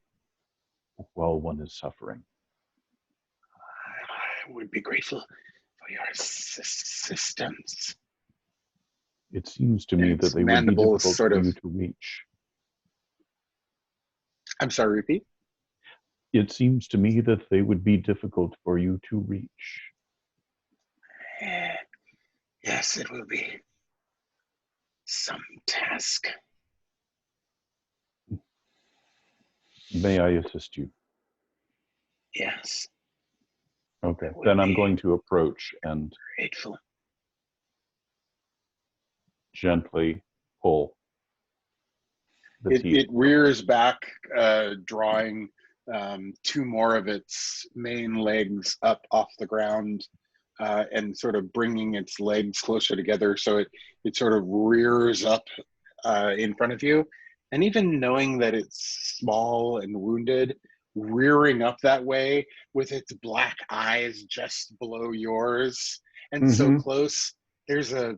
while one is suffering. I would be grateful for your assistance. It seems to And me its that they would be mandibles difficult sort for of. you to reach. I'm sorry, repeat. It seems to me that they would be difficult for you to reach. Yes, it will be some task. May I assist you? Yes, Okay, I would then I'm be going to approach and grateful. gently pull the It teeth. rears back, drawing two more of its main legs up off the ground, and sort of bringing its legs closer together, so it sort of rears up in front of you. And even knowing that it's small and wounded, rearing up that way with its black eyes just below yours and so Mm-hmm. close, there's a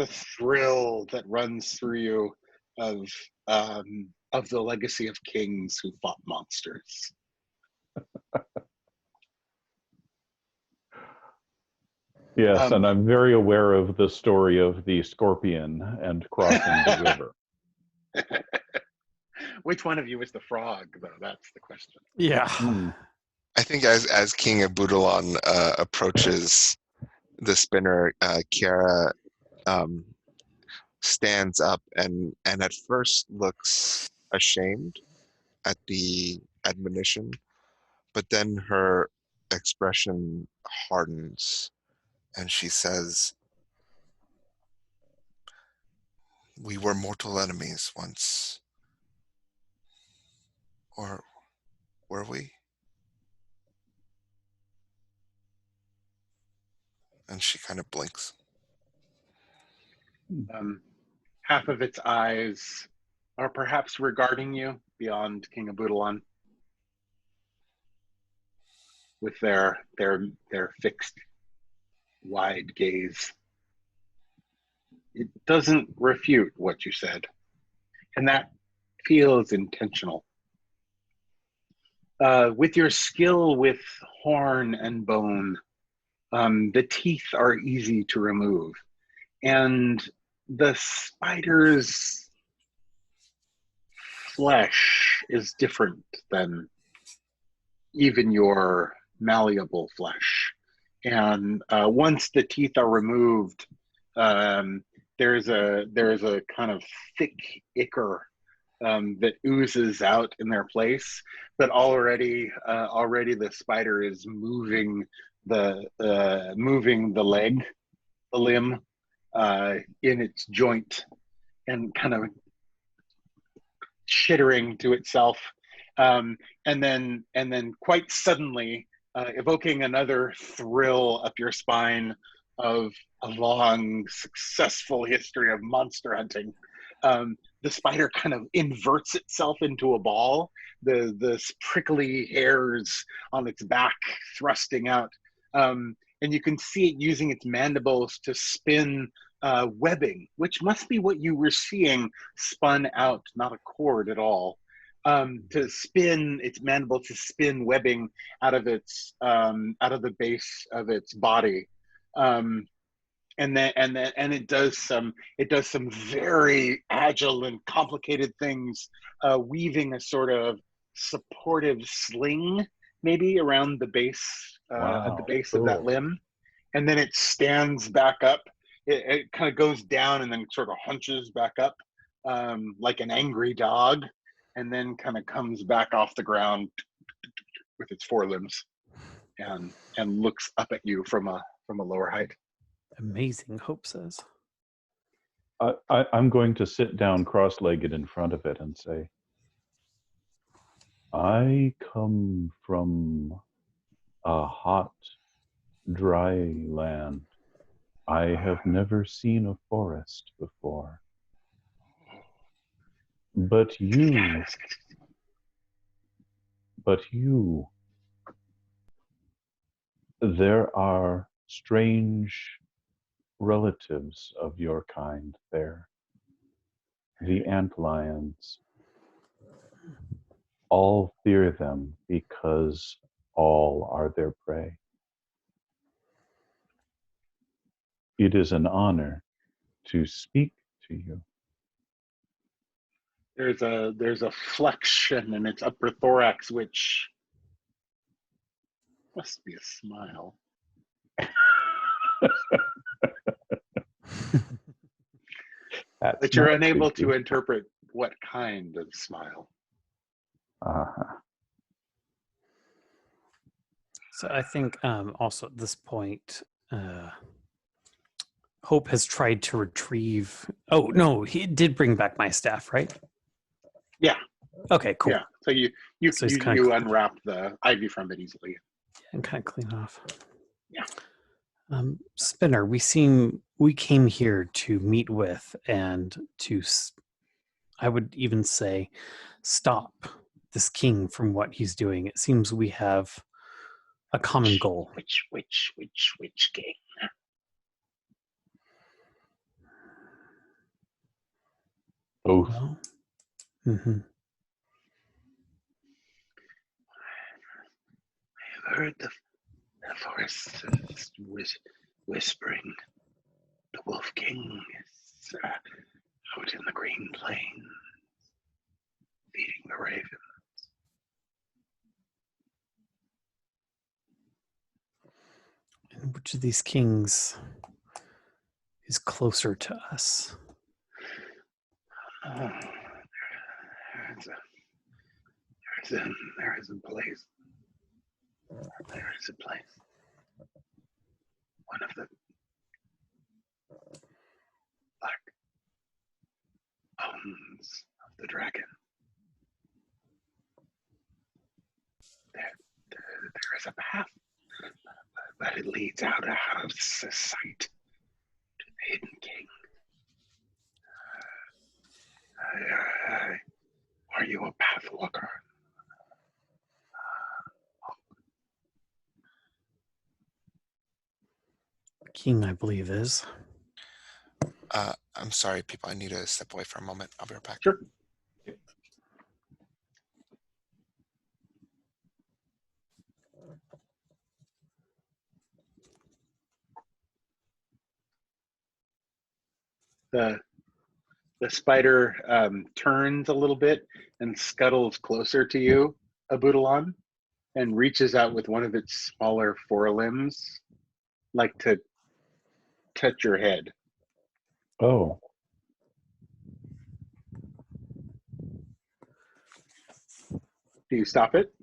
thrill that runs through you of the legacy of kings who fought monsters. Yes, and I'm very aware of the story of the scorpion and crossing the river. Which one of you is the frog, though? That's the question. Yeah. I think as King of Budalon approaches the spinner, Kiara stands up and at first looks ashamed at the admonition, but then her expression hardens and she says, "We were mortal enemies once. Or were we?" And she kind of blinks. Half of its eyes are perhaps regarding you beyond King of Budalon with their fixed, wide gaze. It doesn't refute what you said, and that feels intentional. With your skill with horn and bone, the teeth are easy to remove, and the spider's flesh is different than even your malleable flesh. And once the teeth are removed, there's a kind of thick ichor that oozes out in their place. But already the spider is moving the leg, the limb, in its joint, and kind of chittering to itself, and then quite suddenly evoking another thrill up your spine of a long, successful history of monster hunting. The spider kind of inverts itself into a ball, the prickly hairs on its back thrusting out. And you can see it using its mandibles to spin webbing, which must be what you were seeing spun out, not a cord at all. To spin its mandible, to spin webbing out of the base of its body. And it does some very agile and complicated things, weaving a sort of supportive sling maybe around the base at the base of that limb, and then it stands back up. It kind of goes down and then sort of hunches back up like an angry dog, and then kind of comes back off the ground with its forelimbs and looks up at you from a lower height. Amazing, Hope says. I'm going to sit down cross-legged in front of it and say, I come from a hot, dry land. I have never seen a forest before. But you, there are strange relatives of your kind there. The antlions. All fear them because all are their prey. It is an honor to speak to you. There's a flexion in its upper thorax, which must be a smile. But you're unable to interpret what kind of smile. So I think also at this point, Hope has tried to retrieve. Oh no, he did bring back my staff, right? Yeah. Okay, cool. Yeah. So you unwrap the ivy from it easily and kind of clean off. Yeah. Spinner, we came here to meet with and to, I would even say, stop this king from what he's doing. It seems we have a common goal. Which king? Both. Well, mm-hmm. I've heard the forest is whispering. The Wolf King is out in the Green Plains, feeding the ravens. And which of these kings is closer to us? There is a place. There is a place. One of the black bones of the dragon. There is a path, but it leads out of sight to the Hidden King. Are you a pathwalker? King, I believe, is. I'm sorry, people. I need to step away for a moment. I'll be right back. Sure. The spider turns a little bit and scuttles closer to you, Abutalon, and reaches out with one of its smaller forelimbs, like to touch your head. Oh. Do you stop it?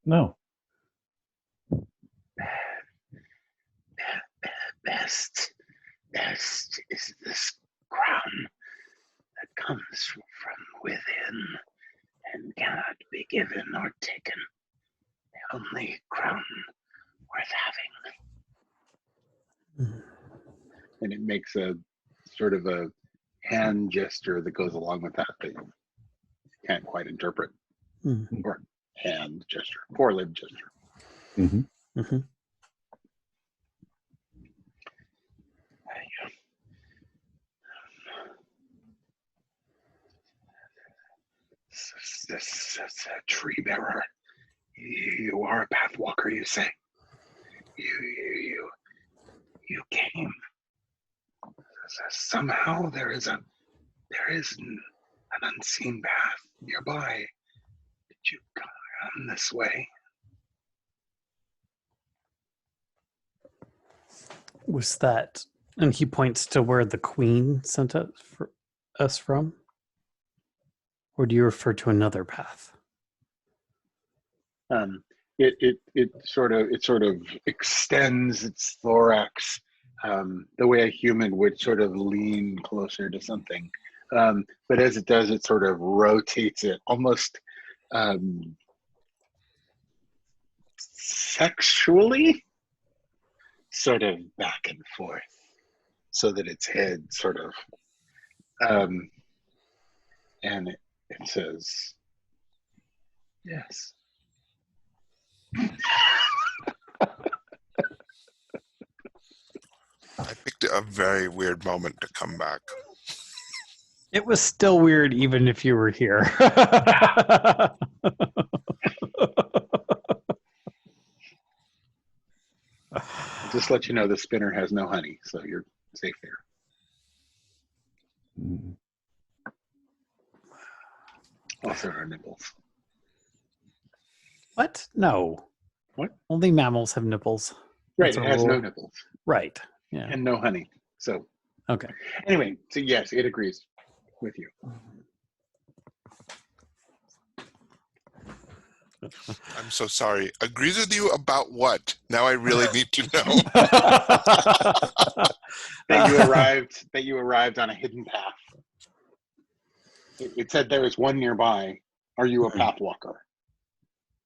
No. Best is this crown that comes from within and cannot be given or taken. The only crown worth having. And it makes a sort of a hand gesture that goes along with that you can't quite interpret. Or hand gesture, four-lib gesture. Mm-hmm. Mm-hmm. This tree bearer. You are a pathwalker, you say. You came. Somehow there is an unseen path nearby. Did you come this way? Was that? And he points to where the queen sent us from. Or do you refer to another path? It sort of extends its thorax the way a human would sort of lean closer to something. But as it does, it sort of rotates it almost sexually, sort of back and forth, so that its head sort of, and it says, yes. I picked a very weird moment to come back. It was still weird even if you were here. I'll just let you know the spinner has no honey, so you're safe there. Mm. Also, our nipples. What? No. What? Only mammals have nipples. Right, That's it a has rule. no nipples. Right. Yeah. And no honey. So, Okay. anyway, so yes, it agrees with you. I'm so sorry. Agrees with you about what? Now I really need to know. That you arrived on a hidden path. It said there is one nearby. Are you a path walker?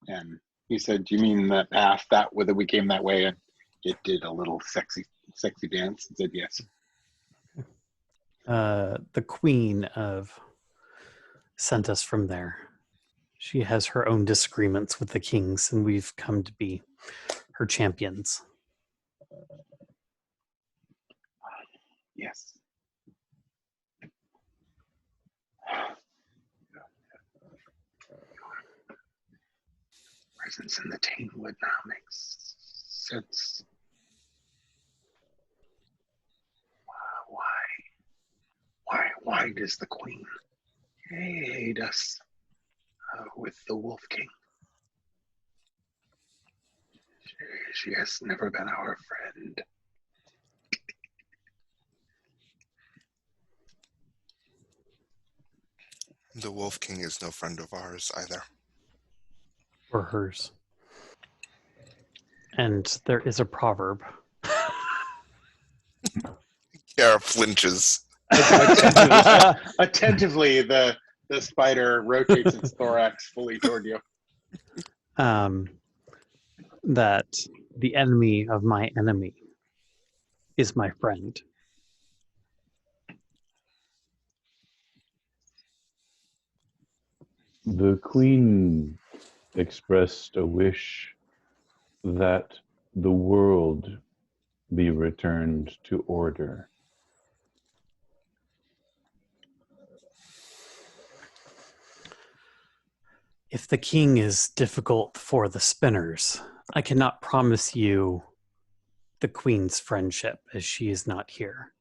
And he said, do you mean that path that we came that way? And it did a little sexy dance and said yes. The queen sent us from there. She has her own disagreements with the kings, and we've come to be her champions. Yes. Presence in the Tainwood now makes sense. Why does the queen aid us with the Wolf King? She has never been our friend. The Wolf King is no friend of ours either. Or hers. And there is a proverb. Kiara flinches. Attentively, the spider rotates its thorax fully toward you. That the enemy of my enemy is my friend. The queen expressed a wish that the world be returned to order. If the king is difficult for the spinners, I cannot promise you the queen's friendship as she is not here.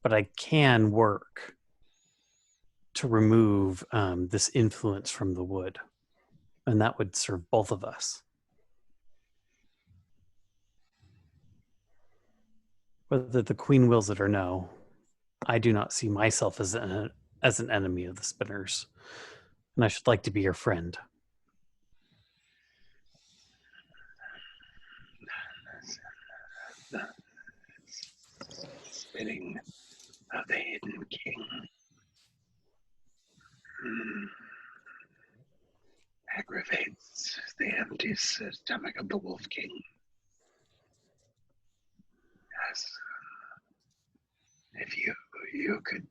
But I can work to remove this influence from the wood. And that would serve both of us. Whether the queen wills it or no, I do not see myself as an enemy of the spinners. And I should like to be your friend. Spinning of the Hidden King. Aggravates the empty stomach of the Wolf King. Yes. If you could,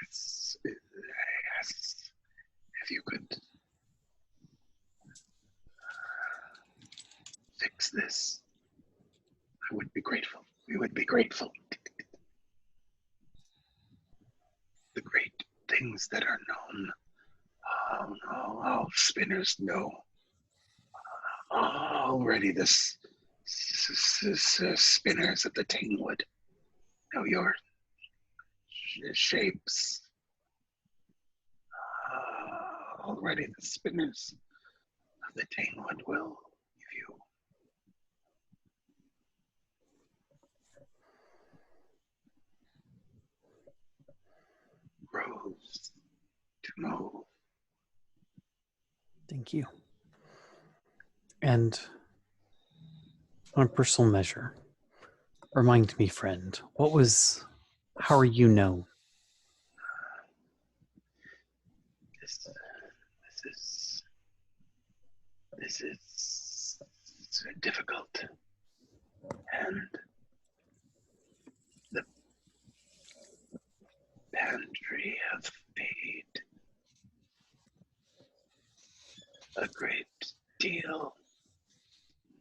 yes, if you could fix this, I would be grateful. We would be grateful. The great things that are known. All spinners know. Already the spinners of the Tangwood know your shapes. Already the spinners of the Tangwood will give you grows to know. Thank you. And on a personal measure, remind me, friend, how are you known? This is difficult, and the pantry have paid a great deal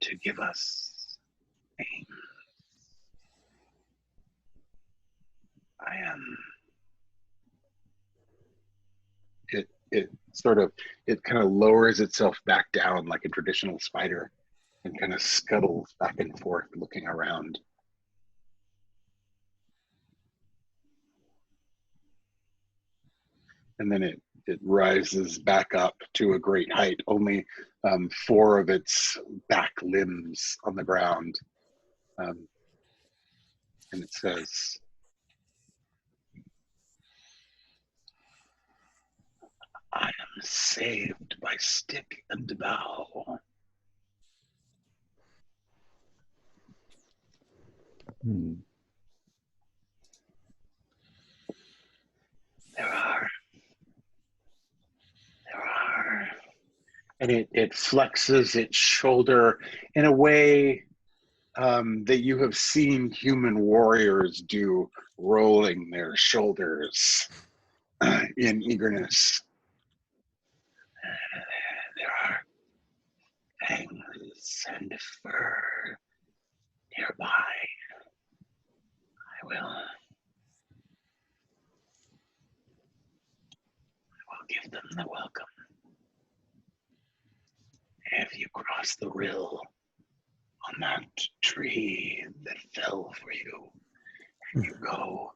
to give us aim. I am. It kind of lowers itself back down like a traditional spider and kind of scuttles back and forth looking around. And then it rises back up to a great height, only 4 of its back limbs on the ground. And it says, I am saved by stick and bough. There are, and it flexes its shoulder in a way that you have seen human warriors do, rolling their shoulders in eagerness. There are fangs and fur nearby. I will give them the welcome. If you cross the rill on that tree that fell for you, and you go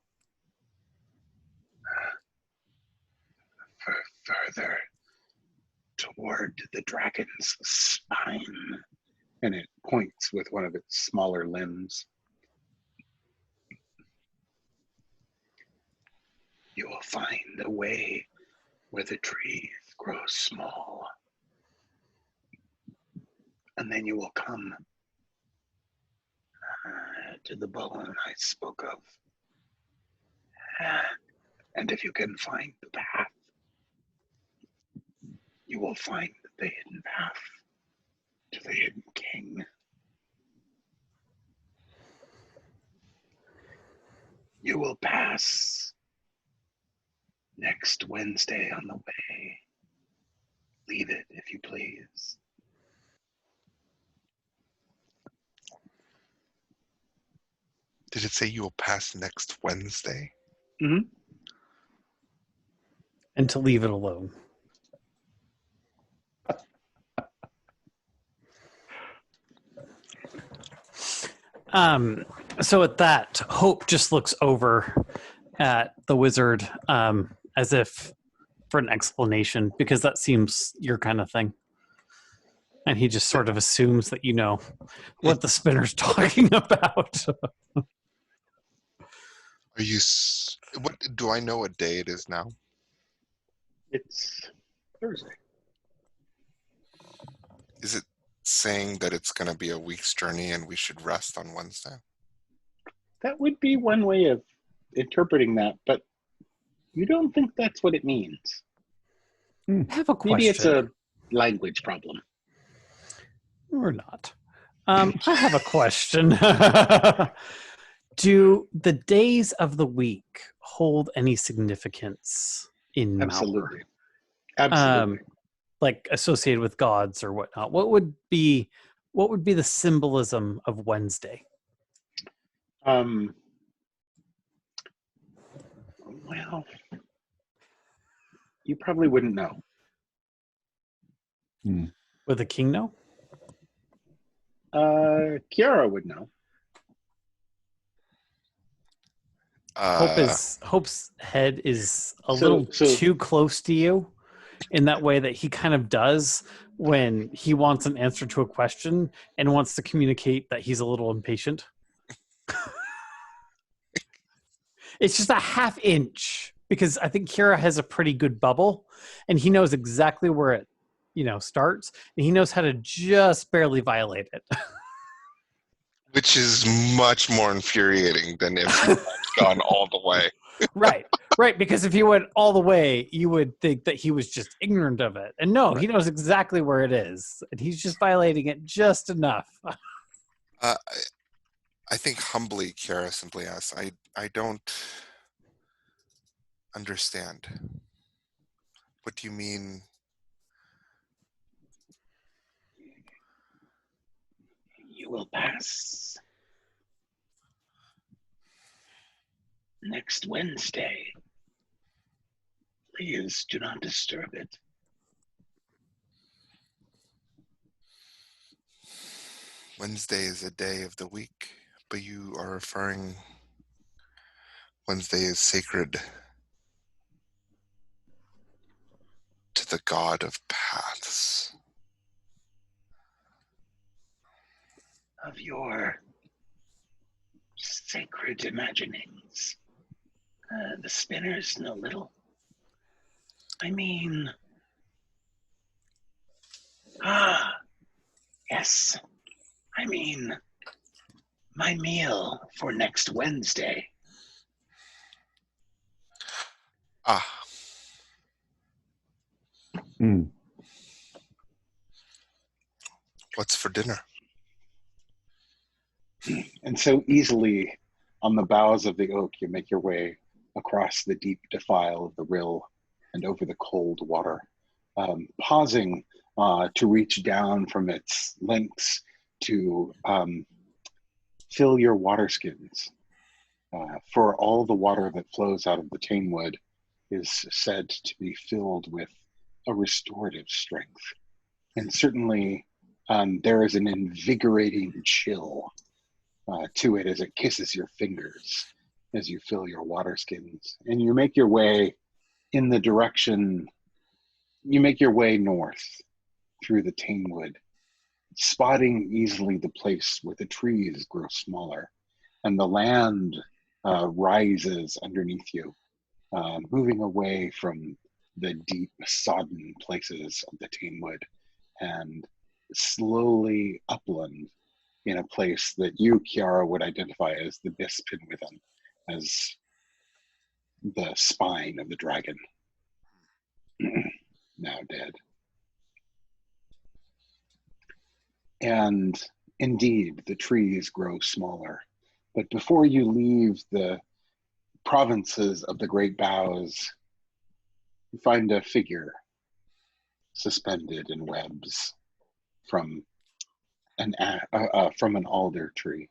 further toward the dragon's spine, and it points with one of its smaller limbs, you will find a way where the trees grow small. And then you will come to the bone I spoke of. And if you can find the path, you will find the hidden path to the hidden king. You will pass next Wednesday on the way. Leave it, if you please. Did it say you will pass next Wednesday? Mm-hmm. And to leave it alone. So at that, Hope just looks over at the wizard as if for an explanation, because that seems your kind of thing. And he just sort of assumes that you know what the spinner's talking about. Are you? What do I know? What day it is now? It's Thursday. Is it saying that it's going to be a week's journey and we should rest on Wednesday? That would be one way of interpreting that, but you don't think that's what it means. I have a question. Maybe it's a language problem. Or not. I have a question. Do the days of the week hold any significance in Malware? Absolutely. Absolutely. Like associated with gods or whatnot? What would be the symbolism of Wednesday? Well, you probably wouldn't know. Would the king know? Kiara would know. Hope's head is a little too close to you in that way that he kind of does when he wants an answer to a question and wants to communicate that he's a little impatient. It's just a half inch because I think Kira has a pretty good bubble and he knows exactly where it, starts, and he knows how to just barely violate it. Which is much more infuriating than if he had gone all the way. Right. Because if he went all the way, you would think that he was just ignorant of it. And no, He knows exactly where it is. And he's just violating it just enough. I think humbly, Kiara simply asks, I don't understand. What do you mean? You will pass next Wednesday. Please do not disturb it. Wednesday is a day of the week, but you are referring Wednesday is sacred to the god of paths. Of your sacred imaginings. The spinners know little. I mean... yes. I mean, my meal for next Wednesday. What's for dinner? And so easily on the boughs of the oak, you make your way across the deep defile of the rill and over the cold water, pausing to reach down from its lengths to fill your water skins. For all the water that flows out of the tanewood is said to be filled with a restorative strength. And certainly there is an invigorating chill to it as it kisses your fingers as you fill your water skins. And you make your way north through the tanewood, spotting easily the place where the trees grow smaller and the land rises underneath you, moving away from the deep sodden places of the tanewood and slowly upland in a place that you, Kiara, would identify as the Bispin within, as the spine of the dragon, now dead. And indeed, the trees grow smaller. But before you leave the provinces of the great boughs, you find a figure suspended in webs from an alder tree,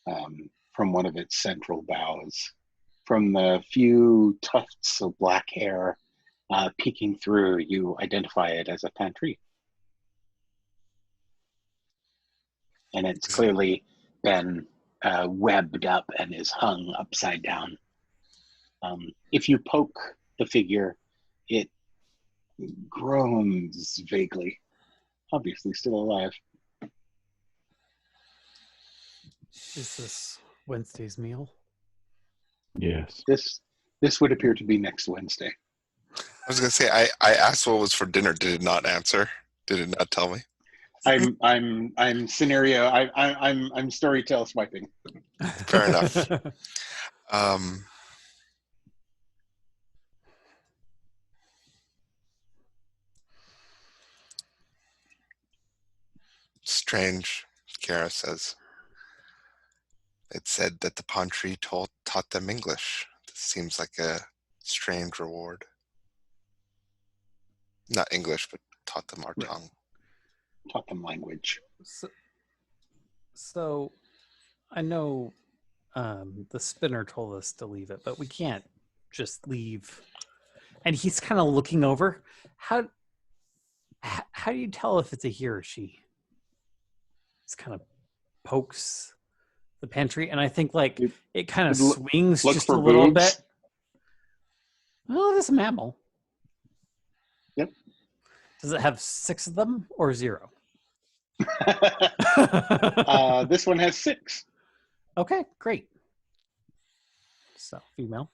from one of its central boughs. From the few tufts of black hair peeking through, you identify it as a pantry. And it's clearly been webbed up and is hung upside down. If you poke the figure, it groans vaguely, obviously still alive. Is this Wednesday's meal? Yes. This would appear to be next Wednesday. I was going to say, I asked what was for dinner. Did it not answer? Did it not tell me? I'm scenario. I'm storytell swiping. Fair enough. Strange, Kiara says. It said that the palm tree taught them English. This seems like a strange reward. Not English, but taught them our tongue. Taught them language. So I know the spinner told us to leave it, but we can't just leave. And he's kind of looking over. How do you tell if it's a he or she? It's kind of pokes the pantry, and I think like it kind of swings look just for a little boobs. bit. Well, this is a mammal. Yep. Does it have 6 of them or 0? This one has 6. Okay, great. So female.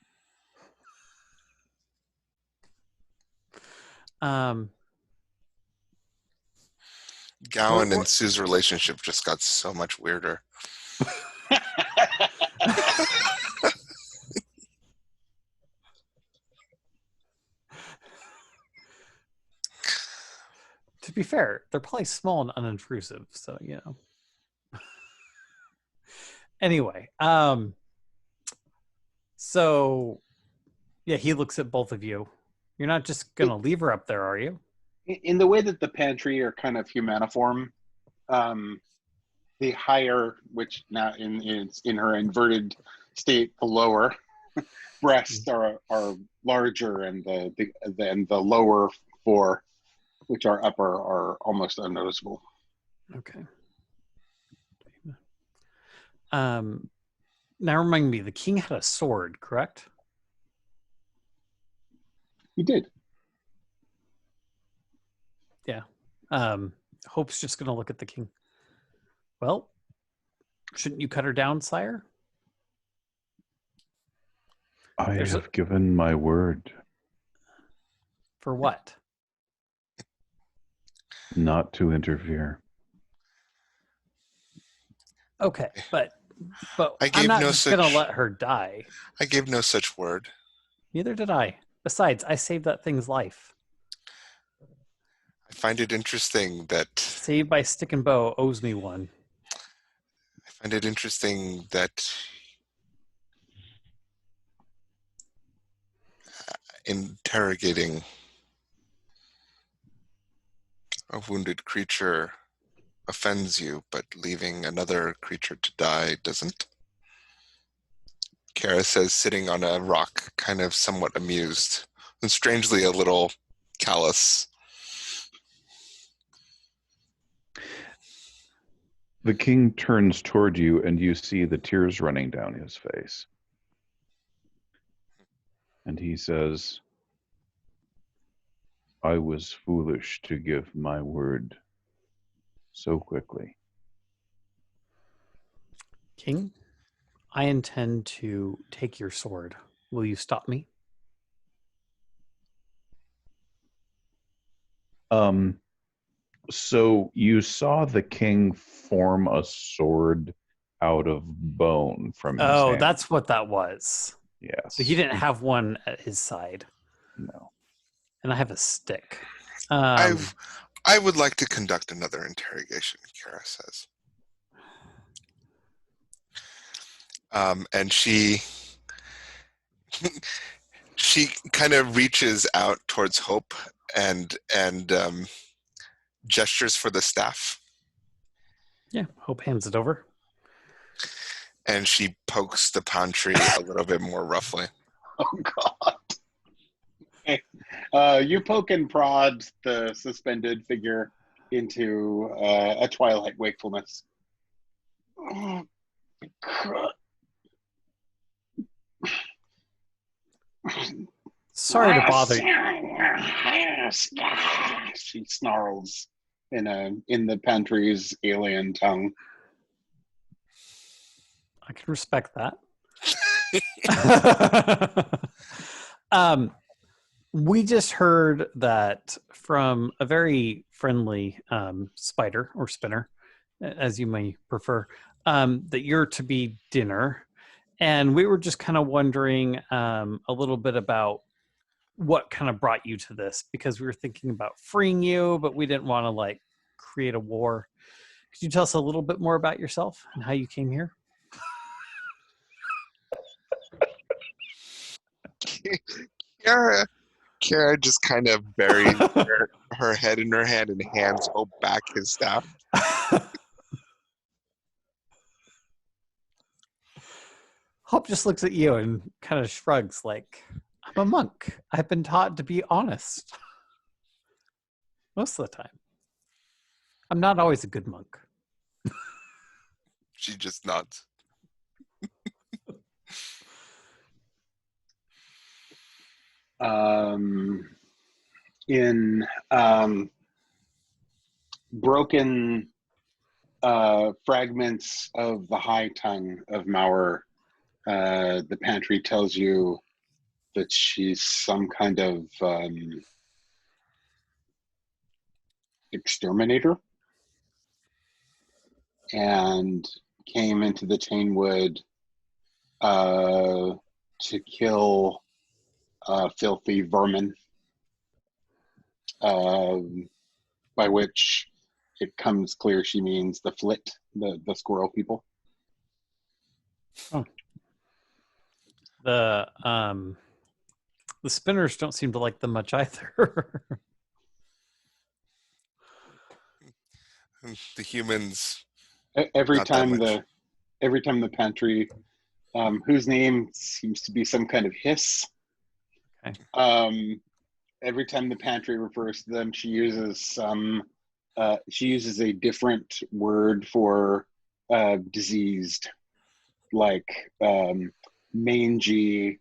Gowan and Sue's relationship just got so much weirder. To be fair, they're probably small and unintrusive, so you know. Anyway, so yeah, he looks at both of you. You're not just gonna leave her up there, are you? In the way that the pantry are kind of humaniform, the higher, which now in her inverted state, the lower breasts are larger, and the lower 4, which are upper, are almost unnoticeable. Okay. Now remind me, the king had a sword, correct? He did. Yeah. Hope's just gonna look at the king. Well, shouldn't you cut her down, sire? I have given my word. For what? Not to interfere. Okay, but I gave I'm not no just such- gonna let her die. I gave no such word. Neither did I. Besides, I saved that thing's life. I find it interesting that Saved by Stick and Bow owes me one. I find it interesting that interrogating a wounded creature offends you, but leaving another creature to die doesn't. Kara says, sitting on a rock, kind of somewhat amused, and strangely a little callous. The king turns toward you, and you see the tears running down his face. And he says, I was foolish to give my word so quickly. King, I intend to take your sword. Will you stop me? So you saw the king form a sword out of bone from his hand. That's what that was. Yes. So he didn't have one at his side. No. And I have a stick. I would like to conduct another interrogation, Kara says. And she kind of reaches out towards Hope and gestures for the staff. Yeah, Hope hands it over. And she pokes the palm tree a little bit more roughly. Oh, God. Okay. You poke and prod the suspended figure into a twilight wakefulness. Oh, God. Sorry to bother you. She snarls in the pantry's alien tongue. I can respect that. We just heard that from a very friendly spider or spinner, as you may prefer, that you're to be dinner. And we were just kind of wondering a little bit about what kind of brought you to this, because we were thinking about freeing you, but we didn't want to like create a war. Could you tell us a little bit more about yourself and how you came here? Kara just kind of buries her head in her hand and hands Hope back his staff. Hope just looks at you and kind of shrugs like, I'm a monk. I've been taught to be honest. Most of the time. I'm not always a good monk. She just nods. In broken fragments of the high tongue of Mauer, the pantry tells you that she's some kind of exterminator and came into the Tainwood to kill filthy vermin, by which it comes clear she means the flit, the squirrel people. Oh. The spinners don't seem to like them much either. The humans. Every Not that time much. the pantry, whose name seems to be some kind of hiss. Okay. Every time the pantry refers to them, she uses a different word for diseased, like mangy,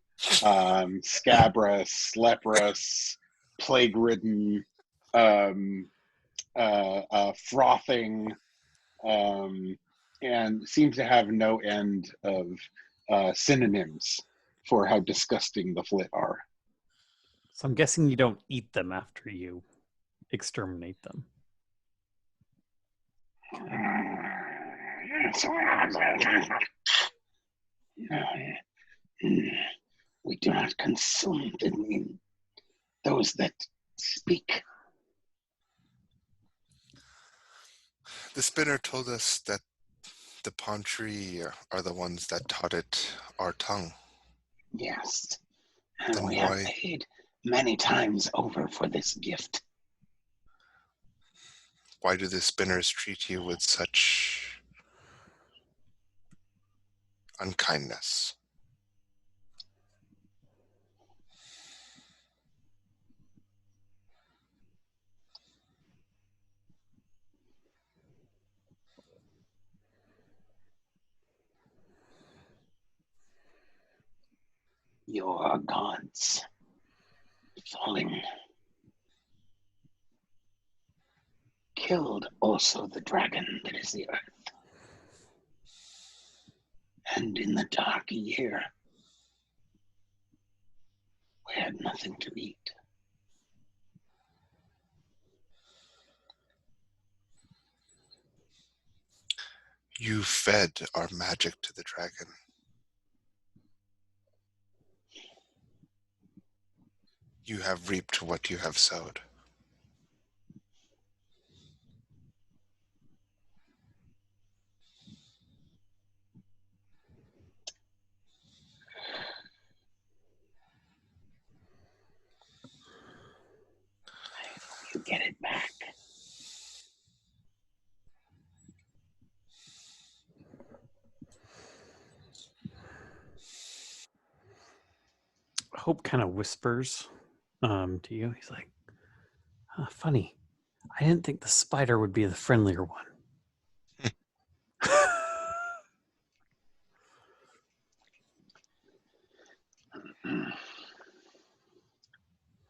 scabrous, leprous, plague-ridden, frothing, and seems to have no end of synonyms for how disgusting the flit are. So I'm guessing you don't eat them after you exterminate them. We do not consume those that speak. The spinner told us that the Pantry are the ones that taught it our tongue. Yes, and Then we have paid many times over for this gift. Why do the spinners treat you with such unkindness? Your gods falling killed also the dragon that is the earth. And in the dark year, we had nothing to eat. You fed our magic to the dragon. You have reaped what you have sowed. I hope you get it back. Hope kind of whispers to you. He's like, funny. I didn't think the spider would be the friendlier one.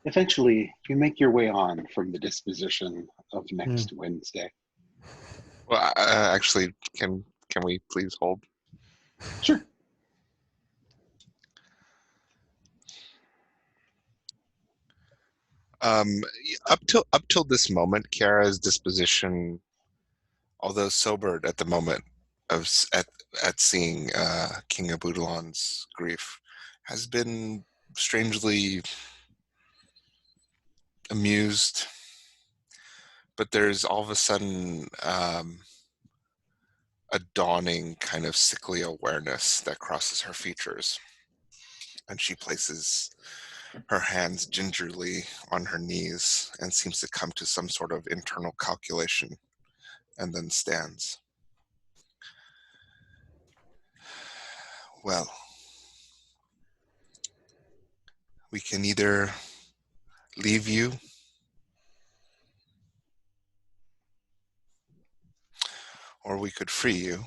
Eventually, you make your way on from the disposition of next Wednesday. Well, actually, can we please hold? Sure. Up till this moment, Kiara's disposition, although sobered at the moment at seeing King Abudalon's grief, has been strangely amused. But there's all of a sudden a dawning kind of sickly awareness that crosses her features. And she places her hands gingerly on her knees and seems to come to some sort of internal calculation, and then stands. Well, we can either leave you or we could free you.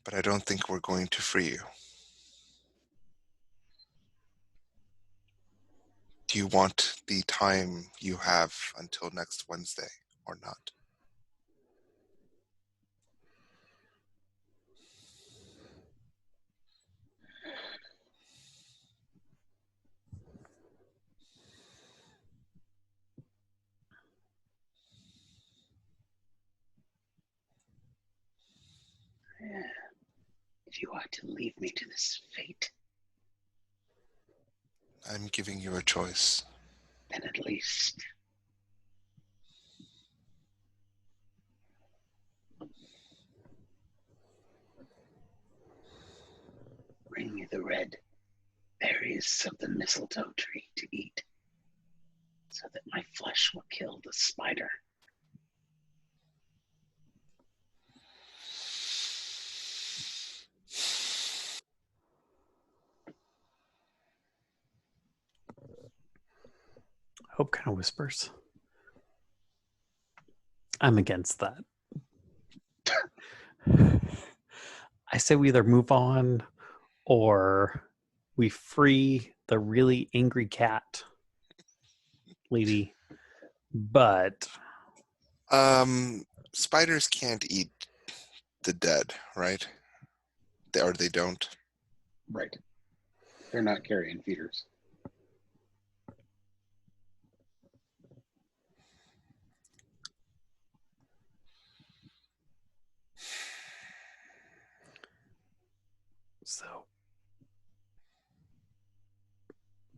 But I don't think we're going to free you. Do you want the time you have until next Wednesday or not? If you are to leave me to this fate, I'm giving you a choice. then at least bring me the red berries of the mistletoe tree to eat, so that my flesh will kill the spider. Hope kind of whispers. I'm against that. I say we either move on or we free the really angry cat lady. But Spiders can't eat the dead, right? Or they don't. Right. They're not carrion feeders. so,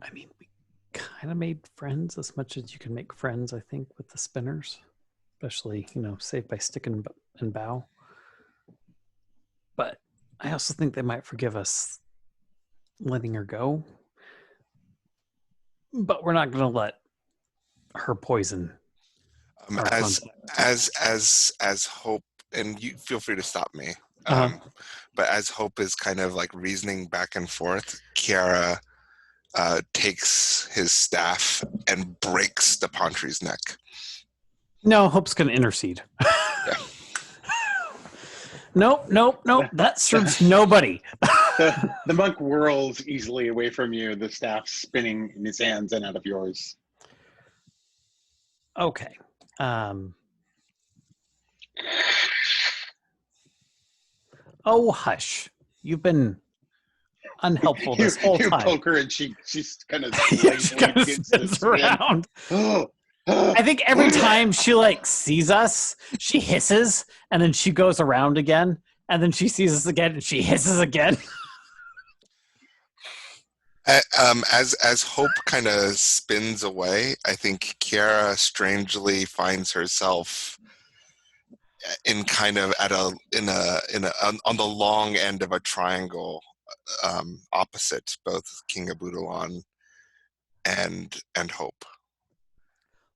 I mean, we kind of made friends as much as you can make friends, I think, with the spinners, especially, Saved by Stick and Bow. But I also think they might forgive us letting her go. But we're not going to let her poison our as Hope, and you feel free to stop me. But as Hope is kind of like reasoning back and forth, Kiara takes his staff and breaks the Pantry's neck. No, Hope's going to intercede. Yeah. Nope. That serves nobody. The monk whirls easily away from you, the staff spinning in his hands and out of yours. Okay. Oh, hush. You've been unhelpful this whole time. You poke her and she's kind of spins around. I think every time she sees us, she hisses, and then she goes around again, and then she sees us again, and she hisses again. As Hope kind of spins away, I think Kiara strangely finds herself in kind of on the long end of a triangle, opposite both King Abudalan and Hope.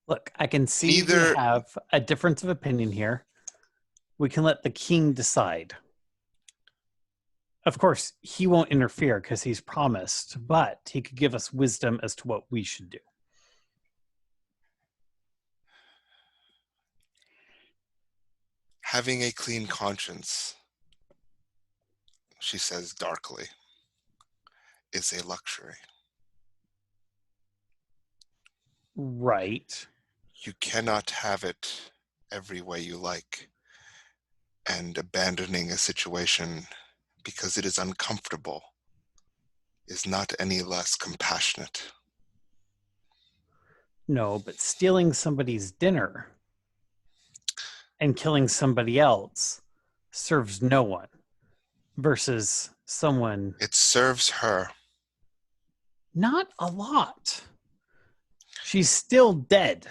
Look, I can see we have a difference of opinion here. We can let the king decide. Of course, he won't interfere because he's promised, but he could give us wisdom as to what we should do. Having a clean conscience, she says darkly, is a luxury. Right. You cannot have it every way you like, and abandoning a situation because it is uncomfortable is not any less compassionate. No, but stealing somebody's dinner and killing somebody else serves no one versus someone. It serves her. Not a lot. She's still dead.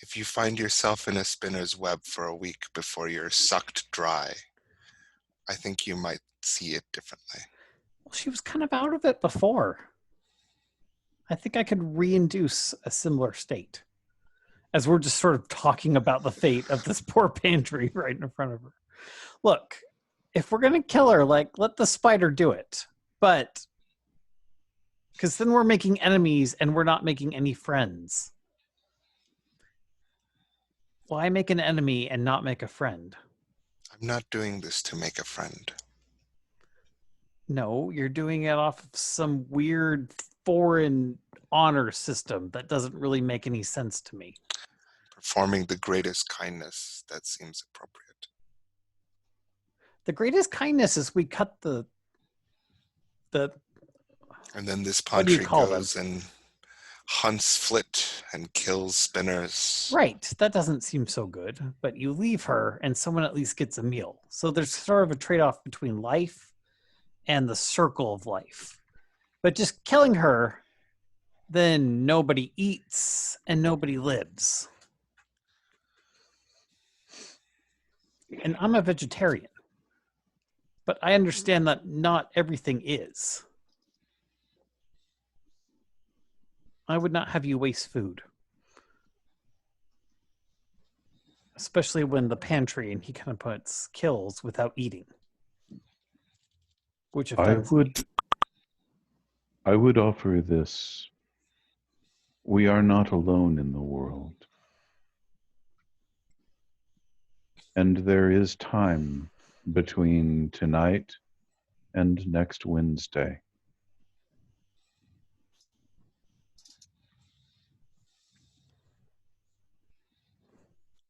If you find yourself in a spinner's web for a week before you're sucked dry, I think you might see it differently. Well, she was kind of out of it before. I think I could reinduce a similar state. As we're just sort of talking about the fate of this poor pantry right in front of her. Look, if we're going to kill her, like, let the spider do it. But, because then we're making enemies and we're not making any friends. Why make an enemy and not make a friend? I'm not doing this to make a friend. No, you're doing it off of some weird foreign honor system that doesn't really make any sense to me. Performing the greatest kindness that seems appropriate. The greatest kindness is we cut the And then this What do you pantry call goes and hunts flit and kills spinners. right. That doesn't seem so good. But you leave her and someone at least gets a meal. So there's sort of a trade-off between life and the circle of life. But just killing her, then nobody eats and nobody lives. And I'm a vegetarian. But I understand that not everything is. I would not have you waste food. Especially when the pantry and he kind of puts kills without eating. Which offends me. I would offer this. We are not alone in the world. And there is time between tonight and next Wednesday.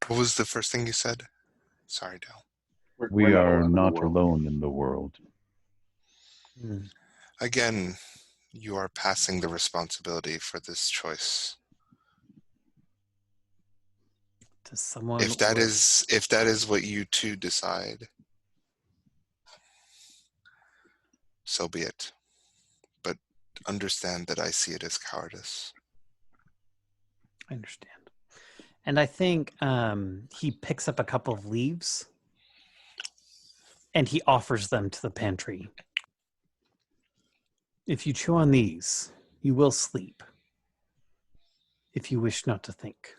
What was the first thing you said? Sorry, Dale. We are alone in the not world. alone in the world. Again, you are passing the responsibility for this choice. To someone If that is what you two decide, so be it. But understand that I see it as cowardice. I understand. And I think he picks up a couple of leaves and he offers them to the pantry. If you chew on these, you will sleep. If you wish not to think.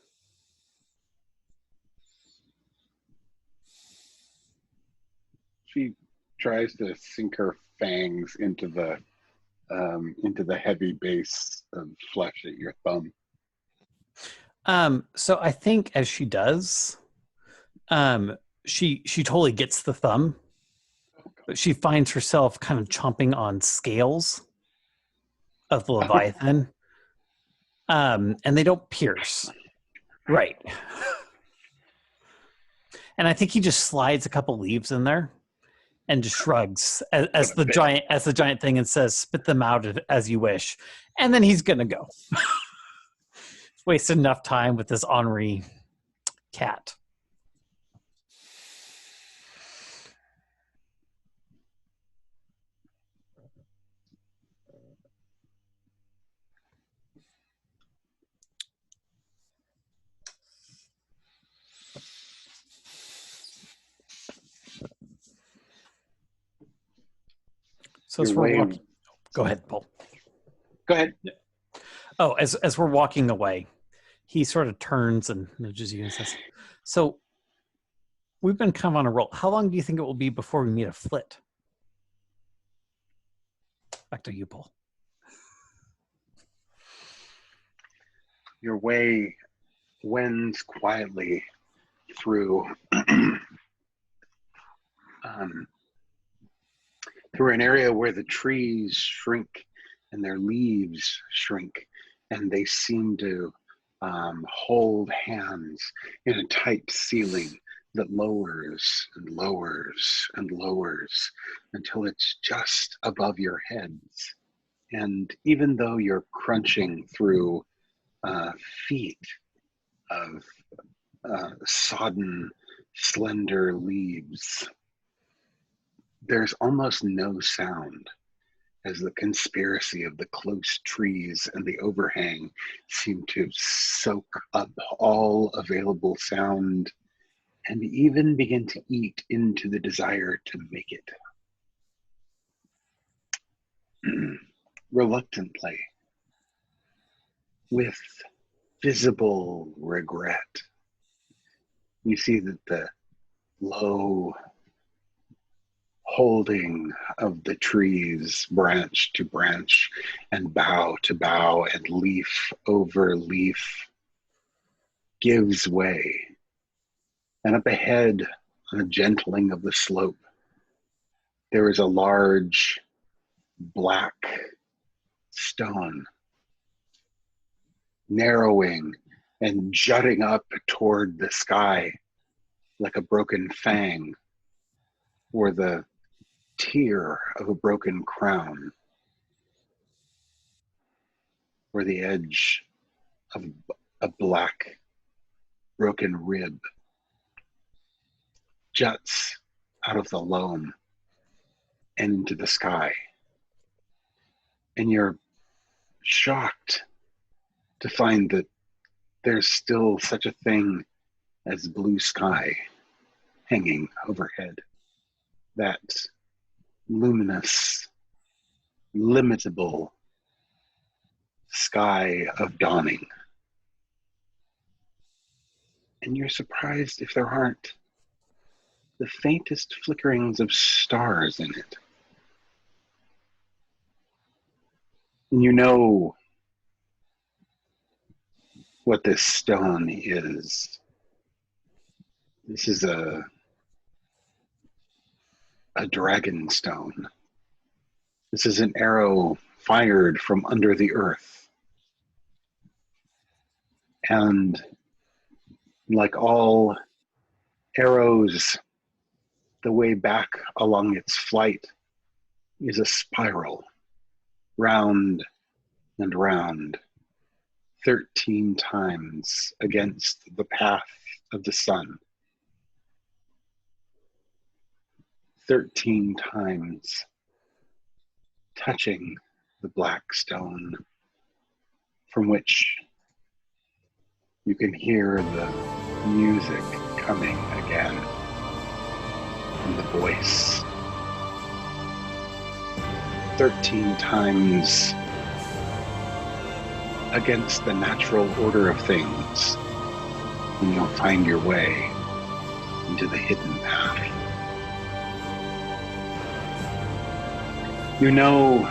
She tries to sink her fangs into the heavy base of flesh at your thumb. So I think as she does, she totally gets the thumb, but she finds herself kind of chomping on scales of the Leviathan. And they don't pierce. Right. And I think he just slides a couple leaves in there and just shrugs as the giant thing and says, "Spit them out as you wish." And then he's gonna go. Wasted enough time with this ornery cat. So as we're walking, go ahead, Paul. Go ahead. Oh, as we're walking away, he sort of turns and nudges you and says, "So we've been kind of on a roll. How long do you think it will be before we meet a flit?" Back to you, Paul. Your way wends quietly through through an area where the trees shrink and their leaves shrink, and they seem to hold hands in a tight ceiling that lowers and lowers and lowers until it's just above your heads. And even though you're crunching through feet of sodden, slender leaves, there's almost no sound. as the conspiracy of the close trees and the overhang seem to soak up all available sound and even begin to eat into the desire to make it. Reluctantly, with visible regret, you see that the low holding of the trees, branch to branch and bough to bough and leaf over leaf, gives way. And up ahead, on a gentling of the slope, there is a large black stone, narrowing and jutting up toward the sky like a broken fang or the tear of a broken crown, or the edge of a black broken rib juts out of the loam and into the sky. And you're shocked to find that there's still such a thing as blue sky hanging overhead. That luminous, limitable sky of dawning. And you're surprised if there aren't the faintest flickerings of stars in it. And you know what this stone is. This is a dragon stone. This is an arrow fired from under the earth. And like all arrows, the way back along its flight is a spiral, round and round, 13 times against the path of the sun. 13 times touching the black stone, from which you can hear the music coming again, and the voice. 13 times against the natural order of things, and you'll find your way into the hidden path. You know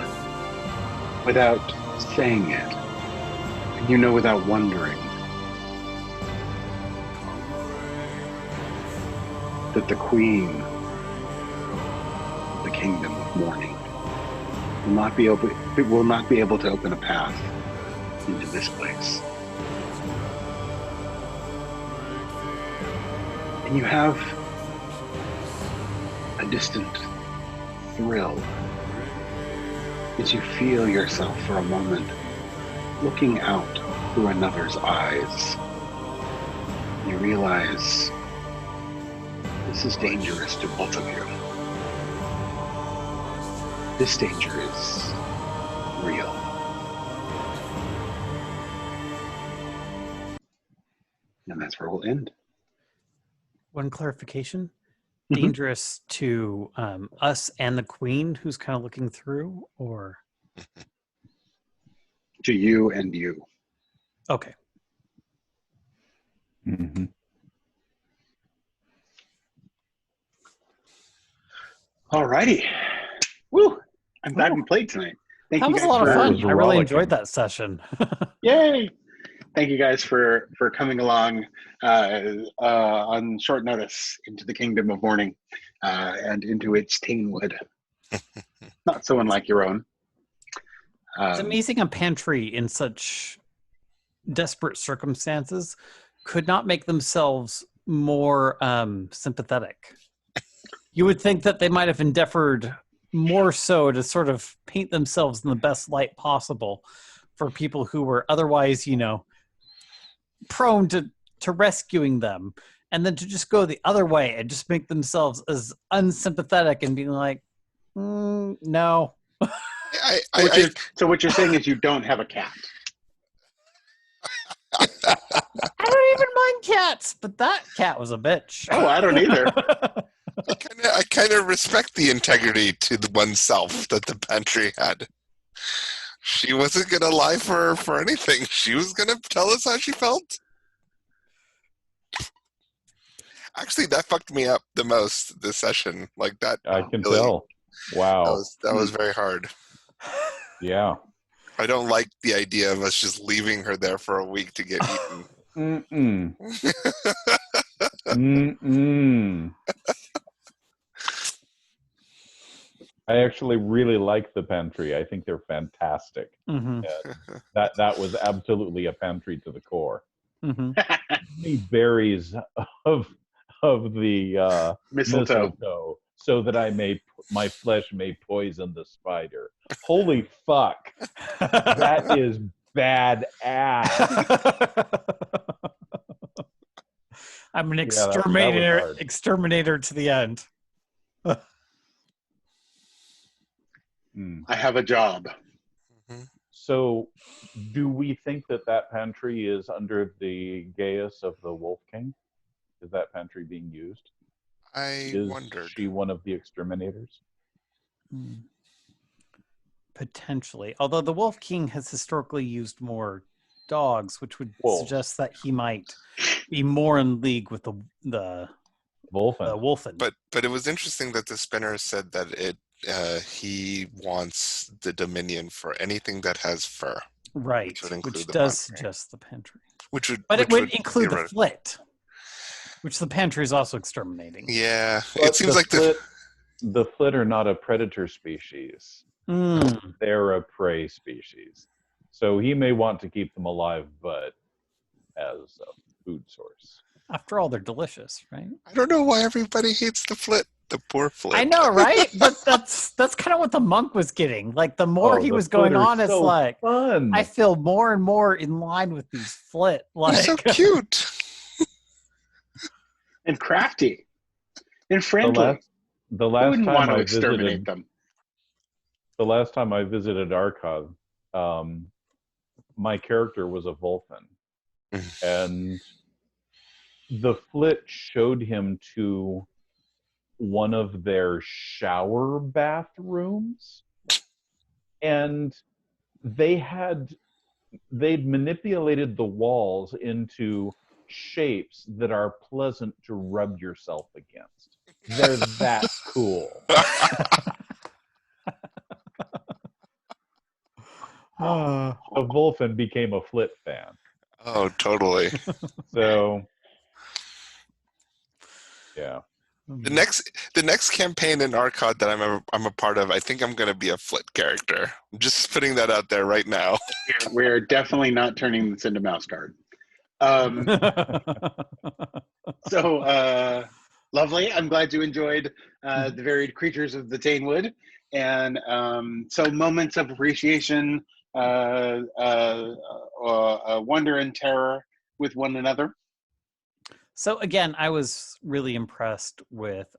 without saying it, and you know without wondering, that the Queen of the Kingdom of Morning will not be able to open a path into this place. And you have a distant thrill as you feel yourself for a moment looking out through another's eyes. You realize this is dangerous to both of you. This danger is real. And that's where we'll end. One clarification. Dangerous to us and the Queen, who's kind of looking through, or? To you and you. Okay. Mm-hmm. All righty. Woo! I'm glad we played tonight. Thank That you was guys a lot of for fun. was I really rollicking. enjoyed that session. Yay! Thank you guys for coming along on short notice into the Kingdom of Morning and into its Tainwood. Not so unlike your own. It's amazing a pantry in such desperate circumstances could not make themselves more sympathetic. You would think that they might have endeavored more so to sort of paint themselves in the best light possible for people who were otherwise, prone to rescuing them, and then to just go the other way and just make themselves as unsympathetic and being like, no. So what you're saying is you don't have a cat. I don't even mind cats, but that cat was a bitch. Oh, I don't either. I kind of respect the integrity to the oneself that the pantry had. She wasn't gonna lie for anything. She was gonna tell us how she felt. Actually, that fucked me up the most this session. Like that. I can really, tell. Wow. That was very hard. Yeah. I don't like the idea of us just leaving her there for a week to get eaten. Mm-mm. Mm-mm. I actually really like the pantry. I think they're fantastic. Mm-hmm. That was absolutely a pantry to the core. Mm-hmm. The berries of the mistletoe, so that my flesh may poison the spider. Holy fuck! That is badass. I'm an exterminator. Exterminator to the end. I have a job. So, do we think that pantry is under the geas of the Wolf King? Is that pantry being used? Is she one of the exterminators? Potentially. Although the Wolf King has historically used more dogs, which would suggest that he might be more in league with the Wolfen. But it was interesting that the spinner said that he wants the dominion for anything that has fur. Right, which does suggest the pantry. But it would include the flit, which the pantry is also exterminating. Yeah, but it seems like the flit are not a predator species. They're a prey species. So he may want to keep them alive, but as a food source. After all, they're delicious, right? I don't know why everybody hates the flit. The poor flit. I know, right? But that's kind of what the monk was getting. Like the more he was going on, it's like fun. I feel more and more in line with these flit. Like they're so cute and crafty and friendly. The last time want to I exterminate visited them. The last time I visited Arcog, my character was a Vulcan, and the flit showed him to one of their shower bathrooms, and they'd manipulated the walls into shapes that are pleasant to rub yourself against. They're that cool. A Vulcan became a flit fan. Oh, totally. So, yeah. The next campaign in Arcod that I'm a part of, I think I'm going to be a flit character. I'm just putting that out there right now. We're definitely not turning this into Mouse Guard. So lovely. I'm glad you enjoyed the varied creatures of the Tanewood, and so moments of appreciation, wonder and terror with one another. So again, I was really impressed with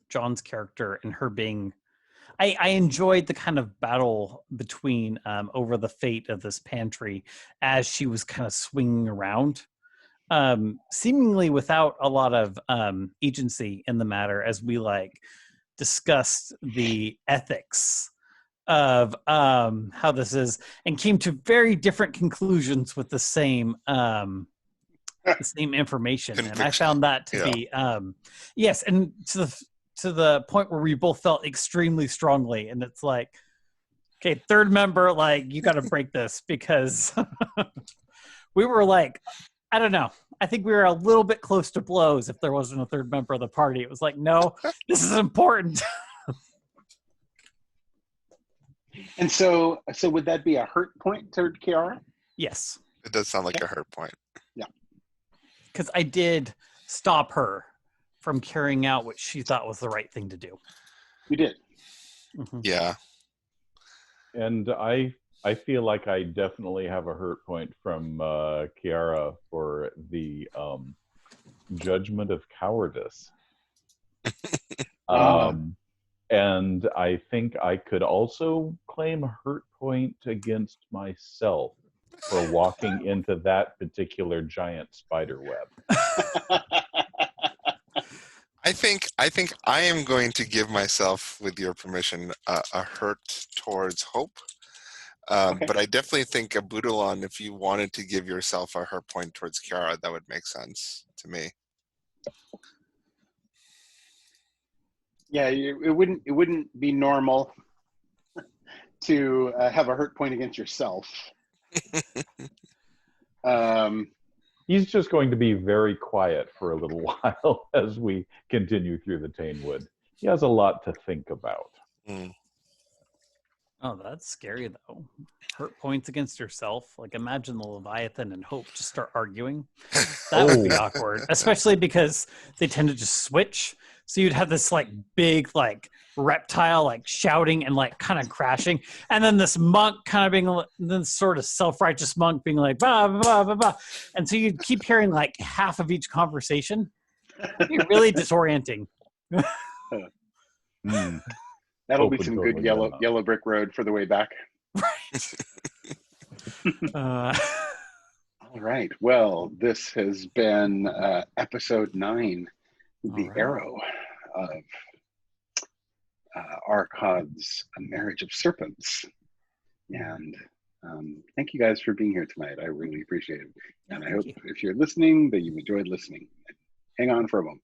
John's character and her being. I enjoyed the kind of battle between over the fate of this pantry as she was kind of swinging around, seemingly without a lot of agency in the matter, as we discussed the ethics of how this is, and came to very different conclusions with the same information. Conviction. And I found that to be yes, and to the point where we both felt extremely strongly, and it's like, okay, third member, you got to break this, because we were I don't know, I think we were a little bit close to blows if there wasn't a third member of the party. It was like, no, this is important. And so would that be a hurt point to Kiara? Yes. It does sound like a hurt point. Yeah. Because I did stop her from carrying out what she thought was the right thing to do. You did. Mm-hmm. Yeah. And I feel like I definitely have a hurt point from Kiara for the judgment of cowardice. And I think I could also claim a hurt point against myself for walking into that particular giant spider web. I think I am going to give myself, with your permission, a hurt towards hope. Okay. But I definitely think a Boodalon, if you wanted to give yourself a hurt point towards Kiara, that would make sense to me. Yeah, it wouldn't be normal to have a hurt point against yourself. He's just going to be very quiet for a little while as we continue through the Tanewood. He has a lot to think about. Mm. Oh, that's scary though. Hurt points against yourself. Like imagine the Leviathan and Hope just start arguing. That would be awkward, especially because they tend to just switch. So you'd have this like big like reptile like shouting and like kind of crashing, and then this monk kind of being then sort of self-righteous monk being like blah blah blah blah blah, and so you'd keep hearing like half of each conversation. It'd be really disorienting. That'll Hope be would some totally good get him. yellow brick road for the way back. Uh, All right. Well, this has been episode 9, The All right. Arrow of Archod's A Marriage of Serpents. And thank you guys for being here tonight. I really appreciate it. And I hope you. if you're listening that you've enjoyed listening. Hang on for a moment.